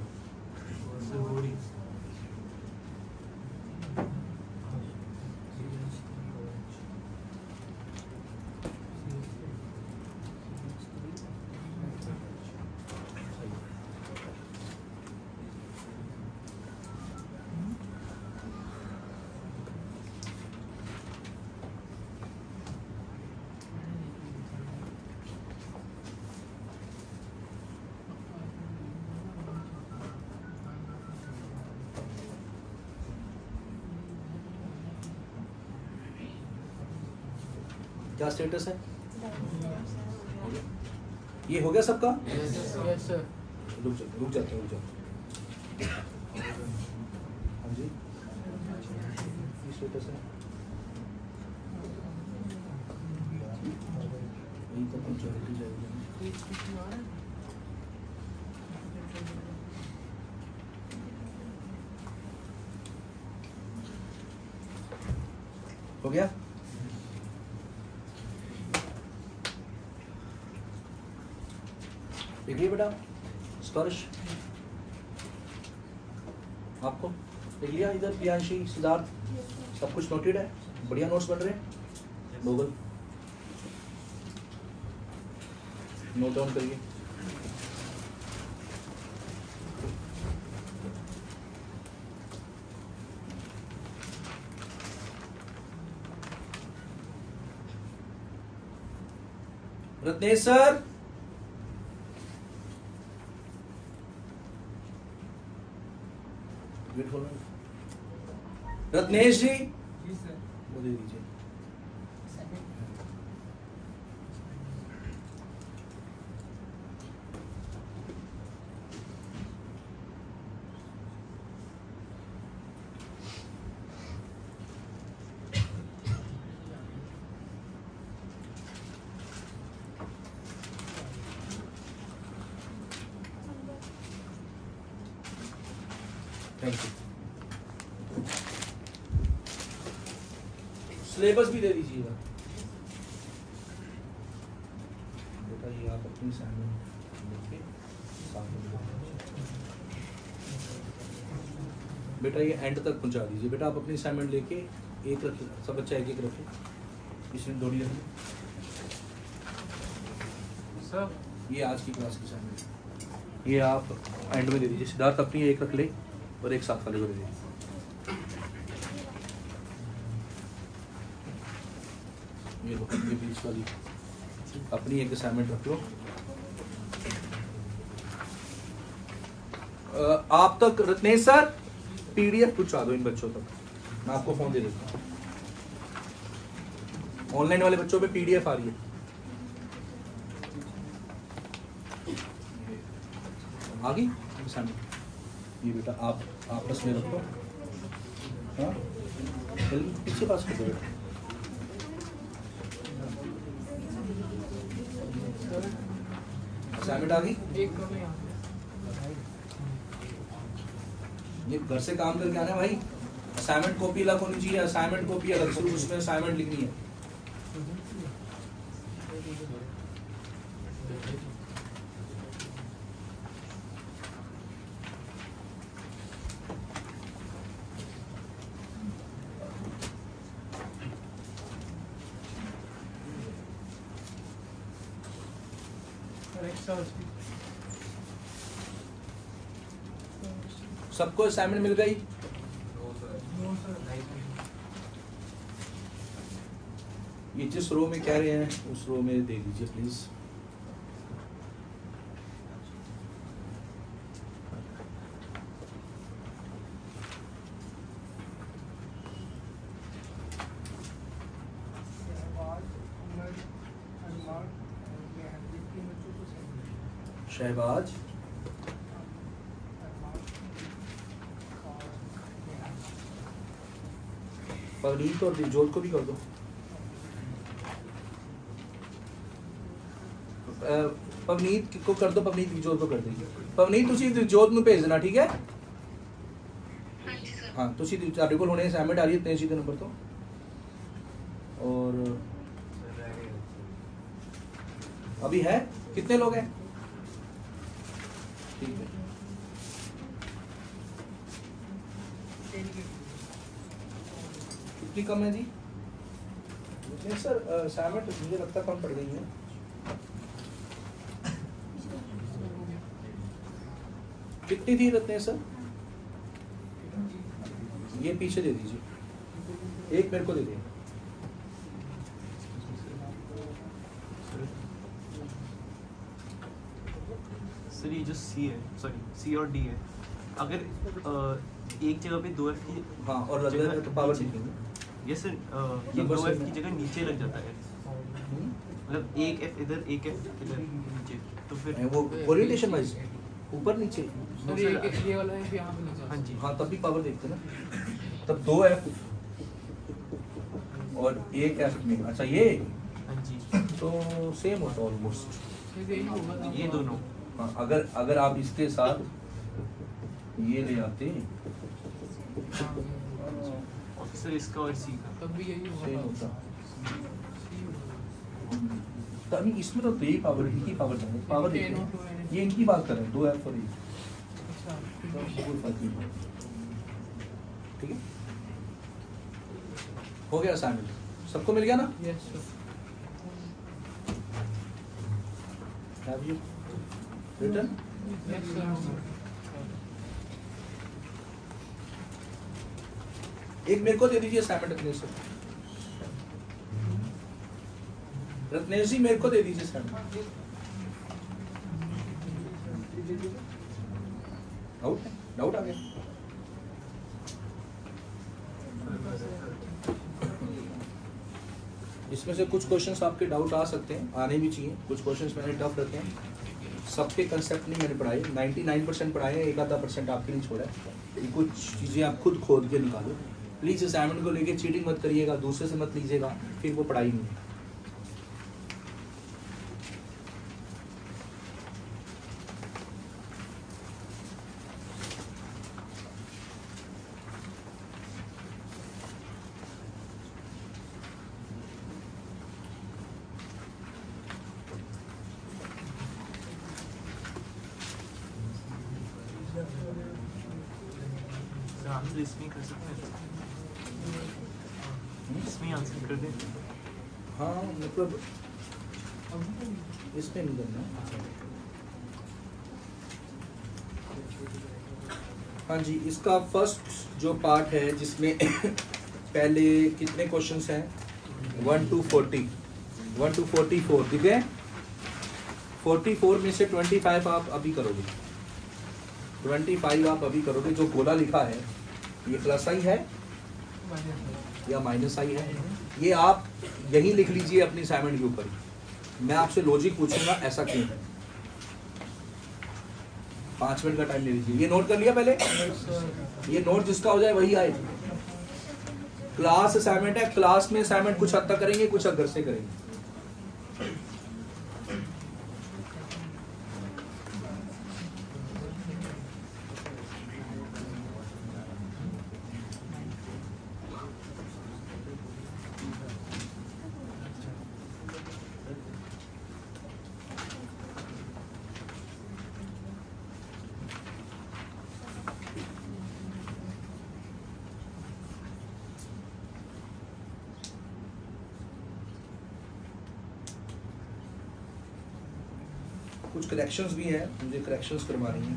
क्या स्टेटस है? ये हो गया सबका? Yes sir. रुक जाते हाँ जी ये स्टेटस है। यही तो पंक्चुअलिटी जाएगी। हो गया? देखिए बेटा स्पर्श आपको देख लिया इधर? प्रियांशी, सिद्धार्थ सब कुछ नोटेड है? बढ़िया नोट्स बन रहे हैं? गूगल नोट डाउन करिए। रत्नेश सर रत्नेश जी जी सर वो दे दीजिए। Thank you. सिलेबस भी दे दीजिएगा बेटा। ये आप अपनी असाइनमेंट लिख के साथ में बेटा ये एंड तक पहुंचा दीजिए। बेटा आप अपनी असाइनमेंट लेके एक रखिए, सब बच्चा एक एक रखे, इसमें दौड़ी रखिए। सर ये आज की क्लास की असाइनमेंट ये आप एंड में दे दीजिए। सिद्धार्थ अपनी एक रख ले और एक साथ वाले को दे दीजिए। ये लो, ये बीच वाली अपनी एक असाइनमेंट रख लो। आप तक रत्नेश सर पीडीएफ पहुंचा दो इन बच्चों तक, मैं आपको फोन दे देता हूँ। ऑनलाइन वाले बच्चों पे पीडीएफ आ रही है। आ गई असाइनमेंट? ये बेटा आप आपस में रखो। हाँ पीछे पास कर दो बेटा। असाइनमेंट आ गई? एक कम है यहाँ ये घर से काम करके आना है भाई। असाइनमेंट कॉपी अलग होनी चाहिए, असाइनमेंट कॉपी अलग, सिर्फ उसमें असाइनमेंट लिखनी है। सबको असाइनमेंट मिल गई? ये जिस रो में कह रहे हैं उस रो में दे दीजिए प्लीज। शहबाज, पवनीत और दिलजोत को भी कर दो। पवनीत को कर दो, पवनीत दिलजोत को कर देंगे। पवनीत तुसी दिलजोत ਨੂੰ ਭੇਜ ਦੇਣਾ, ਠੀਕ है? ਹਾਂਜੀ ਸਰ। हाँ तुसी ਤੁਹਾਡੇ ਕੋਲ ਹੁਣੇ ਅਸਾਈਨਮੈਂਟ ਆ ਰਹੀ ਹੈ 83 ਨੰਬਰ ਤੋਂ। और अभी है कितने लोग हैं? ठीक है। कितनी कम है जी? नहीं सर असाइनमेंट मुझे लगता कम पड़ गई है। कितनी थी रत्नेश सर? ये पीछे दे दीजिए, एक मेरे को दे दीजिए। सर ये जो सी है, सॉरी सी और डी है, अगर एक जगह पे 2F की हाँ और अगर तो पावर लिखेंगे। ये सर ये नंबर 2F से की जगह नीचे लग जाता है, मतलब एक F इधर एक F इधर नीचे, तो फिर वो ओरिएंटेशन वाइज ऊपर नीचे। सर ये वाला है यहाँ पे लगा। हाँ जी हाँ तब भी पावर देखते ना, तब 2F और 1F में। अच्छा ये हाँ जी तो सेम होता ऑलमोस्ट। सर यही होगा ये दोनों। हाँ अगर आप इसके साथ ये ले आते और सर इसका और सी का तब भी यही सेम होगा। होता। तभी इसमें तो यही पावर, इनकी पावर है, पावर देखते हैं। ये इनकी बात कर रहे हैं 2F और ये, अच्छा तो कोई फर्क नहीं पड़ता। ठीक है, हो गया असाइनमेंट, सबको मिल गया ना? Yes sir. Have you written? Yes sir. एक मेरे को दे दीजिए असाइनमेंट रत्नेश सर। रत्नेश जी मेरे को दे दीजिए असाइनमेंट। डाउट आ गया? इसमें से कुछ क्वेश्चंस आपके डाउट आ सकते हैं, आने भी चाहिए। कुछ क्वेश्चंस मैंने टफ रखे हैं, सबके कंसेप्ट नहीं मैंने पढ़ाए, 99% पढ़ाए हैं, 1-आधा% आपके लिए छोड़ा है। ये कुछ चीज़ें आप खुद खोद के निकालो। प्लीज़ असाइनमेंट को लेके चीटिंग मत करिएगा, दूसरे से मत लीजिएगा, फिर वो पढ़ाई नहीं है। आंसर इसमें कर सकते हैं, इसमें आंसर कर दें। हाँ मतलब इसमें नहीं करना। हाँ जी, इसका फर्स्ट जो पार्ट है जिसमें पहले कितने क्वेश्चंस हैं 1 to 40, 1 to 44 ठीक है। 44 में से 25 आप अभी करोगे, 25 आप अभी करोगे। जो गोला लिखा है ये प्लस आई है या माइनस आई है, ये आप यही लिख लीजिए अपनी असाइनमेंट के ऊपर। मैं आपसे लॉजिक पूछूंगा ऐसा क्यों है। 5 मिनट का टाइम ले लीजिए। ये नोट कर लिया पहले, ये नोट जिसका हो जाए वही आए। क्लास असाइनमेंट है, क्लास में असाइनमेंट कुछ हद तक करेंगे, कुछ हद घर से करेंगे। कुछ करेक्शंस भी हैं, मुझे करेक्शंस करवानी है।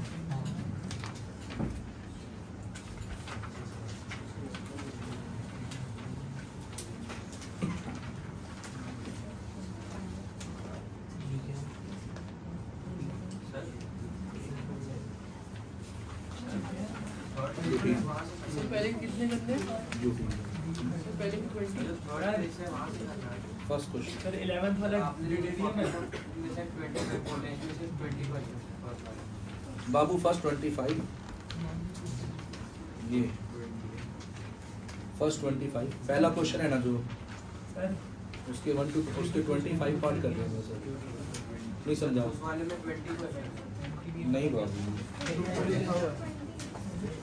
इससे पहले कितने करते हैं? ड्यूटी इससे पहले 20। फर्स्ट क्वेश्चन सर 11th वाला ड्यूटेरियम है। बाबू फर्स्ट 25, ये फर्स्ट 25 पहला क्वेश्चन है ना जो सर उसके 1 to उसके 25 पार्ट कर रहे हैं सर, नहीं समझा? नहीं बाबू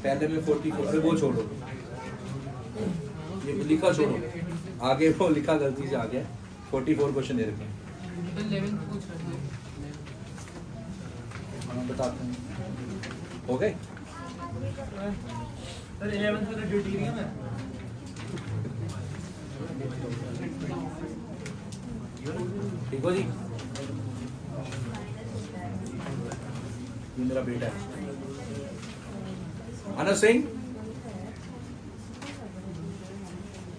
पहले में 44, अरे वो छोड़ो, ये लिखा छोड़ो, आगे वो लिखा गलती से आ गया। 44 क्वेश्चन दे रखे हैं। तो 11 पूछ रहे हैं। हाँ बताते हैं, हो गए? सर 11th वाला ड्यूटेरियम है। ठीक हो जी? ये मेरा बेटा है अनस सिंह,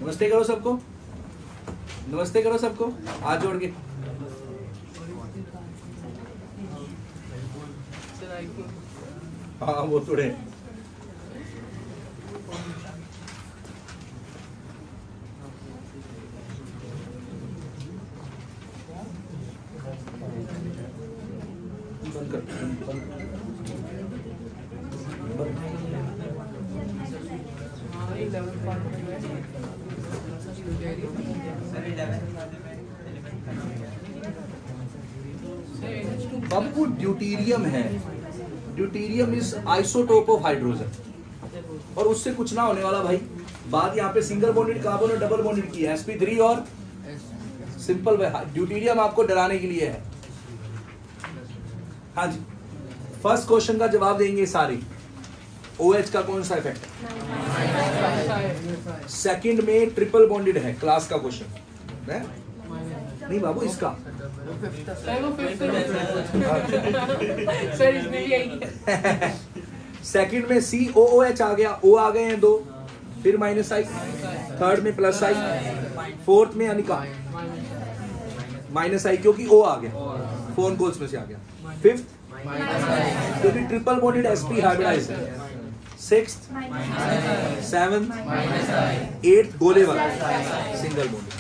नमस्ते करो सबको, नमस्ते करो सबको, हाथ जोड़ के। हाँ वो थोड़े बंद कर, बंद कर। हाँ 11 पार्ट में बाबू ड्यूटीरियम है, deuterium is isotope of hydrogen, और उससे कुछ ना होने वाला भाई। बात यहाँ पे सिंगल बॉन्डेड कार्बन और डबल बॉन्डेड की है, sp3 और सिंपल। ड्यूटीरियम आपको डराने के लिए है। हाँ जी, फर्स्ट क्वेश्चन का जवाब देंगे सारे। OH का कौन सा इफेक्ट है? सेकंड में ट्रिपल बॉन्डेड है, क्लास का क्वेश्चन है नहीं बाबू, इसका सर वो 5th सर इसमें भी आएगी। सेकंड में COOH आ गया, O आ गए हैं 2, फिर माइनस आई, थर्ड में प्लस आई, फोर्थ में अनिका माइनस आई क्योंकि O आ गया, फोन कोल्स में से आ गया। फिफ्थ क्योंकि ट्रिपल बॉन्डेड sp हाइब्रिडाइज है। सिक्स्थ, सेवंथ, 8th गोले वाला single bonded.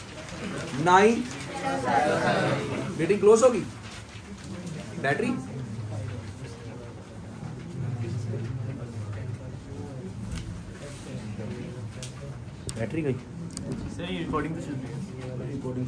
9th meeting close होगी, बैटरी बैटरी गई सर ये रिकॉर्डिंग चल रही है। रिकॉर्डिंग